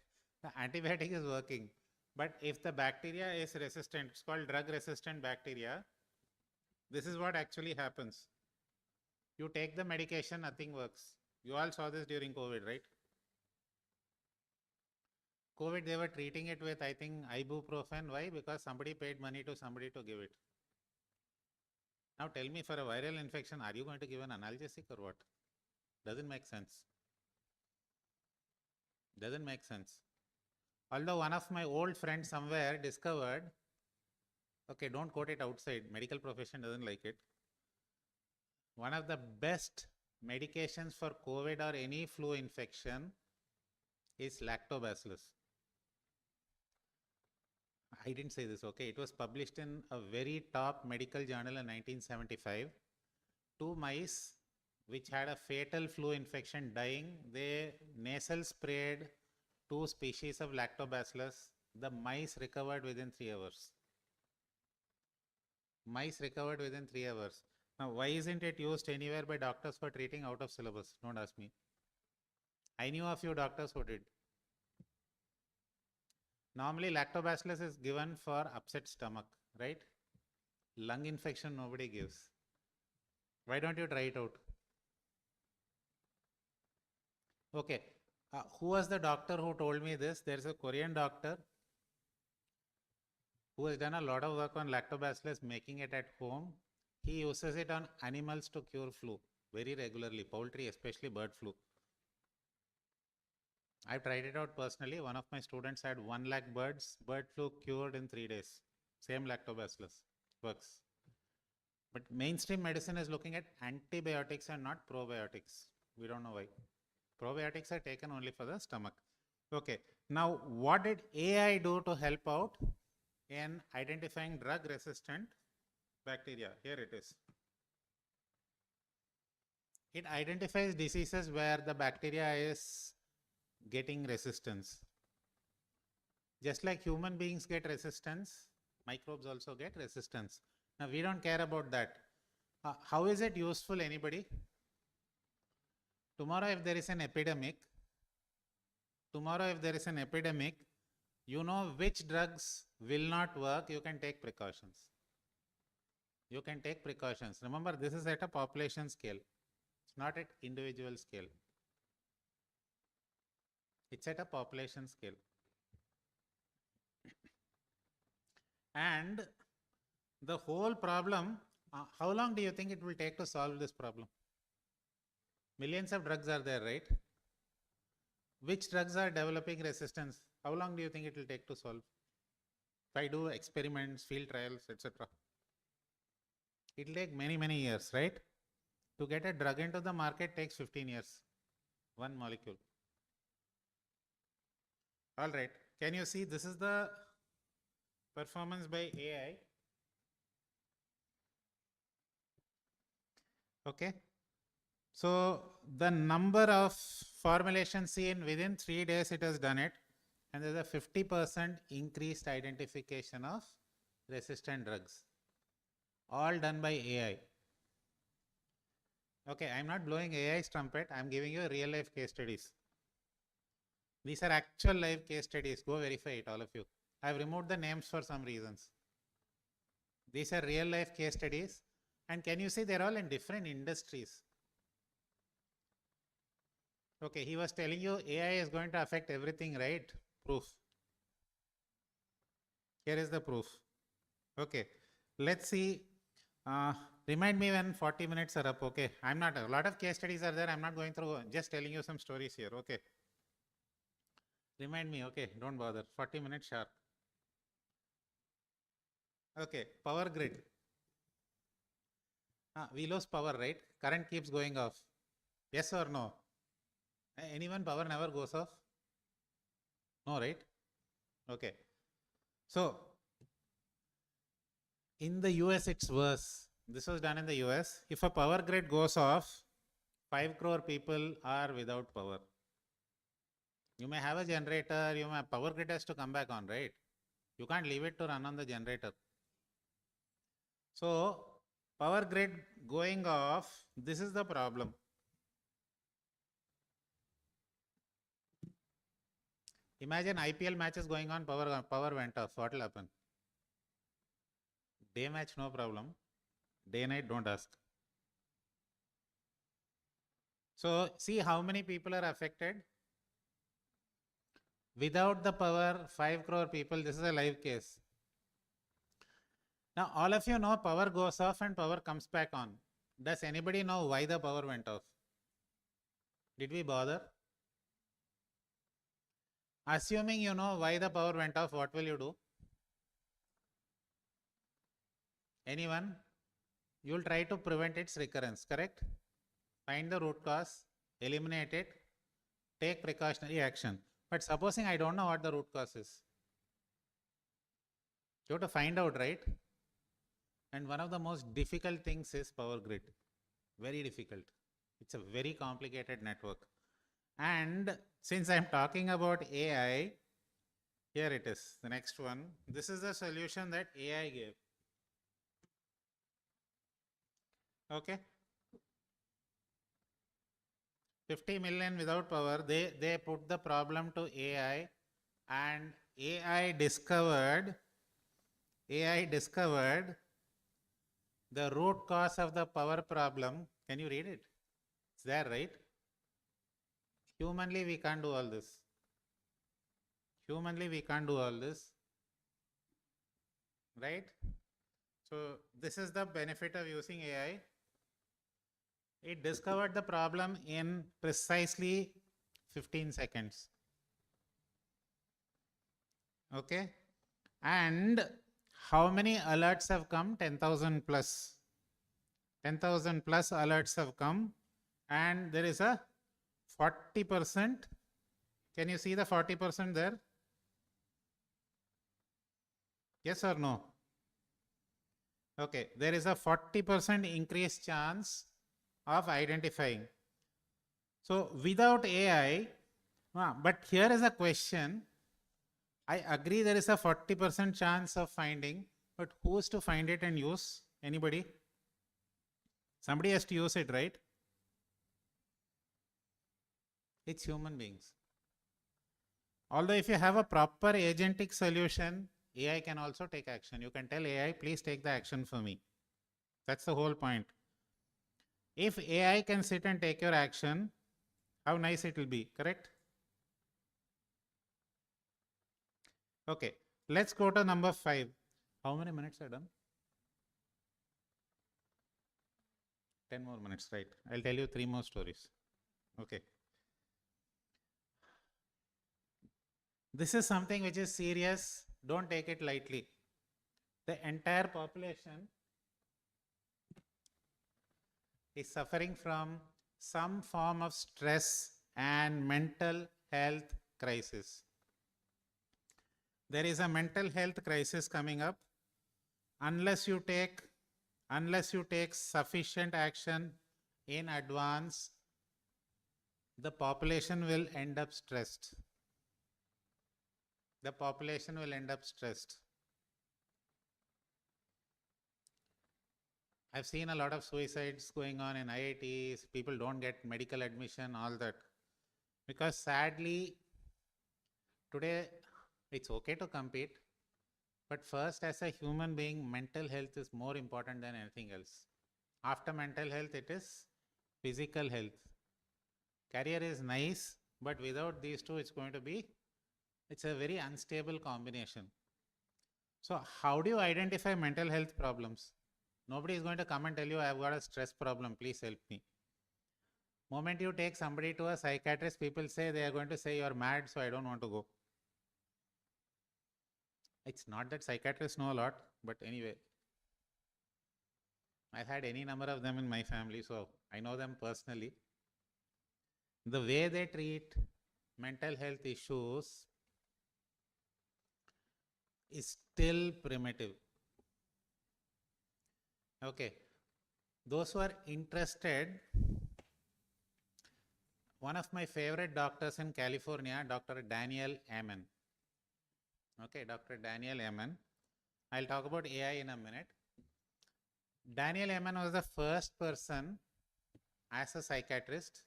antibiotic is working. But if the bacteria is resistant, it's called drug resistant bacteria, this is what actually happens. You take the medication, nothing works. You all saw this during COVID, right? COVID, they were treating it with, I think, ibuprofen. Why? Because somebody paid money to somebody to give it. Now tell me, for a viral infection, are you going to give an analgesic or what? Doesn't make sense. Doesn't make sense. Although one of my old friends somewhere discovered, okay, don't quote it outside, medical profession doesn't like it. One of the best medications for COVID or any flu infection is lactobacillus. I didn't say this, okay. It was published in a very top medical journal in 1975. 2 mice which had a fatal flu infection dying, they nasal sprayed 2 species of lactobacillus. The mice recovered within 3 hours. Mice recovered within 3 hours. Now, why isn't it used anywhere by doctors for treating out of syllabus? Don't ask me. I knew a few doctors who did. Normally, lactobacillus is given for upset stomach, right? Lung infection, nobody gives. Why don't you try it out? Okay. Who was the doctor who told me this? There's a Korean doctor who has done a lot of work on lactobacillus, making it at home. He uses it on animals to cure flu very regularly, poultry, especially bird flu. I've tried it out personally. One of my students had 1 lakh birds, bird flu cured in 3 days. Same lactobacillus, works. But mainstream medicine is looking at antibiotics and not probiotics. We don't know why. Probiotics are taken only for the stomach. Okay, now what did AI do to help out in identifying drug resistant bacteria? Here it is. It identifies diseases where the bacteria is getting resistance. Just like human beings get resistance, microbes also get resistance. Now we don't care about that. How is it useful, anybody? Tomorrow if there is an epidemic, you know which drugs will not work, you can take precautions. You can take precautions. Remember, this is at a population scale. It's not at individual scale. It's at a population scale. And the whole problem, how long do you think it will take to solve this problem? Millions of drugs are there, right? Which drugs are developing resistance? How long do you think it will take to solve? If I do experiments, field trials, etc. It will take many, many years, right? To get a drug into the market takes 15 years. One molecule. All right. Can you see this is the performance by AI? Okay. So the number of formulations seen within 3 days it has done it, and there's a 50% increased identification of resistant drugs. All done by AI. Okay, I'm not blowing AI's trumpet, I'm giving you real life case studies. These are actual live case studies. Go verify it, all of you. I've removed the names for some reasons. These are real life case studies. And can you see they're all in different industries? Okay, he was telling you AI is going to affect everything, right? Proof. Here is the proof. Okay, let's see. Remind me when 40 minutes are up. Okay, a lot of case studies are there. I'm not going through, just telling you some stories here. Okay. Remind me, okay, don't bother. 40 minutes sharp. Okay, power grid. We lose power, right? Current keeps going off. Yes or no? Anyone power never goes off? No, right? Okay. So, in the US it's worse. This was done in the US. If a power grid goes off, 5 crore people are without power. You may have a generator, you may have power grid has to come back on, right? You can't leave it to run on the generator. So power grid going off, this is the problem. Imagine IPL matches going on, power went off. What will happen? Day match, no problem. Day night, don't ask. So see how many people are affected. Without the power, 5 crore people, this is a live case. Now all of you know power goes off and power comes back on. Does anybody know why the power went off? Did we bother? Assuming you know why the power went off, what will you do? Anyone? You will try to prevent its recurrence, correct? Find the root cause, eliminate it, take precautionary action. But supposing I don't know what the root cause is. You have to find out, right? And one of the most difficult things is power grid. Very difficult. It's a very complicated network. And since I'm talking about AI, here it is, the next one. This is the solution that AI gave. Okay. 50 million without power, they put the problem to AI, and AI discovered the root cause of the power problem. Can you read it? It's there, right? Humanly, we can't do all this. Humanly, we can't do all this. Right? So this is the benefit of using AI. It discovered the problem in precisely 15 seconds. Okay. And how many alerts have come? 10,000 plus. 10,000 plus alerts have come. And there is a 40%. Can you see the 40% there? Yes or no? Okay. There is a 40% increased chance of identifying. So without AI, but here is a question. I agree there is a 40% chance of finding, but who's to find it and use? Anybody? Somebody has to use it, right? It's human beings. Although if you have a proper agentic solution, AI can also take action. You can tell AI, please take the action for me. That's the whole point. If AI can sit and take your action, how nice it will be, correct? Okay, let's go to number 5. How many minutes are done? 10 more minutes, right? I'll tell you 3 more stories. Okay. This is something which is serious. Don't take it lightly. The entire population is suffering from some form of stress and mental health crisis. There is a mental health crisis coming up. Unless you take sufficient action in advance, the population will end up stressed. The population will end up stressed. I've seen a lot of suicides going on in IITs. People don't get medical admission, all that. Because sadly, today it's okay to compete. But first, as a human being, mental health is more important than anything else. After mental health, it is physical health. Career is nice, but without these two, it's a very unstable combination. So how do you identify mental health problems? Nobody is going to come and tell you, I've got a stress problem, please help me. Moment you take somebody to a psychiatrist, people say they are going to say you're mad, so I don't want to go. It's not that psychiatrists know a lot, but anyway. I've had any number of them in my family, so I know them personally. The way they treat mental health issues is still primitive. Okay. Those who are interested, one of my favorite doctors in California, Dr. Daniel Amen. Okay, Dr. Daniel Amen. I'll talk about AI in a minute. Daniel Amen was the first person as a psychiatrist.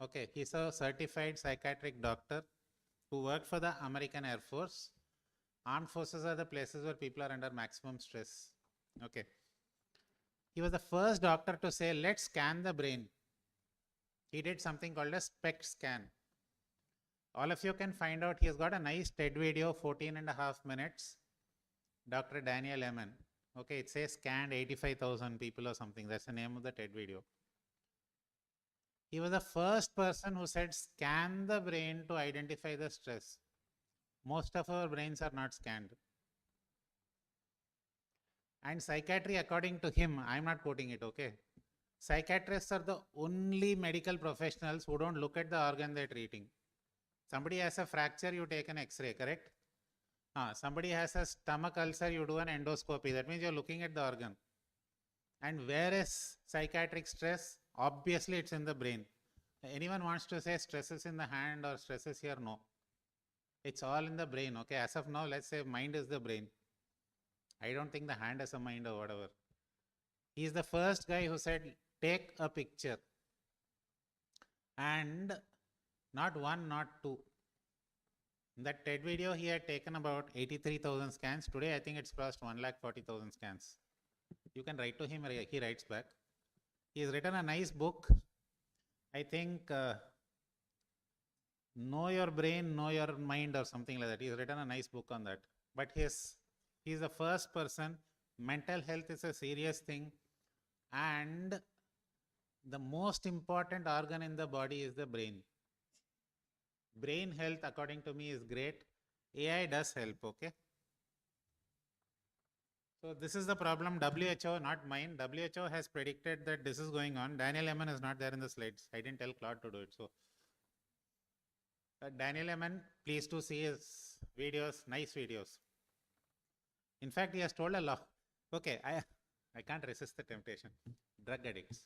Okay, he's a certified psychiatric doctor who worked for the American Air Force. Armed forces are the places where people are under maximum stress. Okay. He was the first doctor to say, let's scan the brain. He did something called a SPECT scan. All of you can find out, he has got a nice TED video, 14.5 minutes. Dr. Daniel Amen. Okay, it says scanned 85,000 people or something. That's the name of the TED video. He was the first person who said scan the brain to identify the stress. Most of our brains are not scanned. And psychiatry, according to him, I'm not quoting it, okay? Psychiatrists are the only medical professionals who don't look at the organ they're treating. Somebody has a fracture, you take an X-ray, correct? Somebody has a stomach ulcer, you do an endoscopy. That means you're looking at the organ. And where is psychiatric stress? Obviously, it's in the brain. Anyone wants to say stress is in the hand or stress is here? No. It's all in the brain, okay? As of now, let's say mind is the brain. I don't think the hand has a mind or whatever. He's the first guy who said, take a picture. And not one, not two. In that TED video, he had taken about 83,000 scans. Today, I think it's crossed 140,000 scans. You can write to him, he writes back. He has written a nice book. I think, Know Your Brain, Know Your Mind or something like that. He's written a nice book on that. But he's the first person. Mental health is a serious thing. And the most important organ in the body is the brain. Brain health, according to me, is great. AI does help, okay? So this is the problem. WHO, not mine. WHO has predicted that this is going on. Daniel Amen is not there in the slides. I didn't tell Claude to do it. So Daniel Amen, please to see his videos, nice videos. In fact, he has told a lot. Okay, I can't resist the temptation. Drug addicts.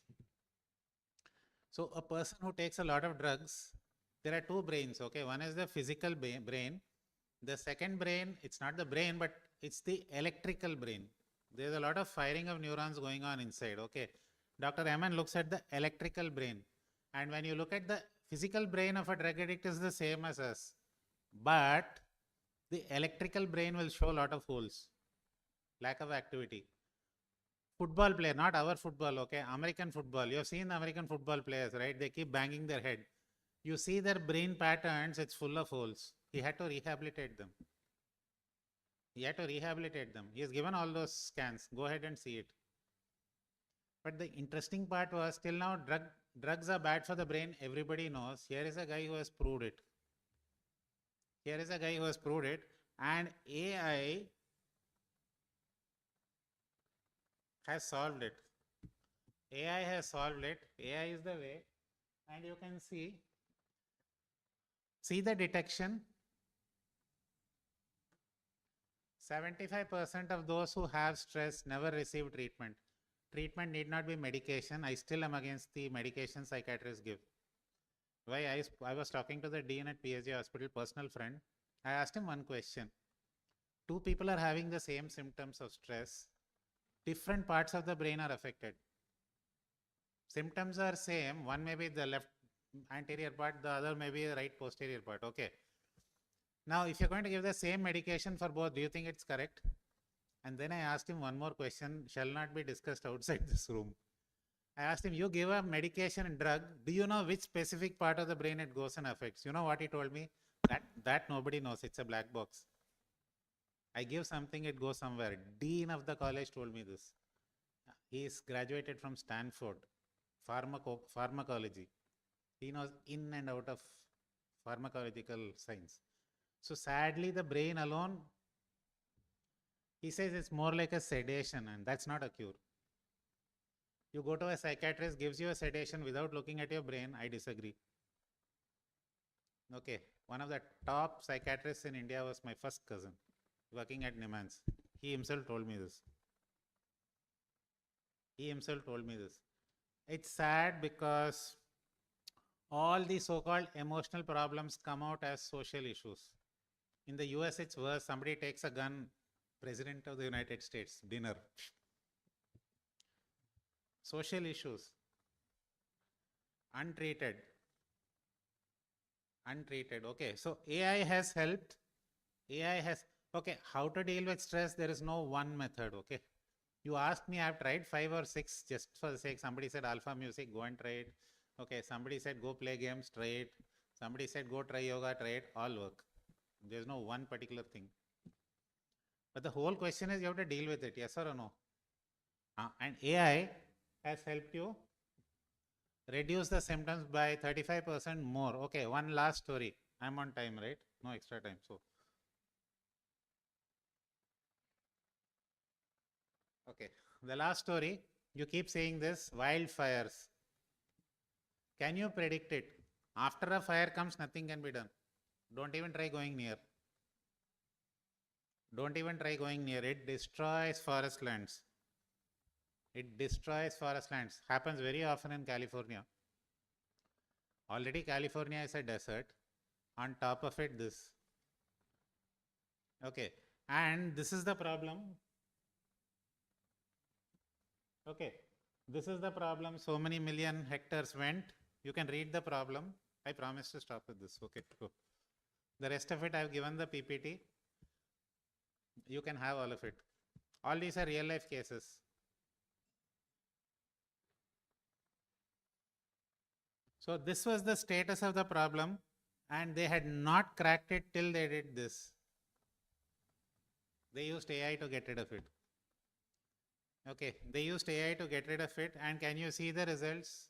So a person who takes a lot of drugs, there are two brains, okay? One is the physical brain. The second brain, it's not the brain, but it's the electrical brain. There's a lot of firing of neurons going on inside, okay? Dr. Amen looks at the electrical brain. And when you look at the physical brain of a drug addict is the same as us. But the electrical brain will show a lot of holes. Lack of activity. Football player, not our football, okay? American football. You've seen the American football players, right? They keep banging their head. You see their brain patterns, it's full of holes. He had to rehabilitate them. He had to rehabilitate them. He has given all those scans. Go ahead and see it. But the interesting part was, till now, drugs are bad for the brain. Everybody knows. Here is a guy who has proved it. Here is a guy who has proved it. And AI has solved it. AI has solved it. AI is the way. And you can see the detection. 75% of those who have stress never receive treatment. Treatment need not be medication. I still am against the medication psychiatrists give. Why? I was talking to the dean at PSG Hospital, personal friend. I asked him one question. Two people are having the same symptoms of stress. Different parts of the brain are affected. Symptoms are same. One may be the left anterior part, the other may be the right posterior part. Okay. Now, if you're going to give the same medication for both, do you think it's correct? And then I asked him one more question, shall not be discussed outside this room. I asked him, you give a medication and drug, do you know which specific part of the brain it goes and affects? You know what he told me? That nobody knows. It's a black box. I give something, it goes somewhere. Dean of the college told me this. He is graduated from Stanford, pharmacology. He knows in and out of pharmacological science. So sadly, the brain alone, he says it's more like a sedation, and that's not a cure. You go to a psychiatrist, gives you a sedation without looking at your brain, I disagree. Okay, one of the top psychiatrists in India was my first cousin, working at Nimans. He himself told me this. He himself told me this. It's sad because all the so-called emotional problems come out as social issues. In the US, it's worse. Somebody takes a gun, President of the United States, dinner. Social issues. Untreated. Untreated. Okay, so AI has helped. AI has, okay, how to deal with stress? There is no one method, okay? You asked me, I've tried 5 or 6 just for the sake. Somebody said alpha music, go and try it. Okay, somebody said go play games, try it. Somebody said go try yoga, try it. All work. There's no one particular thing. But the whole question is you have to deal with it, yes or no? And AI has helped you reduce the symptoms by 35% more. Okay, one last story. I'm on time, right? No extra time. So, okay, the last story. You keep saying this, wildfires. Can you predict it? After a fire comes, nothing can be done. Don't even try going near. Don't even try going near. It destroys forest lands. It destroys forest lands. Happens very often in California. Already California is a desert. On top of it, this. Okay. And this is the problem. Okay. This is the problem. So many million hectares went. You can read the problem. I promise to stop with this. Okay. Go. The rest of it, I've given the PPT. You can have all of it. All these are real life cases. So this was the status of the problem, and they had not cracked it till they did this. They used AI to get rid of it. Okay, they used AI to get rid of it, and can you see the results?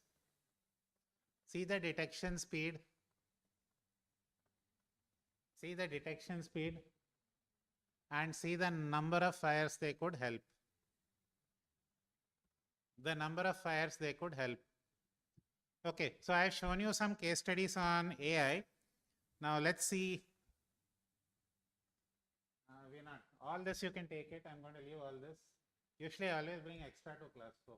See the detection speed. See the detection speed, and see the number of fires they could help. The number of fires they could help. Okay, so I have shown you some case studies on AI. Now let's see. We're not. All this you can take it. I'm going to leave all this. Usually I always bring extra to class. So.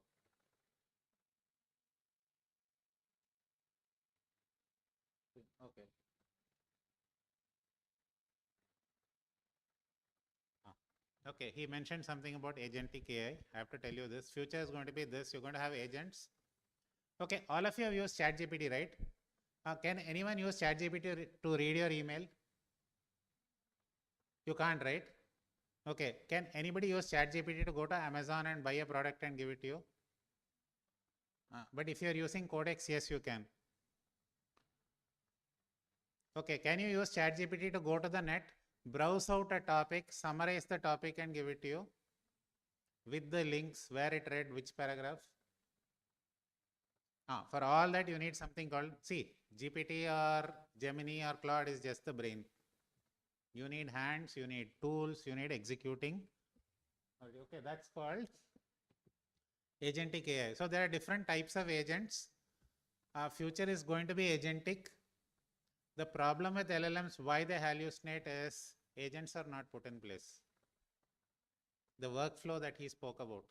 Okay. Okay, he mentioned something about agentic AI. I have to tell you this. Future is going to be this. You're going to have agents. Okay, all of you have used ChatGPT, right? Can anyone use ChatGPT to read your email? You can't, right? Okay, can anybody use ChatGPT to go to Amazon and buy a product and give it to you? But if you're using Codex, yes, you can. Okay, can you use ChatGPT to go to the net, browse out a topic, summarize the topic and give it to you? With the links, where it read, which paragraph? For all that, you need something called, see, GPT or Gemini or Claude is just the brain. You need hands, you need tools, you need executing. Okay, that's called agentic AI. So there are different types of agents. Future is going to be agentic. The problem with LLMs, why they hallucinate is agents are not put in place. The workflow that he spoke about.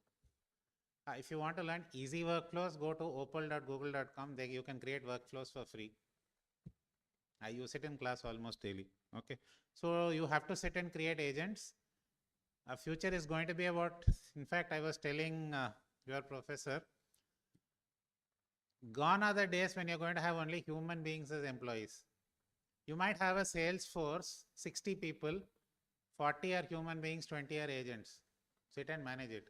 If you want to learn easy workflows, go to opal.google.com. There you can create workflows for free. I use it in class almost daily. Okay, so you have to sit and create agents. Future is going to be about, in fact, I was telling your professor, gone are the days when you're going to have only human beings as employees. You might have a sales force, 60 people, 40 are human beings, 20 are agents. Sit and manage it.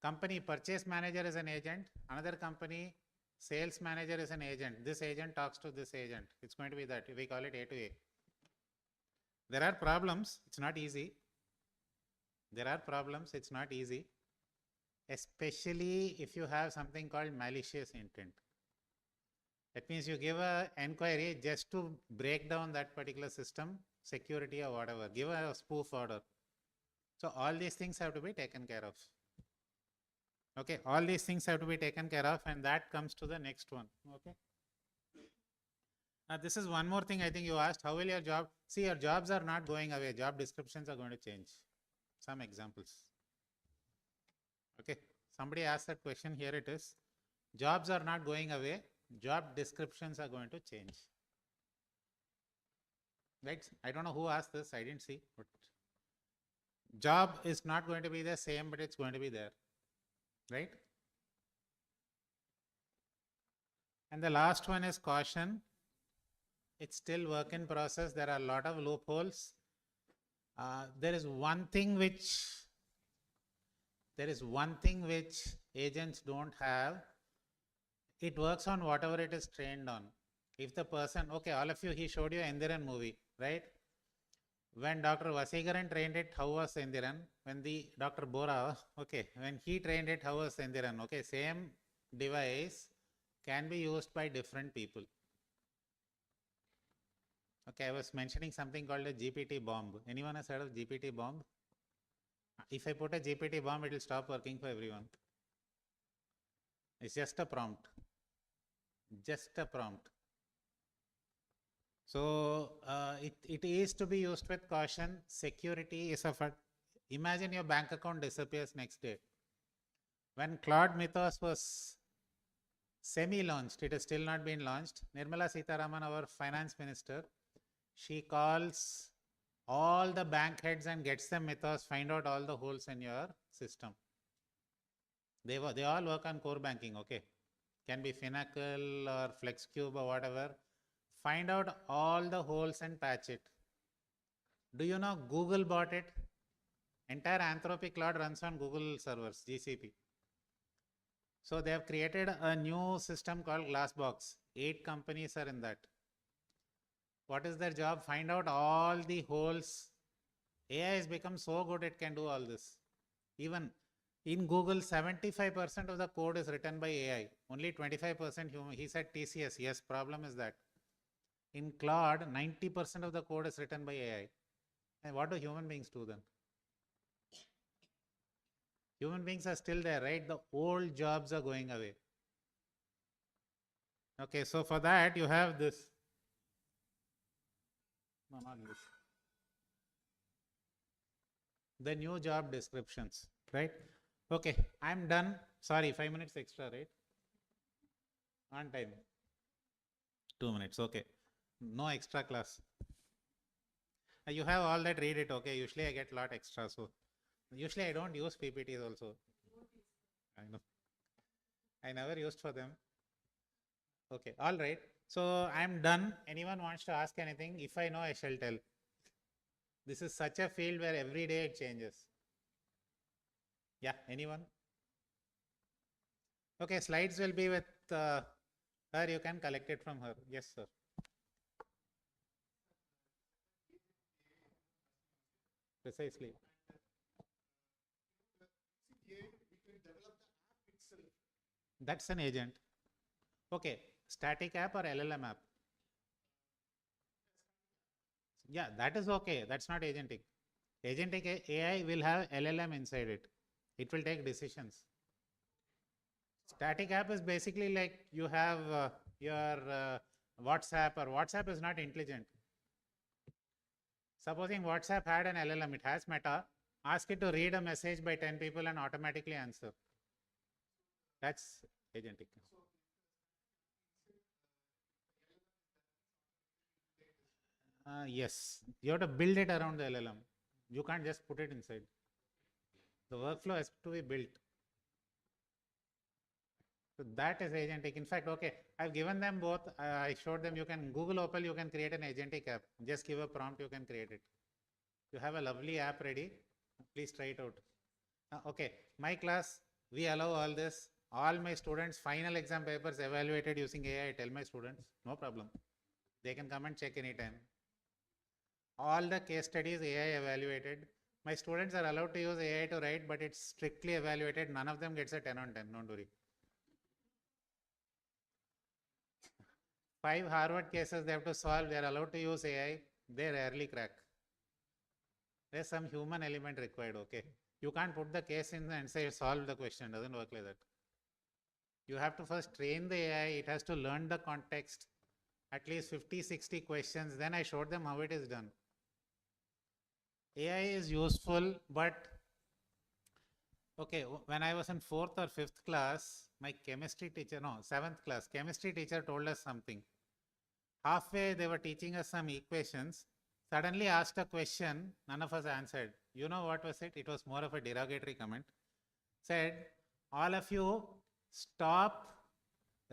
Company purchase manager is an agent. Another company sales manager is an agent. This agent talks to this agent. It's going to be that. We call it A to A. There are problems. It's not easy. There are problems. It's not easy. Especially if you have something called malicious intent. That means you give an enquiry just to break down that particular system, security or whatever. Give a spoof order. So all these things have to be taken care of. Okay, all these things have to be taken care of, and that comes to the next one. Okay. Now this is one more thing I think you asked. How will your job? See, your jobs are not going away. Job descriptions are going to change. Some examples. Okay. Somebody asked that question. Here it is. Jobs are not going away. job descriptions are going to change. Right? I don't know who asked this, I didn't see, but job is not going to be the same, but it's going to be there. Right? And the last one is caution. It's still work in process. There are a lot of loopholes. There is one thing which agents don't have. It works on whatever it is trained on. If the person, okay, all of you, he showed you Endiran movie, right? When Dr. Vasigaran trained it, how was Endiran? When the Dr. Bora, okay, when he trained it, how was Endiran? Okay, same device can be used by different people. Okay, I was mentioning something called a GPT bomb. Anyone has heard of GPT bomb? If I put a GPT bomb, it will stop working for everyone. It's just a prompt. Just a prompt. So it is to be used with caution. Security is of a, imagine your bank account disappears next day. When Claude Mythos was semi-launched, it has still not been launched. Nirmala Sitharaman, our finance minister, she calls all the bank heads and gets them Mythos, find out all the holes in your system. They all work on core banking, okay? Can be Finacle or FlexCube or whatever. Find out all the holes and patch it. Do you know Google bought it? Entire Anthropic Cloud runs on Google servers, GCP. So they have created a new system called Glassbox. 8 companies are in that. What is their job? Find out all the holes. AI has become so good it can do all this. Even in Google, 75% of the code is written by AI. Only 25% human. He said TCS. Yes, problem is that. In Claude, 90% of the code is written by AI. And what do human beings do then? Human beings are still there, right? The old jobs are going away. Okay, so for that you have this. No, not this. The new job descriptions, right? Okay, I'm done. Sorry, 5 minutes extra, right? On time. 2 minutes, okay. No extra class. You have all that, read it, okay? Usually I get a lot extra, so usually I don't use PPTs also. I know. I never used for them. Okay, all right. So I'm done. Anyone wants to ask anything? If I know, I shall tell. This is such a field where every day it changes. Yeah, anyone? Okay, slides will be with her. You can collect it from her. Yes, sir. Precisely. That's an agent. Okay, static app or LLM app? Yeah, that is okay. That's not agentic. Agentic AI will have LLM inside it. It will take decisions. Static app is basically like you have your WhatsApp, or WhatsApp is not intelligent. Supposing WhatsApp had an LLM, it has Meta, ask it to read a message by 10 people and automatically answer. That's agentic. Yes, you have to build it around the LLM. You can't just put it inside. The workflow has to be built. So that is agentic. In fact, okay, I've given them both. I showed them you can Google Opal, you can create an agentic app. Just give a prompt, you can create it. You have a lovely app ready. Please try it out. Okay, my class, we allow all this. All my students' final exam papers evaluated using AI. I tell my students, no problem. They can come and check anytime. All the case studies AI evaluated. My students are allowed to use AI to write, but it's strictly evaluated. None of them gets a 10 on 10, don't worry. 5 Harvard cases they have to solve, they are allowed to use AI, they rarely crack. There's some human element required, okay? You can't put the case in and say solve the question, doesn't work like that. You have to first train the AI, it has to learn the context, at least 50-60 questions, then I showed them how it is done. AI is useful, but okay, when I was in 4th or 5th class, my chemistry teacher, no, 7th class, chemistry teacher told us something. Halfway, they were teaching us some equations, suddenly asked a question, none of us answered. You know what was it? It was more of a derogatory comment. Said, all of you stop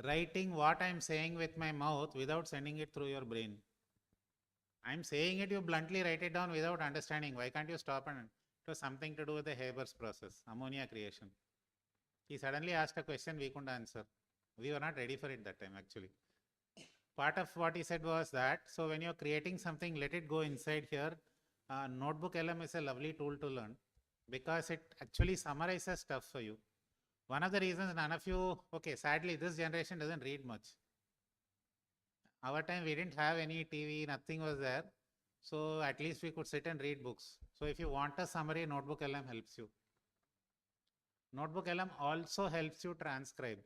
writing what I'm saying with my mouth without sending it through your brain. I'm saying it, you bluntly write it down without understanding. Why can't you stop? And it was something to do with the Haber's process, ammonia creation. He suddenly asked a question we couldn't answer. We were not ready for it that time, actually. Part of what he said was that, so when you're creating something, let it go inside here. Notebook LM is a lovely tool to learn because it actually summarizes stuff for you. One of the reasons none of you, okay, sadly, this generation doesn't read much. Our time, we didn't have any TV, nothing was there. So at least we could sit and read books. So if you want a summary, Notebook LM helps you. Notebook LM also helps you transcribe.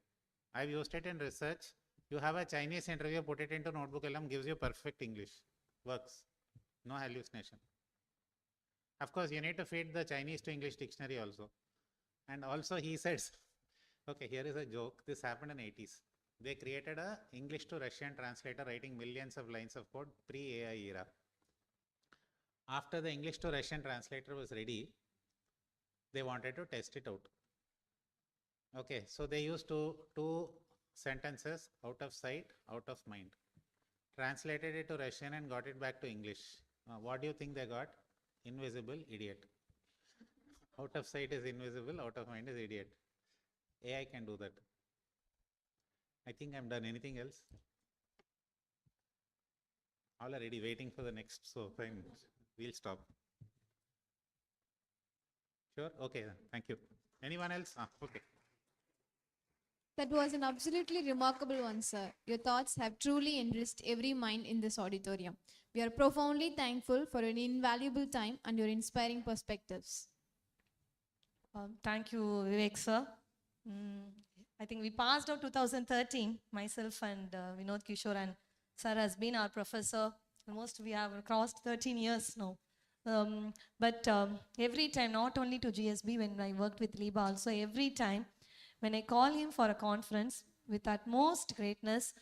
I've used it in research. You have a Chinese interview, put it into Notebook LM, gives you perfect English. Works. No hallucination. Of course, you need to feed the Chinese to English dictionary also. And also he says, okay, here is a joke. This happened in 80s. They created a English to Russian translator writing millions of lines of code pre-AI era. After the English to Russian translator was ready, they wanted to test it out. Okay, so they used two sentences, out of sight, out of mind. Translated it to Russian and got it back to English. What do you think they got? Invisible, idiot. Out of sight is invisible, out of mind is idiot. AI can do that. I think I'm done. Anything else? All are ready, waiting for the next, so fine. We'll stop. Sure? Okay, then. Thank you. Anyone else? Okay. That was an absolutely remarkable one, sir. Your thoughts have truly enriched every mind in this auditorium. We are profoundly thankful for your invaluable time and your inspiring perspectives. Thank you, Vivek, sir. I think we passed out 2013, myself and Vinod Kishore, and sir has been our professor. Almost we have crossed 13 years now. But every time, not only to GSB, when I worked with Liba, also every time, when I call him for a conference, with utmost greatness,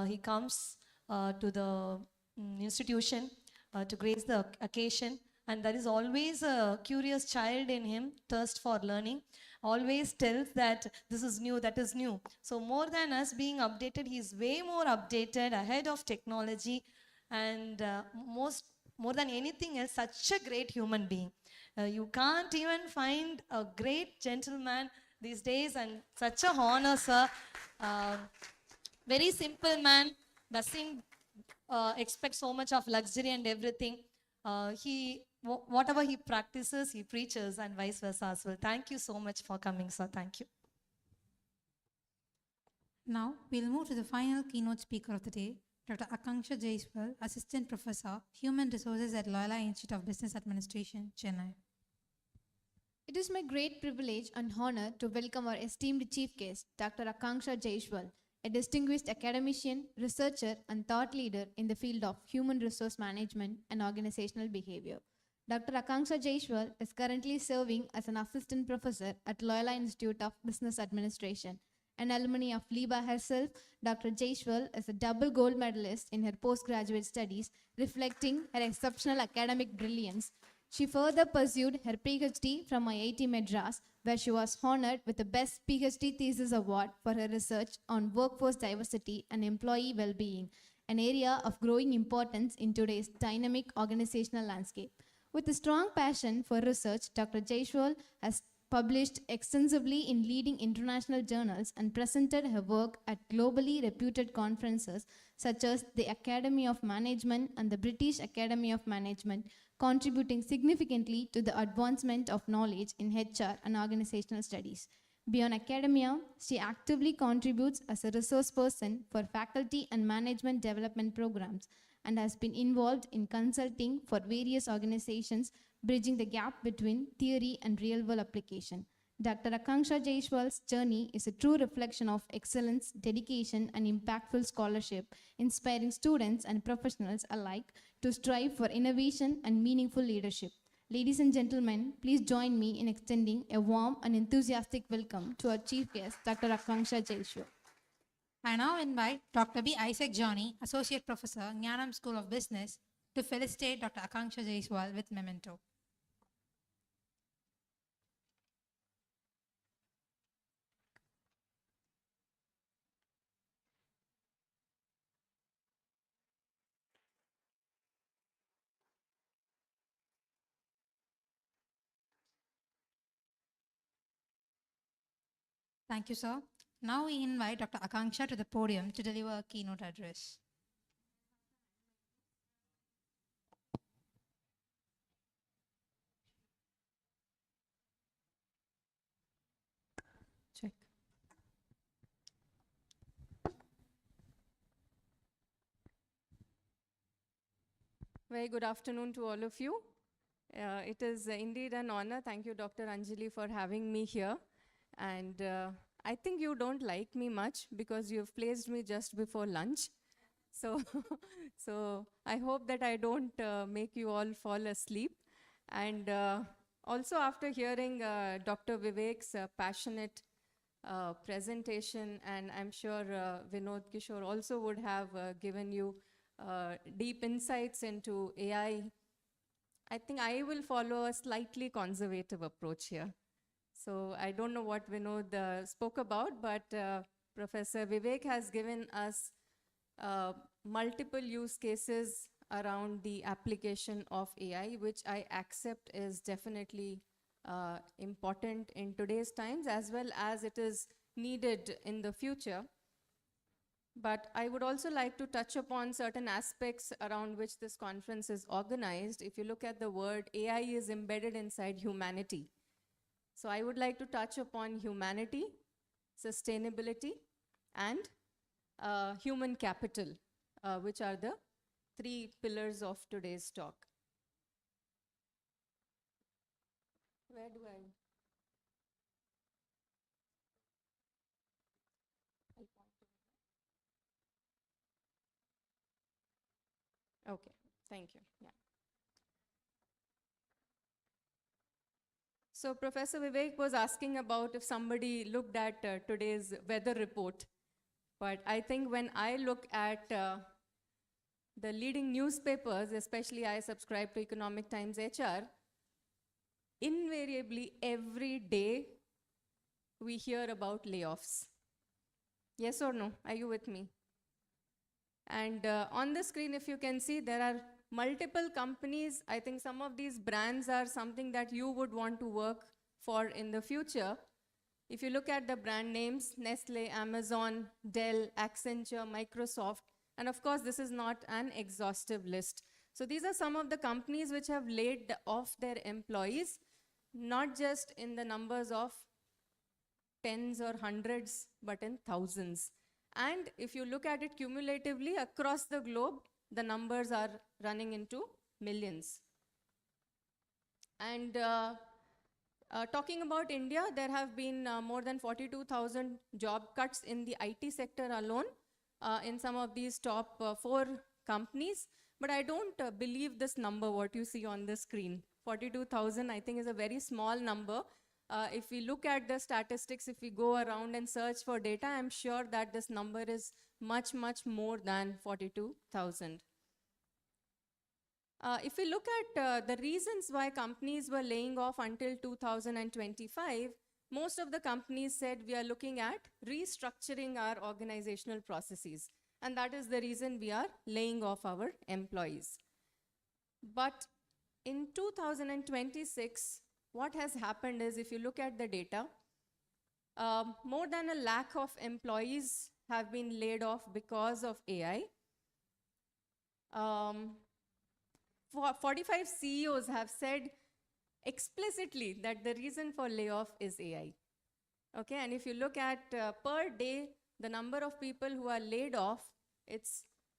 he comes to the institution to grace the occasion. And there is always a curious child in him, thirst for learning, always tells that this is new, that is new. So more than us being updated, he is way more updated, ahead of technology, and more than anything else, such a great human being. You can't even find a great gentleman these days, and such a honor, sir. Very simple man, doesn't expect so much of luxury and everything. Whatever he practices, he preaches, and vice versa as well. Thank you so much for coming, sir. Thank you. Now, we'll move to the final keynote speaker of the day, Dr. Akanksha Jaiswal, Assistant Professor, Human Resources at Loyola Institute of Business Administration, Chennai. It is my great privilege and honor to welcome our esteemed chief guest, Dr. Akanksha Jaiswal, a distinguished academician, researcher, and thought leader in the field of human resource management and organizational behavior. Dr. Akanksha Jaiswal is currently serving as an assistant professor at Loyola Institute of Business Administration. An alumni of Liba herself, Dr. Jaiswal is a double gold medalist in her postgraduate studies, reflecting her exceptional academic brilliance. She further pursued her PhD from IIT Madras, where she was honored with the Best PhD Thesis Award for her research on workforce diversity and employee well-being, an area of growing importance in today's dynamic organizational landscape. With a strong passion for research, Dr. Jaiswal has published extensively in leading international journals and presented her work at globally reputed conferences such as the Academy of Management and the British Academy of Management, contributing significantly to the advancement of knowledge in HR and organizational studies. Beyond academia, she actively contributes as a resource person for faculty and management development programs and has been involved in consulting for various organizations, bridging the gap between theory and real-world application. Dr. Akanksha Jaiswal's journey is a true reflection of excellence, dedication, and impactful scholarship, inspiring students and professionals alike to strive for innovation and meaningful leadership. Ladies and gentlemen, please join me in extending a warm and enthusiastic welcome to our chief guest, Dr. Akanksha Jaishwar. I now invite Dr. B. Isaac Johnny, Associate Professor, Jnanam School of Business, to felicitate Dr. Akanksha Jaiswal with memento. Thank you, sir. Now we invite Dr. Akanksha to the podium to deliver a keynote address. Check. Very good afternoon to all of you. It is indeed an honor. Thank you, Dr. Anjali, for having me here. And I think you don't like me much because you've placed me just before lunch. So, so I hope that I don't make you all fall asleep. And also after hearing Dr. Vivek's passionate presentation, and I'm sure Vinod Kishore also would have given you deep insights into AI, I think I will follow a slightly conservative approach here. So I don't know what Vinod spoke about, but Professor Vivek has given us multiple use cases around the application of AI, which I accept is definitely important in today's times as well as it is needed in the future. But I would also like to touch upon certain aspects around which this conference is organized. If you look at the word, AI is embedded inside humanity. So I would like to touch upon humanity, sustainability, and human capital, which are the three pillars of today's talk. Where do I? Okay, thank you. Yeah. So Professor Vivek was asking about if somebody looked at today's weather report. But I think when I look at the leading newspapers, especially I subscribe to Economic Times HR, invariably every day we hear about layoffs. Yes or no? Are you with me? And on the screen, if you can see, there are multiple companies. I think some of these brands are something that you would want to work for in the future. If you look at the brand names, Nestle, Amazon, Dell, Accenture, Microsoft, and of course, this is not an exhaustive list. So these are some of the companies which have laid off their employees, not just in the numbers of tens or hundreds, but in thousands. And if you look at it cumulatively across the globe, the numbers are running into millions. And talking about India, there have been more than 42,000 job cuts in the IT sector alone in some of these top 4 companies. But I don't believe this number, what you see on the screen. 42,000, I think, is a very small number. If we look at the statistics, if we go around and search for data, I'm sure that this number is much, much more than 42,000. If we look at the reasons why companies were laying off until 2025, most of the companies said we are looking at restructuring our organizational processes. And that is the reason we are laying off our employees. But in 2026, what has happened is, if you look at the data, more than 1 lakh of employees have been laid off because of AI. 45 CEOs have said explicitly that the reason for layoff is AI. Okay, and if you look at per day, the number of people who are laid off,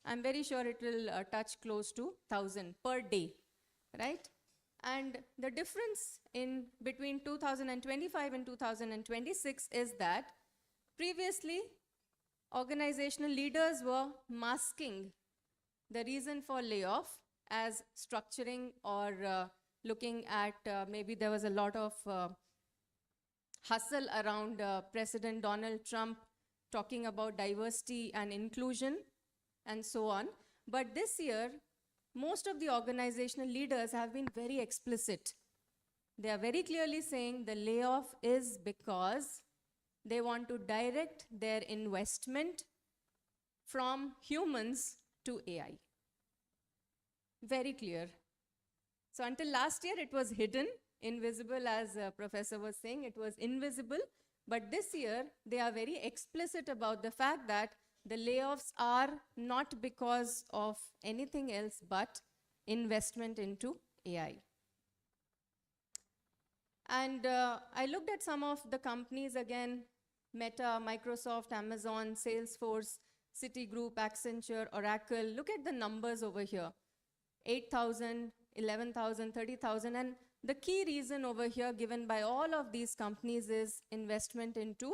I'm very sure it will touch close to 1,000 per day, right? And the difference in between 2025 and 2026 is that previously organizational leaders were masking the reason for layoff as structuring or looking at maybe there was a lot of hustle around President Donald Trump talking about diversity and inclusion and so on. But this year, most of the organizational leaders have been very explicit. They are very clearly saying the layoff is because they want to direct their investment from humans to AI. Very clear. So until last year, it was hidden, invisible, as Professor was saying, it was invisible. But this year, they are very explicit about the fact that the layoffs are not because of anything else but investment into AI. And I looked at some of the companies again, Meta, Microsoft, Amazon, Salesforce, Citigroup, Accenture, Oracle. Look at the numbers over here. 8,000, 11,000, 30,000. And the key reason over here given by all of these companies is investment into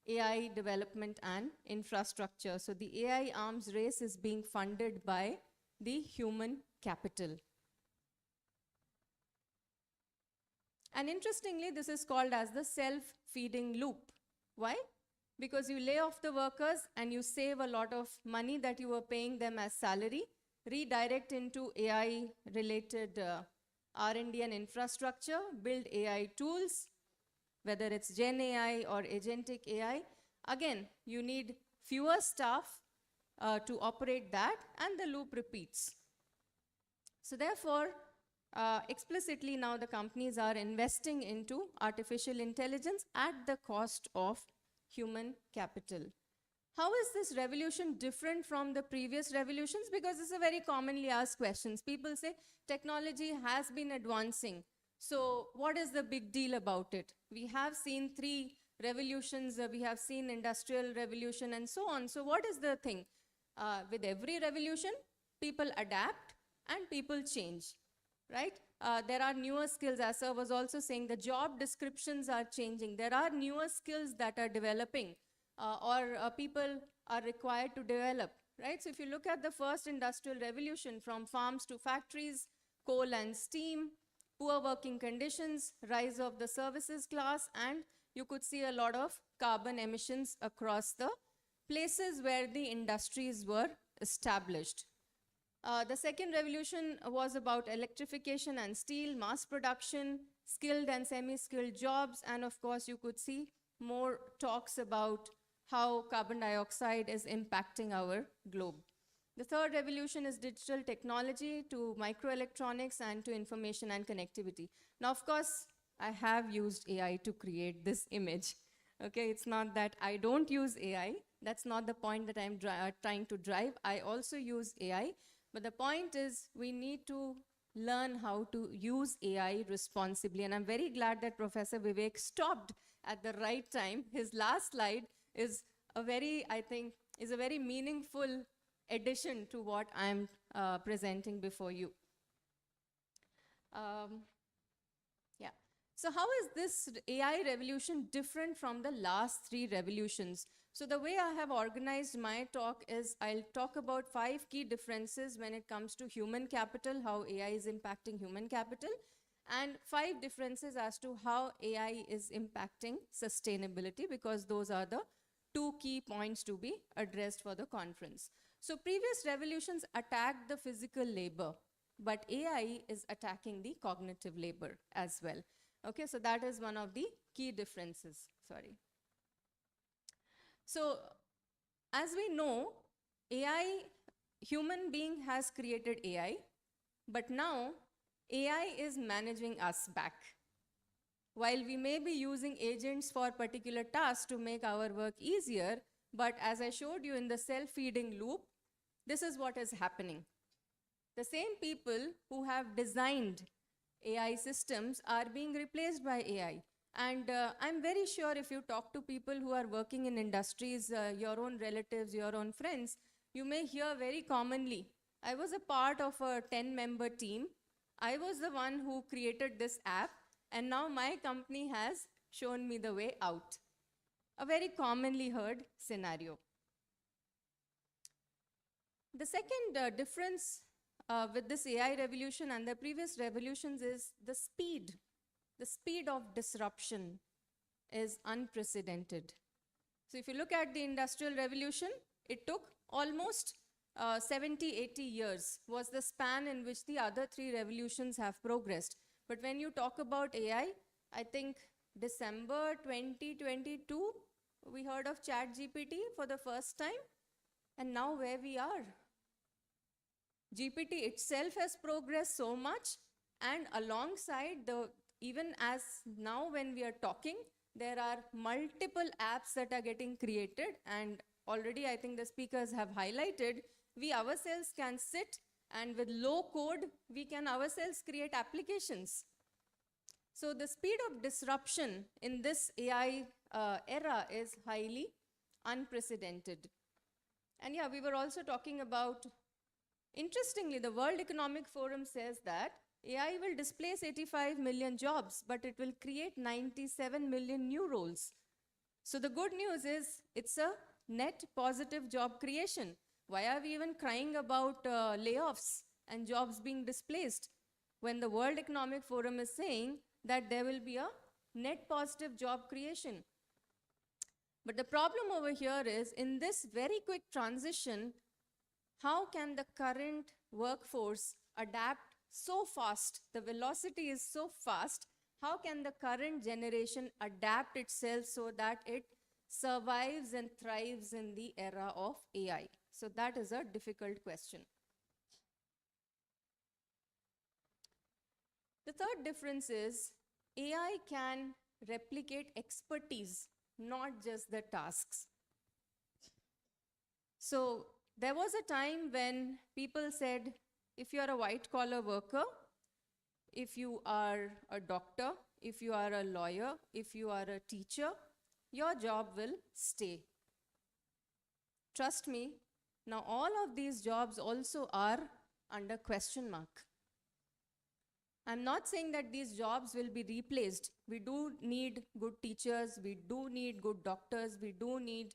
AI development and infrastructure. So the AI arms race is being funded by the human capital. And interestingly, this is called as the self-feeding loop. Why? Because you lay off the workers and you save a lot of money that you were paying them as salary, redirect into AI-related R&D and infrastructure, build AI tools, whether it's Gen AI or Agentic AI. Again, you need fewer staff to operate that, and the loop repeats. So therefore, explicitly now the companies are investing into artificial intelligence at the cost of human capital. How is this revolution different from the previous revolutions? Because this is a very commonly asked questions. People say technology has been advancing. So what is the big deal about it? We have seen 3 revolutions. We have seen industrial revolution and so on. So what is the thing? With every revolution, people adapt and people change, right? There are newer skills, as sir was also saying, the job descriptions are changing. There are newer skills that are developing or people are required to develop, right? So if you look at the first industrial revolution, from farms to factories, coal and steam, poor working conditions, rise of the services class, and you could see a lot of carbon emissions across the places where the industries were established. The second revolution was about electrification and steel, mass production, skilled and semi-skilled jobs, and of course you could see more talks about how carbon dioxide is impacting our globe. The third revolution is digital technology to microelectronics and to information and connectivity. Now, of course, I have used AI to create this image. Okay, it's not that I don't use AI. That's not the point that I'm trying to drive. I also use AI. But the point is we need to learn how to use AI responsibly. And I'm very glad that Professor Vivek stopped at the right time. His last slide is a very, I think, is a very meaningful addition to what I'm presenting before you. Yeah. So how is this AI revolution different from the last 3 revolutions? So the way I have organized my talk is I'll talk about 5 key differences when it comes to human capital, how AI is impacting human capital, and 5 differences as to how AI is impacting sustainability, because those are the 2 key points to be addressed for the conference. So previous revolutions attacked the physical labor, but AI is attacking the cognitive labor as well. Okay, so that is one of the key differences. Sorry. So as we know, AI, human being has created AI, but now AI is managing us back. While we may be using agents for particular tasks to make our work easier, but as I showed you in the self-feeding loop, this is what is happening. The same people who have designed AI systems are being replaced by AI. And I'm very sure if you talk to people who are working in industries, your own relatives, your own friends, you may hear very commonly, I was a part of a 10-member team. I was the one who created this app, and now my company has shown me the way out. A very commonly heard scenario. The second difference with this AI revolution and the previous revolutions is the speed. The speed of disruption is unprecedented. So if you look at the Industrial Revolution, it took almost 70, 80 years was the span in which the other three revolutions have progressed. But when you talk about AI, I think December 2022, we heard of ChatGPT for the first time, and now where we are. GPT itself has progressed so much, and alongside even as now when we are talking, there are multiple apps that are getting created, and already I think the speakers have highlighted, we ourselves can sit and with low code, we can ourselves create applications. So the speed of disruption in this AI era is highly unprecedented. And yeah, we were also talking about, interestingly, the World Economic Forum says that AI will displace 85 million jobs, but it will create 97 million new roles. So the good news is it's a net positive job creation. Why are we even crying about layoffs and jobs being displaced when the World Economic Forum is saying that there will be a net positive job creation? But the problem over here is, in this very quick transition, how can the current workforce adapt so fast? The velocity is so fast. How can the current generation adapt itself so that it survives and thrives in the era of AI? So that is a difficult question. The third difference is AI can replicate expertise, not just the tasks. So there was a time when people said, if you are a white collar worker, if you are a doctor, if you are a lawyer, if you are a teacher, your job will stay. Trust me, now all of these jobs also are under question mark. I'm not saying that these jobs will be replaced. We do need good teachers, we do need good doctors, we do need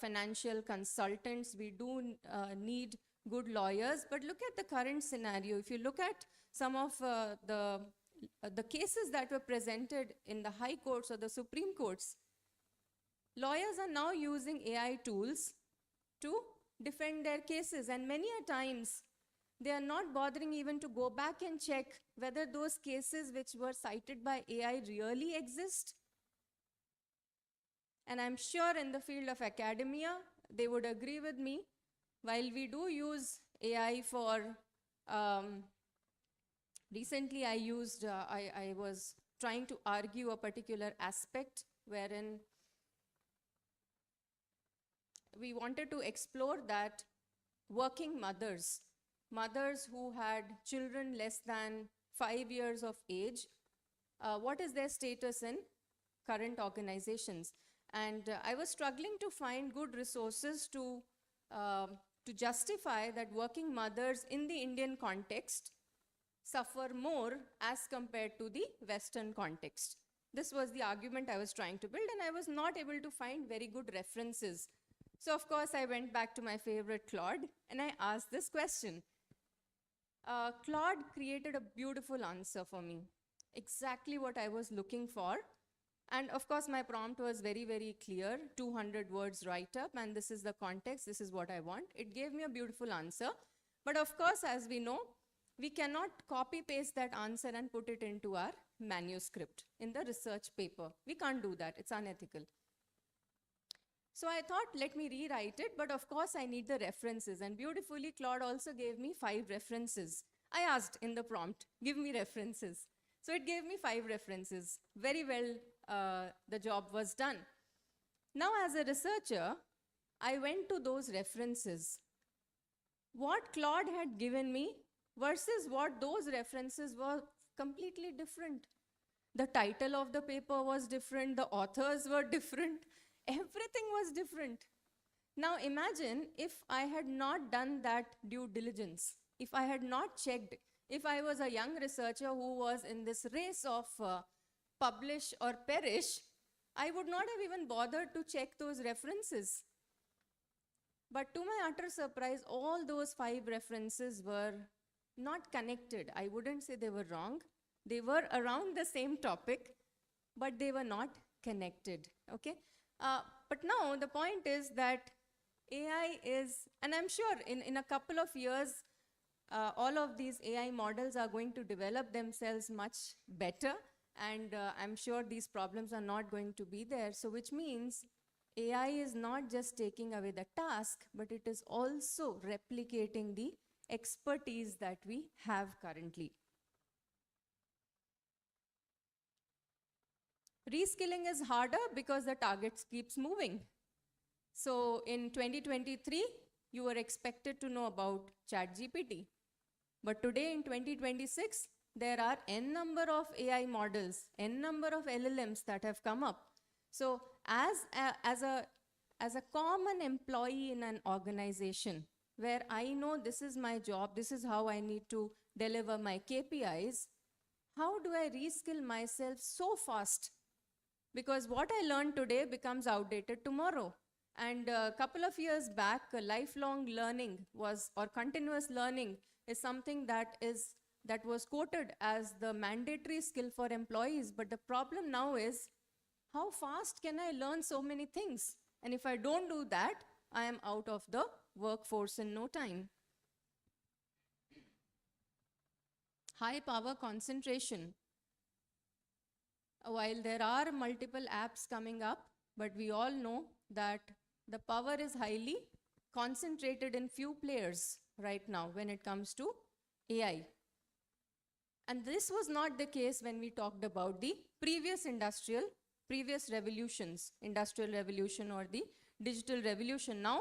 financial consultants, we do need good lawyers. But look at the current scenario. If you look at some of the cases that were presented in the high courts or the Supreme Courts, lawyers are now using AI tools to defend their cases, and many a times they are not bothering even to go back and check whether those cases which were cited by AI really exist. And I'm sure in the field of academia, they would agree with me. While we do use AI for, recently I was trying to argue a particular aspect wherein we wanted to explore that working mothers who had children less than 5 years of age, what is their status in current organizations? And I was struggling to find good resources to justify that working mothers in the Indian context suffer more as compared to the Western context. This was the argument I was trying to build, and I was not able to find very good references. So of course I went back to my favorite Claude and I asked this question. Claude created a beautiful answer for me, exactly what I was looking for. And of course, my prompt was very, very clear, 200 words write-up, and this is the context, this is what I want. It gave me a beautiful answer. But of course, as we know, we cannot copy-paste that answer and put it into our manuscript in the research paper. We can't do that, it's unethical. So I thought, let me rewrite it, but of course I need the references. And beautifully, Claude also gave me 5 references. I asked in the prompt, give me references. So it gave me 5 references. Very well, the job was done. Now as a researcher, I went to those references. What Claude had given me versus what those references were completely different. The title of the paper was different, the authors were different. Everything was different. Now imagine if I had not done that due diligence, if I had not checked, if I was a young researcher who was in this race of publish or perish, I would not have even bothered to check those references. But to my utter surprise, all those 5 references were not connected. I wouldn't say they were wrong. They were around the same topic, but they were not connected, okay? But now the point is that AI is, and I'm sure in a couple of years, all of these AI models are going to develop themselves much better, and I'm sure these problems are not going to be there. So which means AI is not just taking away the task, but it is also replicating the expertise that we have currently. Reskilling is harder because the target keeps moving. So in 2023, you were expected to know about ChatGPT. But today in 2026, there are n number of AI models, n number of LLMs that have come up. So as a common employee in an organization where I know this is my job, this is how I need to deliver my KPIs, how do I reskill myself so fast? Because what I learned today becomes outdated tomorrow. And a couple of years back, lifelong learning was, or continuous learning is something that was quoted as the mandatory skill for employees. But the problem now is, how fast can I learn so many things? And if I don't do that, I am out of the workforce in no time. High power concentration. While there are multiple apps coming up, but we all know that the power is highly concentrated in few players right now when it comes to AI. And this was not the case when we talked about the previous revolutions, industrial revolution or the digital revolution. Now,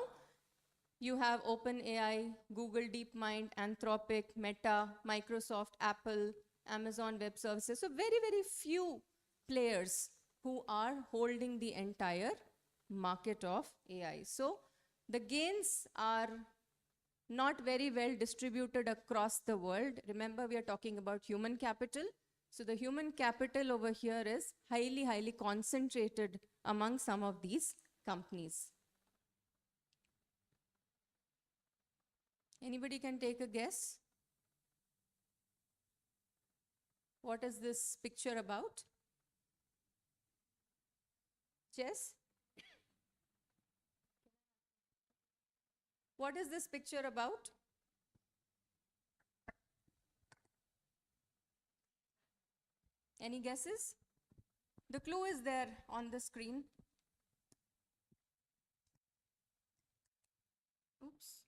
you have OpenAI, Google DeepMind, Anthropic, Meta, Microsoft, Apple, Amazon Web Services. So very, very few players who are holding the entire market of AI. So the gains are not very well distributed across the world. Remember, we are talking about human capital. So the human capital over here is highly, highly concentrated among some of these companies. Anybody can take a guess? What is this picture about? Chess? What is this picture about? Any guesses? The clue is there on the screen. Oops.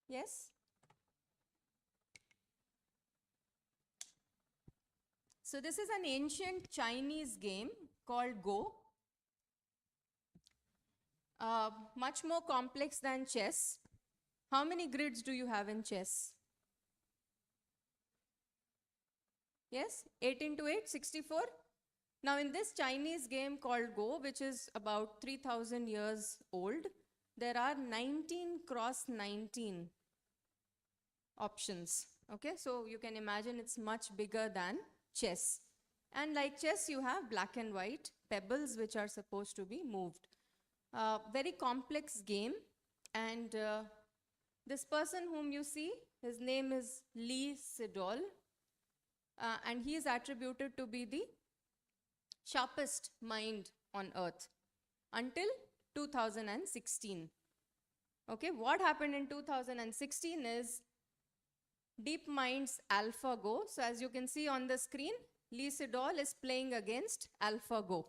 Yes? So this is an ancient Chinese game called Go. Much more complex than chess. How many grids do you have in chess? Yes? 8 into 8, 64? Now in this Chinese game called Go, which is about 3,000 years old, there are 19 cross 19 options. Okay, so you can imagine it's much bigger than chess. And like chess, you have black and white pebbles which are supposed to be moved. Very complex game. And this person whom you see, his name is Lee Sedol. And he is attributed to be the sharpest mind on earth until 2016. Okay, what happened in 2016 is DeepMind's AlphaGo. So as you can see on the screen, Lee Sedol is playing against AlphaGo.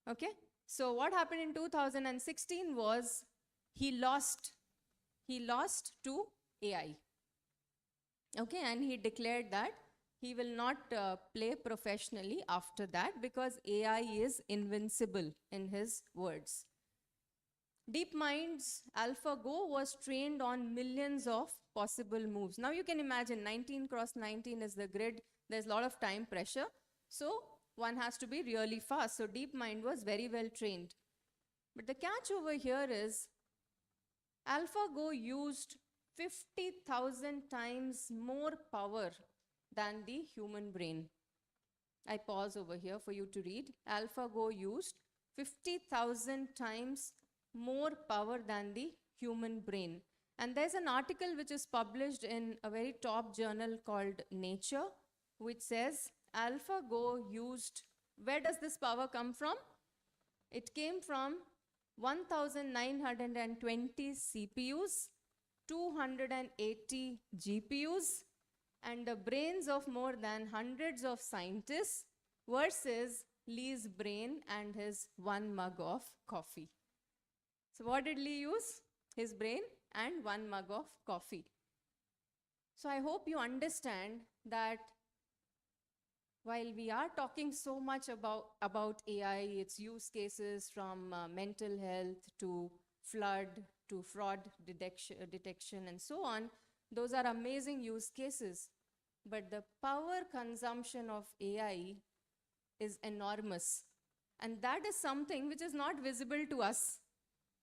Okay, so what happened in 2016 was he lost to AI. Okay, and he declared that he will not play professionally after that because AI is invincible, in his words. DeepMind's AlphaGo was trained on millions of possible moves. Now you can imagine 19 cross 19 is the grid. There's a lot of time pressure. So one has to be really fast. So DeepMind was very well trained. But the catch over here is AlphaGo used 50,000 times more power than the human brain. I pause over here for you to read. AlphaGo used 50,000 times more power than the human brain. And there's an article which is published in a very top journal called Nature, which says AlphaGo used, where does this power come from? It came from 1,920 CPUs, 280 GPUs, and the brains of more than hundreds of scientists versus Lee's brain and his 1 mug of coffee. So what did Lee use? His brain and 1 mug of coffee. So I hope you understand that while we are talking so much about AI, its use cases from mental health to flood to fraud detection and so on, those are amazing use cases. But the power consumption of AI is enormous. And that is something which is not visible to us.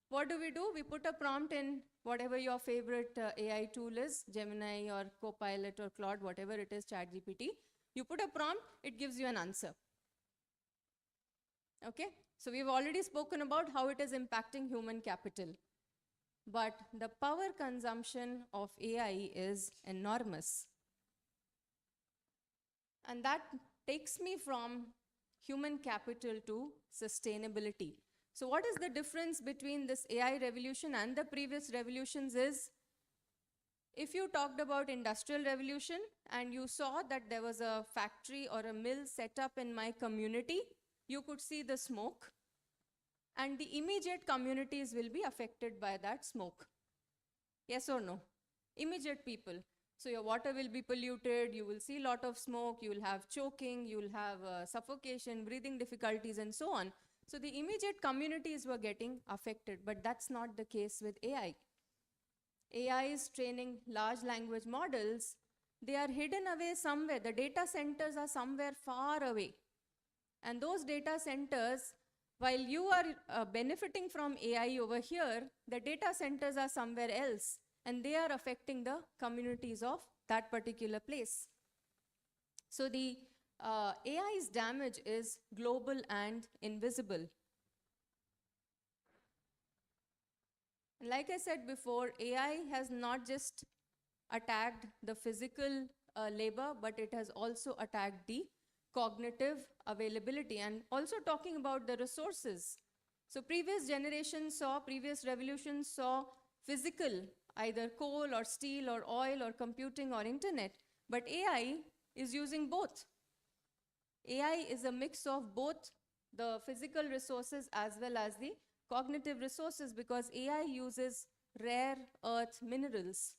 What do? We put a prompt in whatever your favorite AI tool is, Gemini or Copilot or Claude, whatever it is, ChatGPT. You put a prompt, it gives you an answer. Okay? So we've already spoken about how it is impacting human capital. But the power consumption of AI is enormous. And that takes me from human capital to sustainability. So what is the difference between this AI revolution and the previous revolutions is, if you talked about industrial revolution and you saw that there was a factory or a mill set up in my community, you could see the smoke and the immediate communities will be affected by that smoke. Yes or no? Immediate people. So your water will be polluted, you will see a lot of smoke, you will have choking, you will have suffocation, breathing difficulties and so on. So the immediate communities were getting affected, but that's not the case with AI. AI is training large language models. They are hidden away somewhere. The data centers are somewhere far away. And those data centers, while you are benefiting from AI over here, the data centers are somewhere else. And they are affecting the communities of that particular place. So the AI's damage is global and invisible. Like I said before, AI has not just attacked the physical labor, but it has also attacked the cognitive availability, and also talking about the resources. So previous generations previous revolutions saw physical, either coal or steel or oil or computing or internet, but AI is using both. AI is a mix of both the physical resources as well as the cognitive resources, because AI uses rare earth minerals.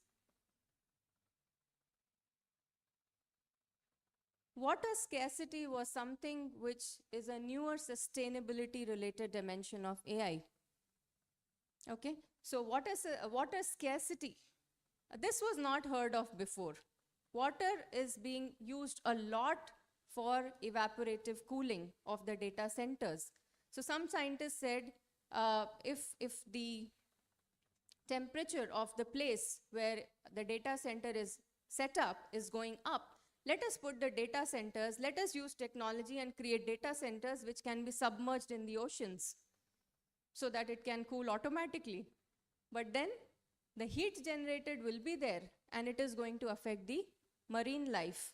Water scarcity was something which is a newer sustainability related dimension of AI. Okay, so water scarcity, this was not heard of before. Water is being used a lot for evaporative cooling of the data centers. So some scientists said, if the temperature of the place where the data center is set up is going up, let us put the data centers, let us use technology and create data centers which can be submerged in the oceans so that it can cool automatically. But then the heat generated will be there and it is going to affect the marine life.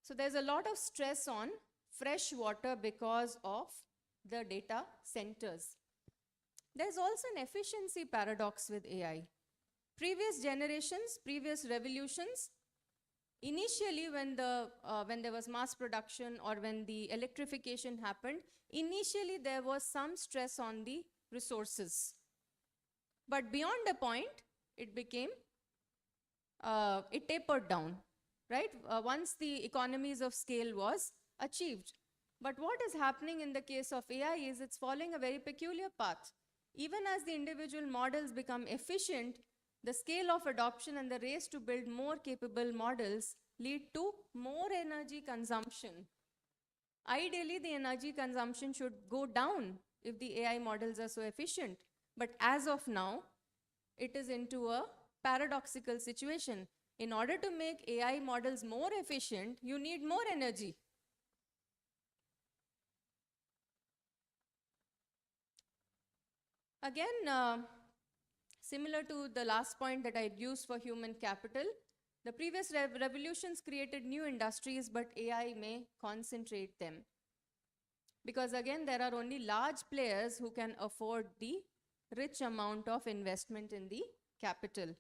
So there's a lot of stress on fresh water because of the data centers. There's also an efficiency paradox with AI. Previous generations, previous revolutions, initially when there was mass production or when the electrification happened, initially there was some stress on the resources. But beyond a point, it became, it tapered down, right? Once the economies of scale was achieved. But what is happening in the case of AI is it's following a very peculiar path. Even as the individual models become efficient, the scale of adoption and the race to build more capable models lead to more energy consumption. Ideally, the energy consumption should go down if the AI models are so efficient. But as of now, it is into a paradoxical situation. In order to make AI models more efficient, you need more energy. Again, similar to the last point that I used for human capital, the previous revolutions created new industries, but AI may concentrate them. Because again, there are only large players who can afford the rich amount of investment in the capital.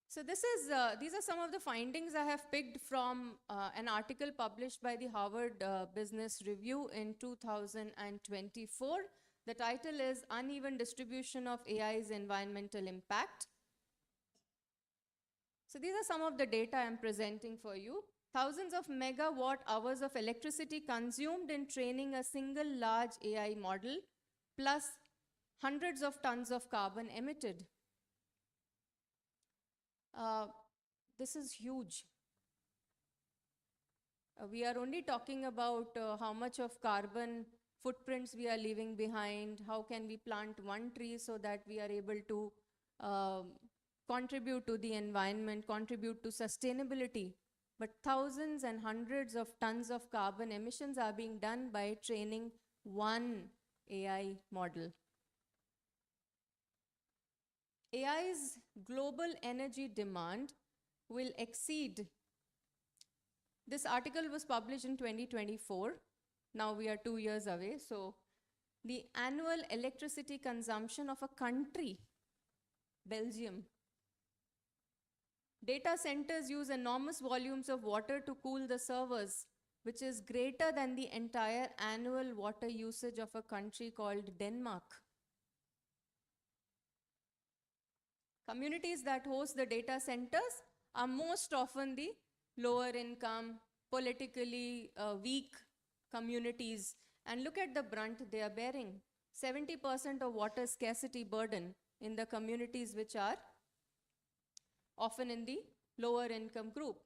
So these are some of the findings I have picked from an article published by the Harvard Business Review in 2024. The title is Uneven Distribution of AI's Environmental Impact. So these are some of the data I'm presenting for you. Thousands of megawatt hours of electricity consumed in training a single large AI model, plus hundreds of tons of carbon emitted. This is huge. We are only talking about how much of carbon footprints we are leaving behind, how can we plant one tree so that we are able to contribute to the environment, contribute to sustainability. But thousands and hundreds of tons of carbon emissions are being done by training one AI model. AI's global energy demand will exceed. This article was published in 2024. Now we are 2 years away. So the annual electricity consumption of a country, Belgium. Data centers use enormous volumes of water to cool the servers, which is greater than the entire annual water usage of a country called Denmark. Communities that host the data centers are most often the lower income, politically weak communities. And look at the brunt they are bearing. 70% of water scarcity burden in the communities which are often in the lower income group.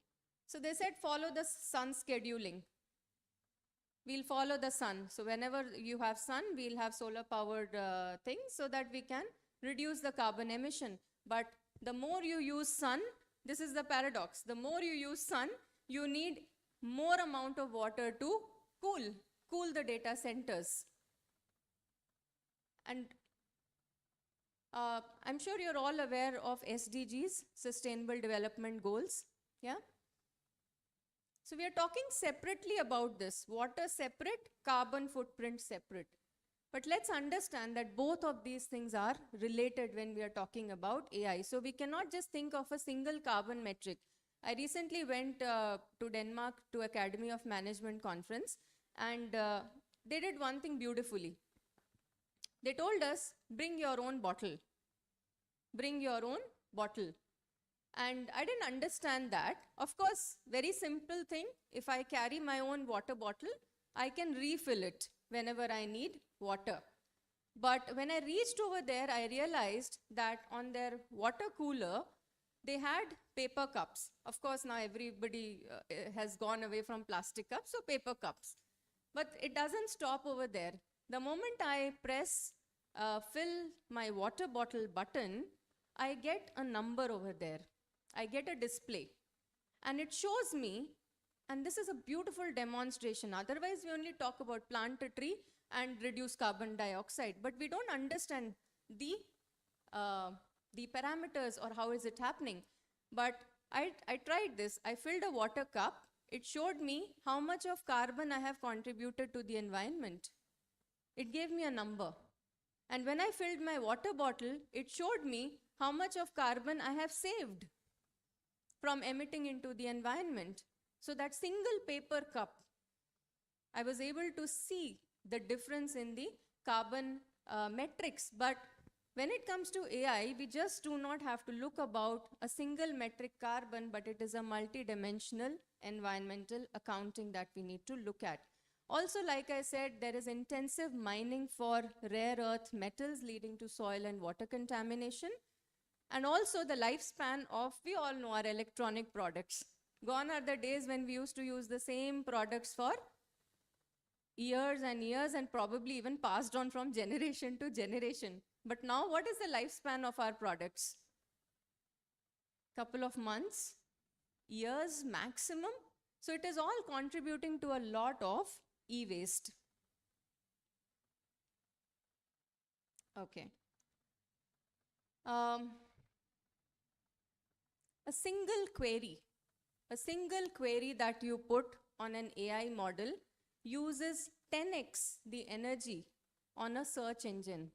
So they said follow the sun scheduling. We'll follow the sun. So whenever you have sun, we'll have solar powered things so that we can reduce the carbon emission. But the more you use sun, this is the paradox. The more you use sun, you need more amount of water to cool the data centers. And I'm sure you're all aware of SDGs, Sustainable Development Goals. Yeah? So we are talking separately about this. Water separate, carbon footprint separate. But let's understand that both of these things are related when we are talking about AI. So we cannot just think of a single carbon metric. I recently went to Denmark to Academy of Management conference, and they did one thing beautifully. They told us, bring your own bottle. Bring your own bottle. And I didn't understand that. Of course, very simple thing. If I carry my own water bottle, I can refill it whenever I need water. But when I reached over there, I realized that on their water cooler, they had paper cups. Of course, now everybody has gone away from plastic cups, so paper cups. But it doesn't stop over there. The moment I press fill my water bottle button, I get a number over there. I get a display. And it shows me, and this is a beautiful demonstration. Otherwise, we only talk about plant a tree and reduce carbon dioxide. But we don't understand the parameters or how is it happening. But I tried this. I filled a water cup. It showed me how much of carbon I have contributed to the environment. It gave me a number. And when I filled my water bottle, it showed me how much of carbon I have saved from emitting into the environment. So that single paper cup, I was able to see the difference in the carbon metrics. But when it comes to AI, we just do not have to look about a single metric carbon, but it is a multi-dimensional environmental accounting that we need to look at. Also, like I said, there is intensive mining for rare earth metals leading to soil and water contamination. And also the lifespan of, we all know, our electronic products. Gone are the days when we used to use the same products for years and probably even passed on from generation to generation. But now what is the lifespan of our products? Couple of months, years maximum. So it is all contributing to a lot of e-waste. Okay. Um, a single query that you put on an AI model uses 10x the energy on a search engine.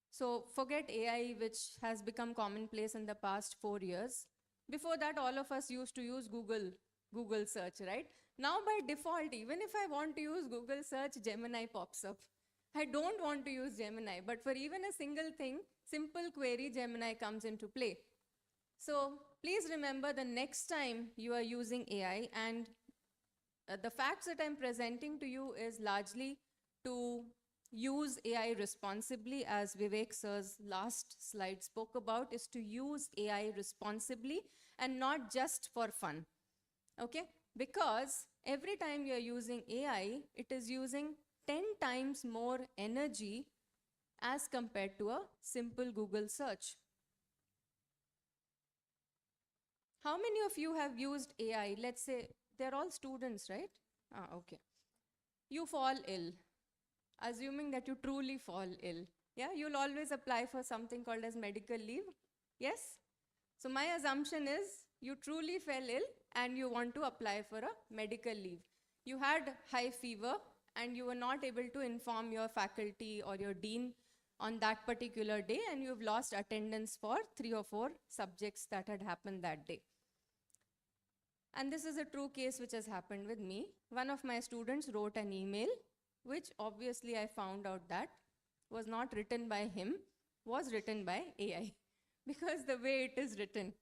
So forget AI, which has become commonplace in the past 4 years. Before that, all of us used to use Google search, right? Now by default, even if I want to use Google search, Gemini pops up. I don't want to use Gemini, but for even a single thing, simple query, Gemini comes into play. So please remember the next time you are using AI, and the facts that I'm presenting to you is largely to use AI responsibly, as Vivek sir's last slide spoke about, is to use AI responsibly and not just for fun, okay? Because every time you're using AI, it is using 10 times more energy as compared to a simple Google search. How many of you have used AI? Let's say they're all students, right? Okay. You fall ill, assuming that you truly fall ill. Yeah, you'll always apply for something called as medical leave. Yes? So my assumption is you truly fell ill and you want to apply for a medical leave. You had high fever and you were not able to inform your faculty or your dean on that particular day, and you've lost attendance for 3 or 4 subjects that had happened that day. And this is a true case which has happened with me. One of my students wrote an email, which obviously I found out that was not written by him, was written by AI, because the way it is written.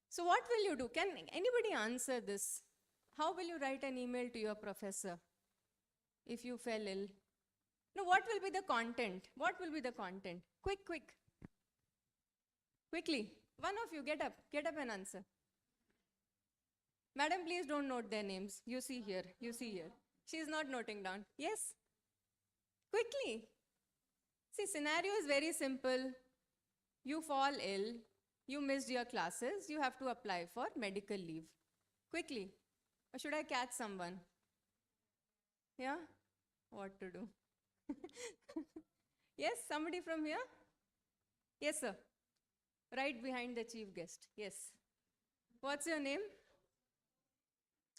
So what will you do? Can anybody answer this? How will you write an email to your professor if you fell ill? No, what will be the content? What will be the content? Quickly. One of you, get up and answer. Madam, please don't note their names. You see here. She is not noting down. Yes? Quickly. See, scenario is very simple. You fall ill, you missed your classes, you have to apply for medical leave. Quickly. Or should I catch someone? Yeah? What to do? Yes, somebody from here? Yes, sir. Right behind the chief guest. Yes. What's your name?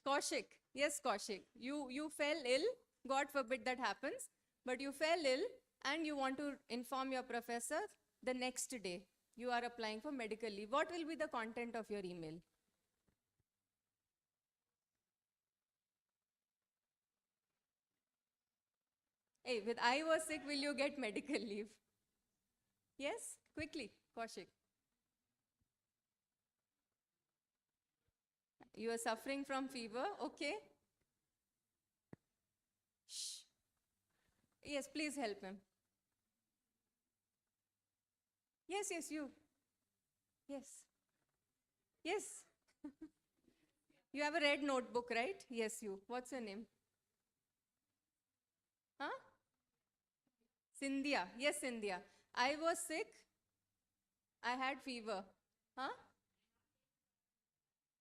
Kaushik. Yes, Kaushik. You fell ill. God forbid that happens. But you fell ill and you want to inform your professor the next day. You are applying for medical leave. What will be the content of your email? Hey, with I was sick, will you get medical leave? Yes? Quickly, Kaushik. You are suffering from fever, okay? Shh. Yes, please help him. Yes, you. Yes. You have a red notebook, right? Yes, you. What's your name? Huh? Cynthia. Yes, Cynthia. I was sick. I had fever. Huh?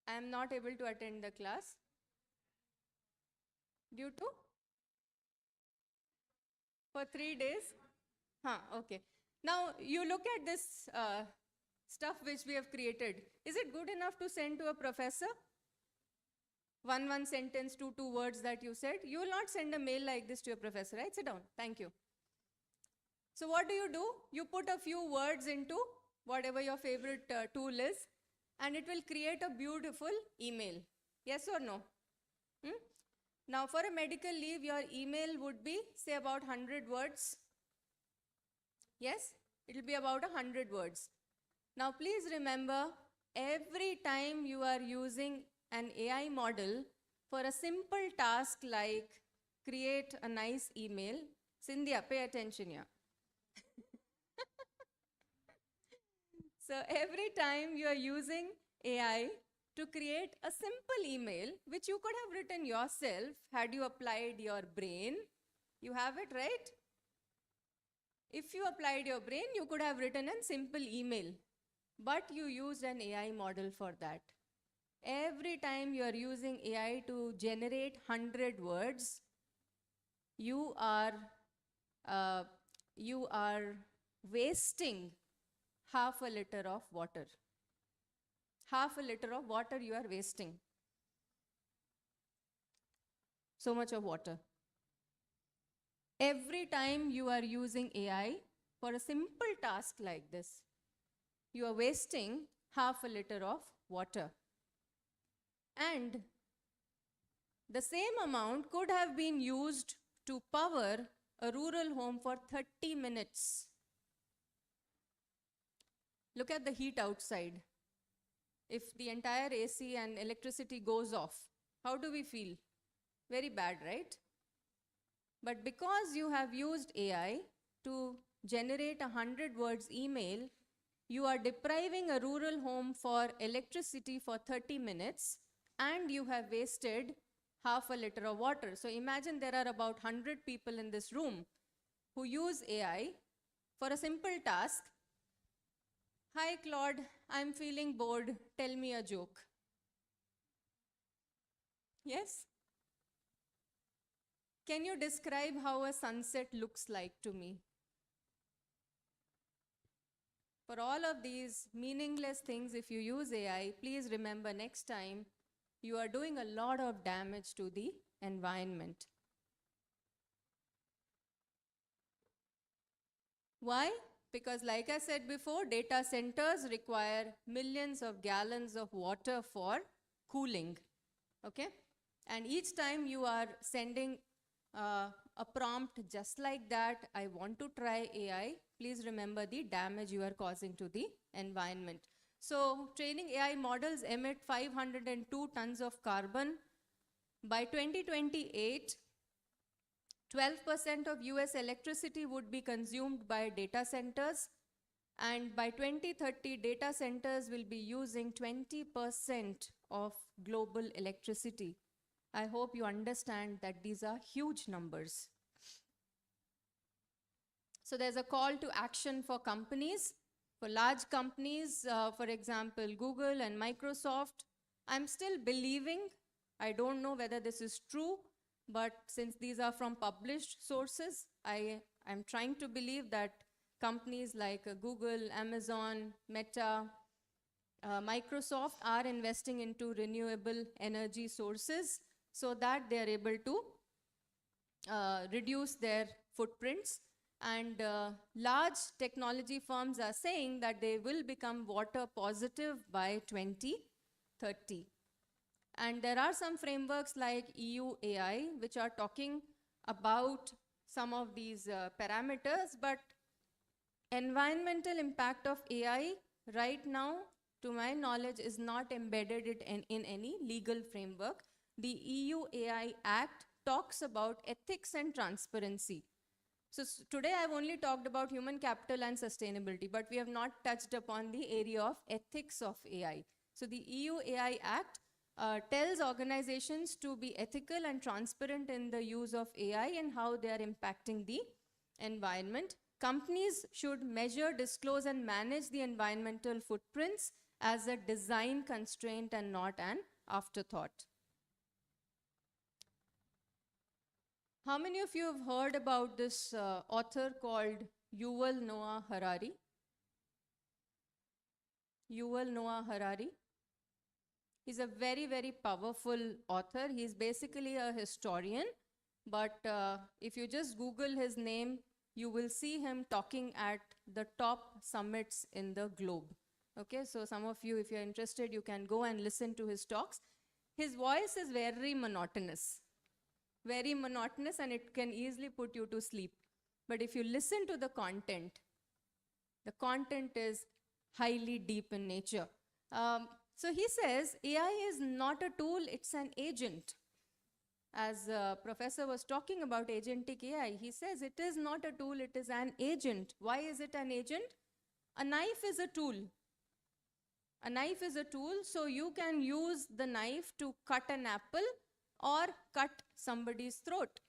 I am not able to attend the class. Due to? For 3 days? Okay. Now, you look at this stuff which we have created. Is it good enough to send to a professor? One sentence, two words that you said. You will not send a mail like this to your professor, right? Sit down. Thank you. So what do? You put a few words into whatever your favorite tool is, and it will create a beautiful email. Yes or no? Now, for a medical leave, your email would be, say, about 100 words. Yes? It will be about 100 words. Now, please remember, every time you are using an AI model for a simple task like create a nice email, Cynthia, pay attention here. So, every time you are using AI to create a simple email, which you could have written yourself had you applied your brain. You have it, right? If you applied your brain, you could have written a simple email, but you used an AI model for that. Every time you are using AI to generate 100 words, you are you are wasting half a liter of water. Half a liter of water you are wasting. So much of water. Every time you are using AI for a simple task like this, you are wasting half a liter of water. And the same amount could have been used to power a rural home for 30 minutes. Look at the heat outside. If the entire AC and electricity goes off, how do we feel? Very bad, right? But because you have used AI to generate a 100 words email, you are depriving a rural home for electricity for 30 minutes and you have wasted half a liter of water. So imagine there are about 100 people in this room who use AI for a simple task. Hi Claude, I'm feeling bored. Tell me a joke. Yes? Can you describe how a sunset looks like to me? For all of these meaningless things, if you use AI, please remember next time you are doing a lot of damage to the environment. Why? Because like I said before, data centers require millions of gallons of water for cooling. Okay? And each time you are sending a prompt just like that, I want to try AI, please remember the damage you are causing to the environment. So training AI models emit 502 tons of carbon. By 2028, 12% of US electricity would be consumed by data centers. And by 2030, data centers will be using 20% of global electricity. I hope you understand that these are huge numbers. So there's a call to action for companies. For large companies, for example, Google and Microsoft, I'm still believing, I don't know whether this is true, but since these are from published sources, I'm trying to believe that companies like Google, Amazon, Meta, Microsoft are investing into renewable energy sources so that they are able to reduce their footprints. And large technology firms are saying that they will become water positive by 2030. And there are some frameworks like EU AI which are talking about some of these parameters, but environmental impact of AI right now, to my knowledge, is not embedded in any legal framework. The EU AI Act talks about ethics and transparency. So today I've only talked about human capital and sustainability, but we have not touched upon the area of ethics of AI. So the EU AI Act tells organizations to be ethical and transparent in the use of AI and how they are impacting the environment. Companies should measure, disclose, and manage the environmental footprints as a design constraint and not an afterthought. How many of you have heard about this author called Yuval Noah Harari? Yuval Noah Harari. He's a very, very powerful author. He's basically a historian, but if you just Google his name, you will see him talking at the top summits in the globe. Okay, so some of you, if you're interested, you can go and listen to his talks. His voice is very monotonous, and it can easily put you to sleep. But if you listen to the content is highly deep in nature. So he says AI is not a tool, it's an agent. As professor was talking about agentic AI, he says it is not a tool, it is an agent. Why is it an agent? A knife is a tool. A knife is a tool, so you can use the knife to cut an apple or cut somebody's throat.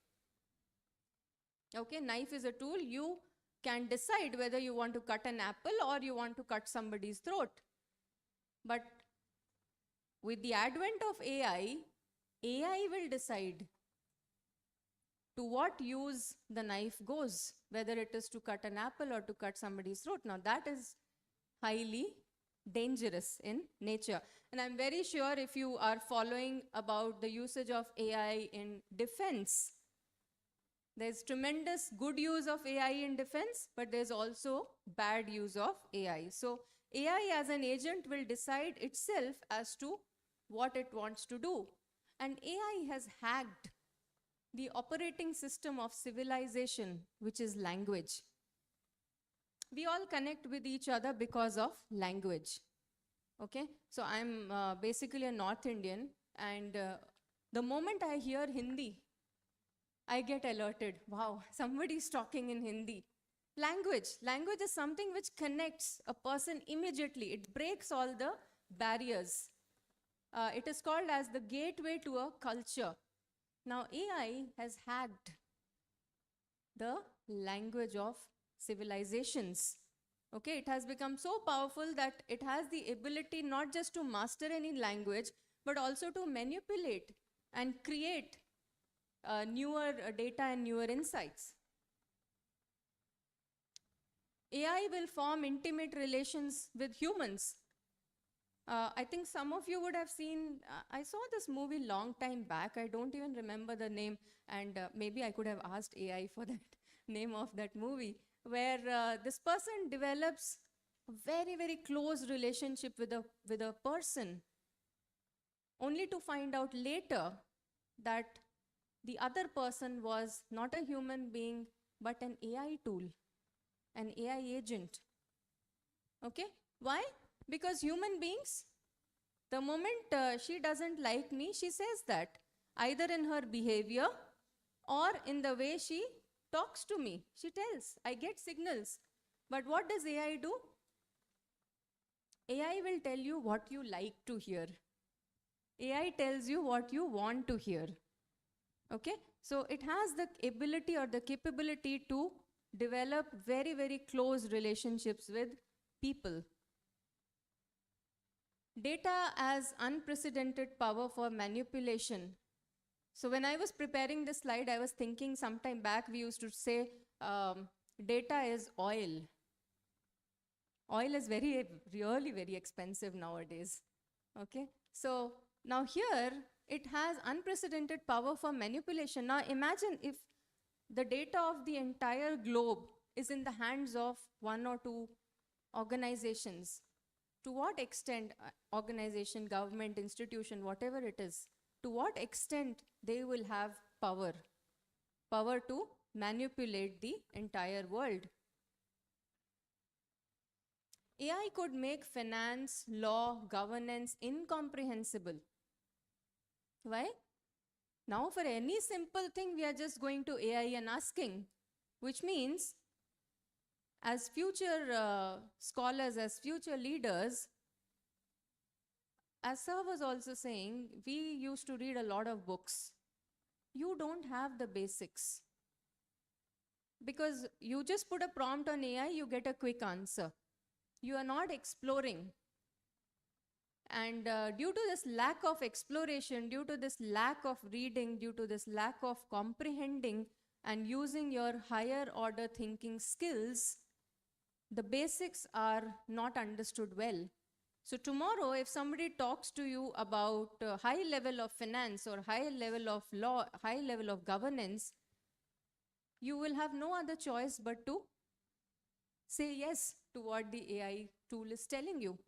Okay, knife is a tool. You can decide whether you want to cut an apple or you want to cut somebody's throat. But with the advent of AI, AI will decide to what use the knife goes, whether it is to cut an apple or to cut somebody's throat. Now that is highly dangerous in nature. And I'm very sure if you are following about the usage of AI in defense, there's tremendous good use of AI in defense, but there's also bad use of AI. So AI as an agent will decide itself as to what it wants to do. And AI has hacked the operating system of civilization, which is language. We all connect with each other because of language. Okay, so I'm basically a North Indian, and the moment I hear Hindi, I get alerted. Wow, somebody's talking in Hindi. Language is something which connects a person immediately. It breaks all the barriers. It is called as the gateway to a culture. Now AI has hacked the language of civilizations. Okay, it has become so powerful that it has the ability not just to master any language, but also to manipulate and create newer data and newer insights. AI will form intimate relations with humans. I think some of you would have seen, I saw this movie long time back. I don't even remember the name, and maybe I could have asked AI for that name of that movie, where this person develops a very, very close relationship with a person, only to find out later that the other person was not a human being, but an AI tool, an AI agent. Okay? Why? Because human beings, the moment she doesn't like me, she says that, either in her behavior or in the way she talks to me. She tells, I get signals. But what does AI do? AI will tell you what you like to hear. AI tells you what you want to hear. Okay? So it has the ability or the capability to develop very, very close relationships with people. Data as unprecedented power for manipulation. So when I was preparing this slide, I was thinking sometime back we used to say data is oil. Oil is really very expensive nowadays. Okay? So now here, it has unprecedented power for manipulation. Now imagine if the data of the entire globe is in the hands of one or two organizations. To what extent organization, government, institution, whatever it is, to what extent they will have power to manipulate the entire world. AI could make finance, law, governance incomprehensible. Why? Now for any simple thing, we are just going to AI and asking, which means as future scholars, as future leaders, as Sir was also saying, we used to read a lot of books. You don't have the basics. Because you just put a prompt on AI, you get a quick answer. You are not exploring. And due to this lack of exploration, due to this lack of reading, due to this lack of comprehending and using your higher order thinking skills, the basics are not understood well. So tomorrow, if somebody talks to you about high level of finance or high level of law, high level of governance, you will have no other choice but to say yes to what the AI tool is telling you.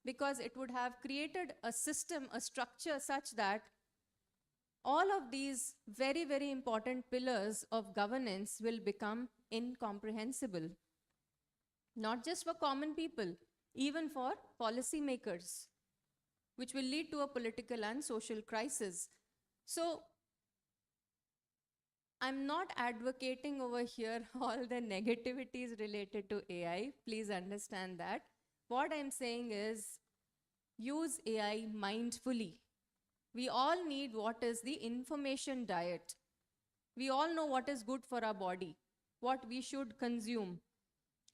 Because it would have created a system, a structure such that all of these very, very important pillars of governance will become incomprehensible. Not just for common people, even for policymakers, which will lead to a political and social crisis. So I'm not advocating over here all the negativities related to AI. Please understand that. What I'm saying is use AI mindfully. We all need what is the information diet. We all know what is good for our body, what we should consume.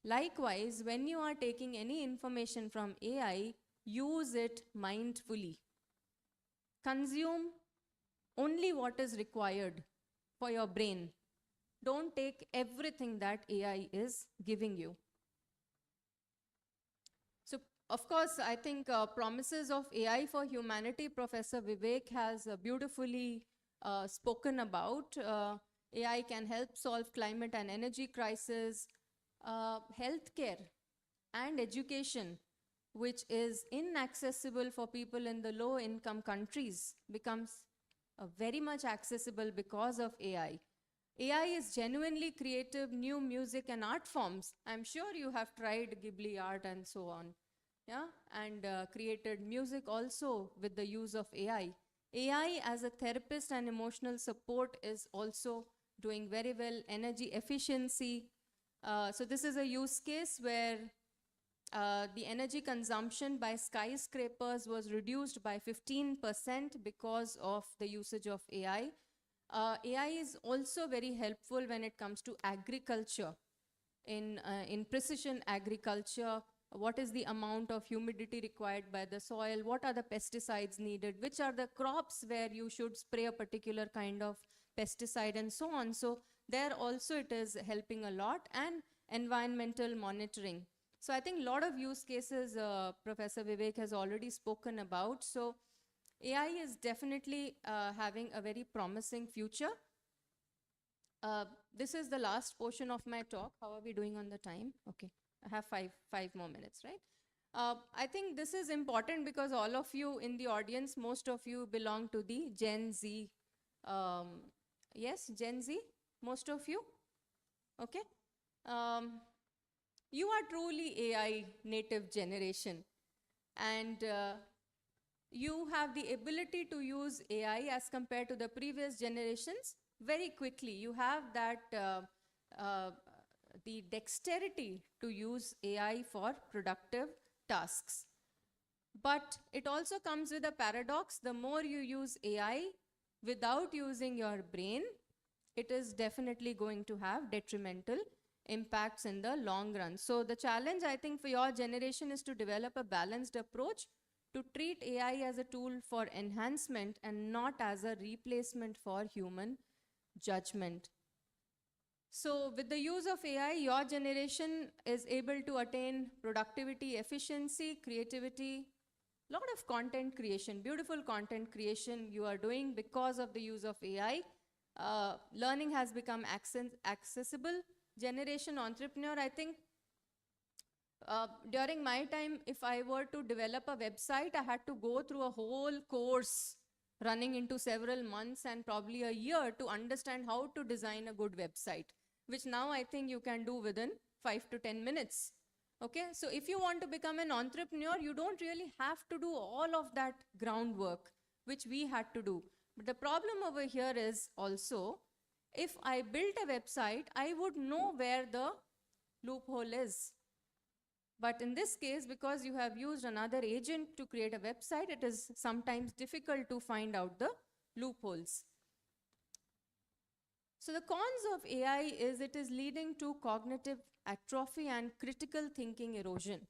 Likewise, when you are taking any information from AI, use it mindfully. Consume only what is required. for your brain. Don't take everything that AI is giving you. So, of course, I think promises of AI for humanity, Professor Vivek has beautifully spoken about. AI can help solve climate and energy crisis, healthcare and education, which is inaccessible for people in the low income countries, becomes very much accessible because of AI. AI is genuinely creative, new music and art forms. I'm sure you have tried Ghibli art and so on. Yeah, and created music also with the use of AI. AI as a therapist and emotional support is also doing very well. Energy efficiency. So this is a use case where the energy consumption by skyscrapers was reduced by 15% because of the usage of AI. AI is also very helpful when it comes to agriculture. In precision agriculture, what is the amount of humidity required by the soil, what are the pesticides needed, which are the crops where you should spray a particular kind of pesticide and so on. So there also it is helping a lot, and environmental monitoring. So I think a lot of use cases Professor Vivek has already spoken about. So AI is definitely having a very promising future. This is the last portion of my talk. How are we doing on the time? Okay, I have five more minutes, right? I think this is important because all of you in the audience, most of you belong to the Gen Z. Yes, Gen Z, most of you? Okay. You are truly AI native generation, and you have the ability to use AI as compared to the previous generations very quickly. You have that the dexterity to use AI for productive tasks. But it also comes with a paradox. The more you use AI without using your brain, it is definitely going to have detrimental impacts in the long run. So the challenge, I think, for your generation is to develop a balanced approach to treat AI as a tool for enhancement and not as a replacement for human judgment. So with the use of AI, your generation is able to attain productivity, efficiency, creativity, lot of content creation, beautiful content creation you are doing because of the use of AI. Learning has become accessible. Generation entrepreneur, I think during my time, if I were to develop a website, I had to go through a whole course running into several months and probably a year to understand how to design a good website, which now I think you can do within 5 to 10 minutes. Okay, so if you want to become an entrepreneur, you don't really have to do all of that groundwork, which we had to do. But the problem over here is also, if I built a website, I would know where the loophole is. But in this case, because you have used another agent to create a website, it is sometimes difficult to find out the loopholes. So the cons of AI is it is leading to cognitive atrophy and critical thinking erosion.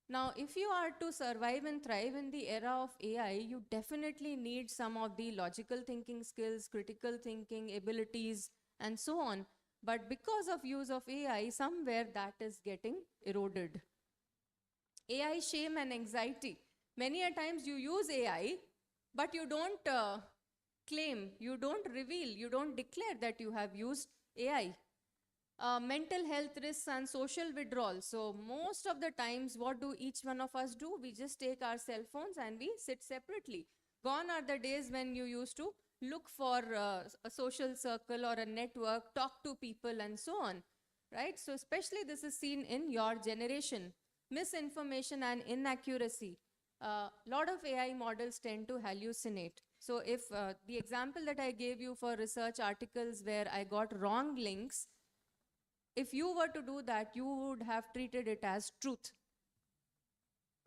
Now, if you are to survive and thrive in the era of AI, you definitely need some of the logical thinking skills, critical thinking abilities, and so on. But because of use of AI, somewhere that is getting eroded. AI shame and anxiety. Many a times you use AI, but you don't claim, you don't reveal, you don't declare that you have used AI. Mental health risks and social withdrawal. So most of the times, what do each one of us do? We just take our cell phones and we sit separately. Gone are the days when you used to look for a social circle or a network, talk to people and so on, right? So especially this is seen in your generation. Misinformation and inaccuracy. A lot of AI models tend to hallucinate. So if the example that I gave you for research articles where I got wrong links, if you were to do that, you would have treated it as truth.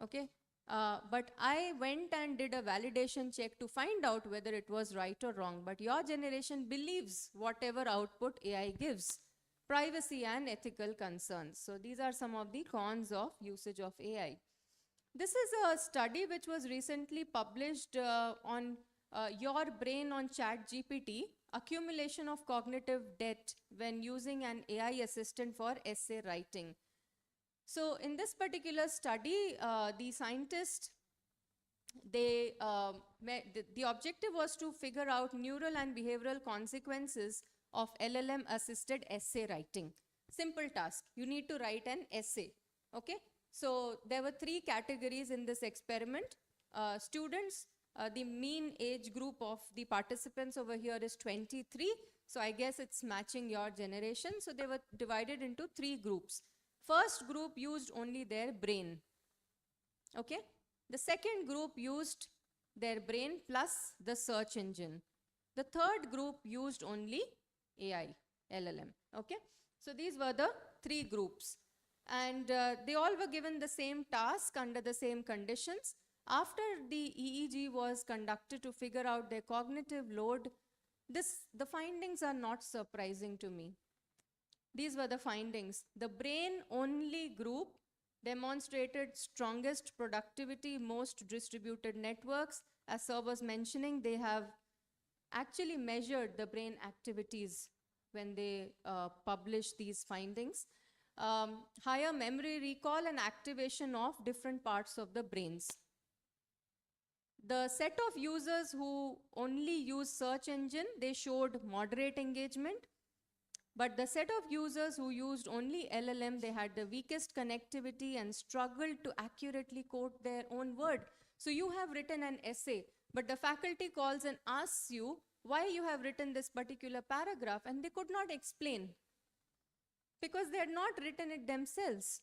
Okay? But I went and did a validation check to find out whether it was right or wrong. But your generation believes whatever output AI gives. Privacy and ethical concerns. So these are some of the cons of usage of AI. This is a study which was recently published on Your Brain on ChatGPT. accumulation of cognitive debt when using an AI assistant for essay writing. So in this particular study, the scientists, the objective was to figure out neural and behavioral consequences of LLM assisted essay writing. Simple task. You need to write an essay. Okay. So there were 3 categories in this experiment. Students, the mean age group of the participants over here is 23. So I guess it's matching your generation. So they were divided into 3 groups. First group used only their brain. Okay. The second group used their brain plus the search engine. The third group used only AI, LLM. Okay. So these were the 3 groups. And they all were given the same task under the same conditions. After the EEG was conducted to figure out their cognitive load, the findings are not surprising to me. These were the findings. The brain-only group demonstrated strongest productivity, most distributed networks. As Sir was mentioning, they have actually measured the brain activities when they publish these findings. Higher memory recall and activation of different parts of the brains. The set of users who only use search engine, they showed moderate engagement. But the set of users who used only LLM, they had the weakest connectivity and struggled to accurately quote their own word. So you have written an essay, but the faculty calls and asks you why you have written this particular paragraph, and they could not explain because they had not written it themselves.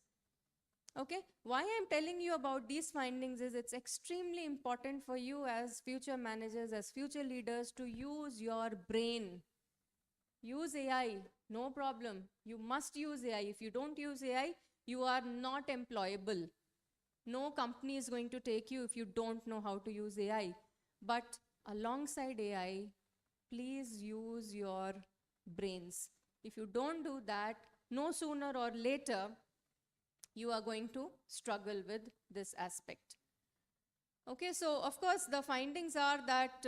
Okay, why I'm telling you about these findings is it's extremely important for you as future managers, as future leaders, to use your brain. Use AI, no problem. You must use AI. If you don't use AI, you are not employable. No company is going to take you if you don't know how to use AI. But alongside AI, please use your brains. If you don't do that, no sooner or later, you are going to struggle with this aspect. Okay, so of course, the findings are that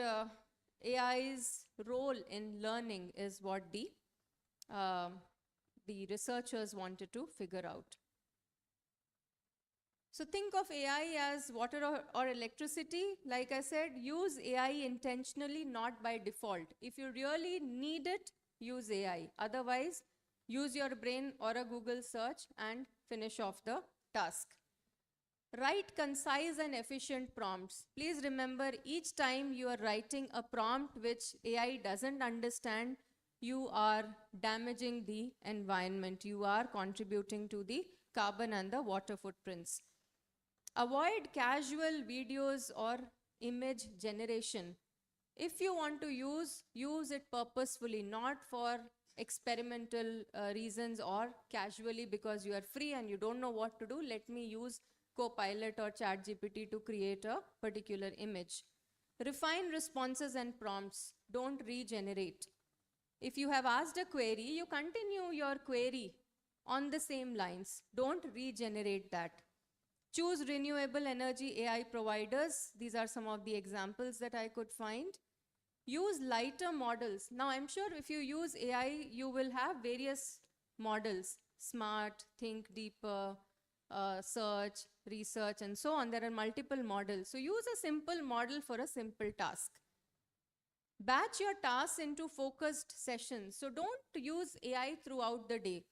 AI's role in learning is what the researchers wanted to figure out. So think of AI as water or electricity. Like I said, use AI intentionally, not by default. If you really need it, use AI. Otherwise, use your brain or a Google search and finish off the task. Write concise and efficient prompts. Please remember, each time you are writing a prompt which AI doesn't understand, you are damaging the environment. You are contributing to the carbon and the water footprints. Avoid casual videos or image generation. If you want to use it purposefully, not for experimental reasons or casually because you are free and you don't know what to do. Let me use Copilot or ChatGPT to create a particular image. Refine responses and prompts. Don't regenerate. If you have asked a query, you continue your query on the same lines. Don't regenerate that. Choose renewable energy AI providers. These are some of the examples that I could find. Use lighter models. Now, I'm sure if you use AI, you will have various models: smart, think deeper, search, research, and so on. There are multiple models. So use a simple model for a simple task. Batch your tasks into focused sessions. So don't use AI throughout the day.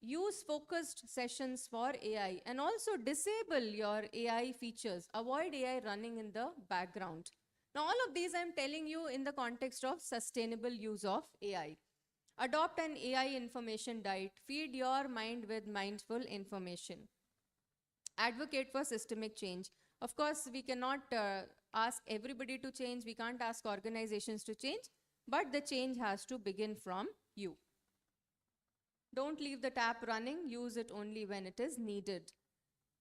Use focused sessions for AI, and also disable your AI features. Avoid AI running in the background. Now, all of these I'm telling you in the context of sustainable use of AI. Adopt an AI information diet. Feed your mind with mindful information. Advocate for systemic change. Of course, we cannot ask everybody to change. We can't ask organizations to change, but the change has to begin from you. Don't leave the tap running. Use it only when it is needed.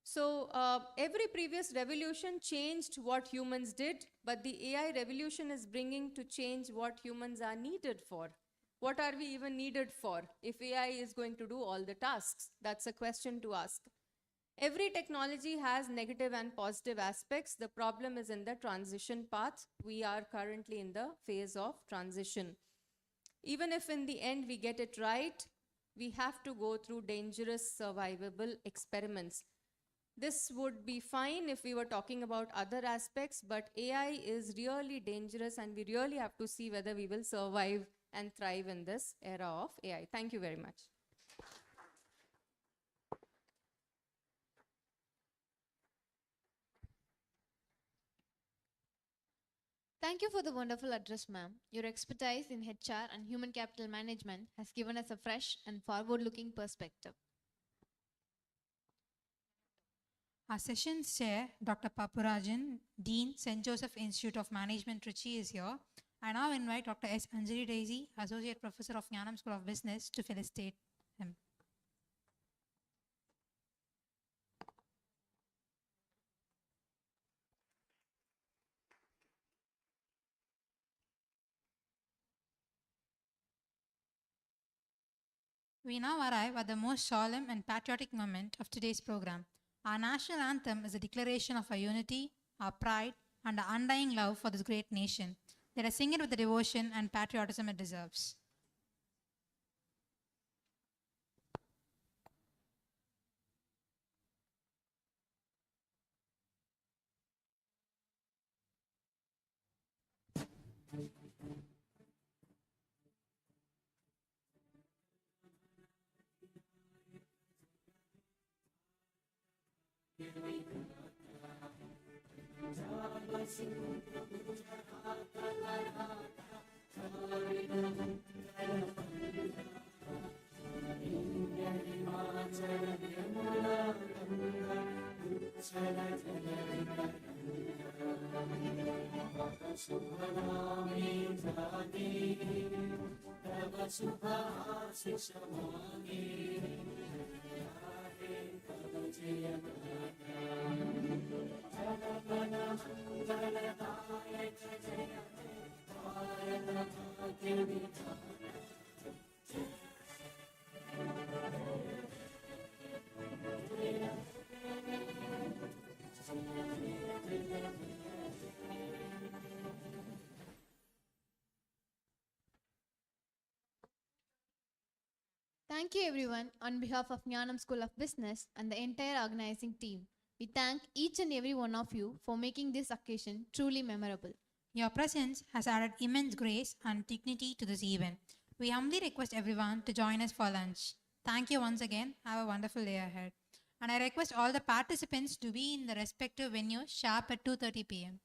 So every previous revolution changed what humans did, but the AI revolution is bringing to change what humans are needed for. What are we even needed for if AI is going to do all the tasks? That's a question to ask. Every technology has negative and positive aspects. The problem is in the transition path. We are currently in the phase of transition. Even if in the end we get it right, we have to go through dangerous survivable experiments. This would be fine if we were talking about other aspects, but AI is really dangerous and we really have to see whether we will survive and thrive in this era of AI. Thank you very much. Thank you for the wonderful address, ma'am. Your expertise in HR and human capital management has given us a fresh and forward-looking perspective. Our session's chair, Dr. Papurajan, Dean, St. Joseph Institute of Management, Trichy, is here. I now invite Dr. S. Anjali Daisy, Associate Professor of Jnanam School of Business, to felicitate him. We now arrive at the most solemn and patriotic moment of today's program. Our national anthem is a declaration of our unity, our pride, and our undying love for this great nation. Let us sing it with the devotion and patriotism it deserves. Thank you everyone on behalf of Jnanam School of Business and the entire organizing team. We thank each and every one of you for making this occasion truly memorable. Your presence has added immense grace and dignity to this event. We humbly request everyone to join us for lunch. Thank you once again. Have a wonderful day ahead. And I request all the participants to be in the respective venues sharp at 2:30 p.m.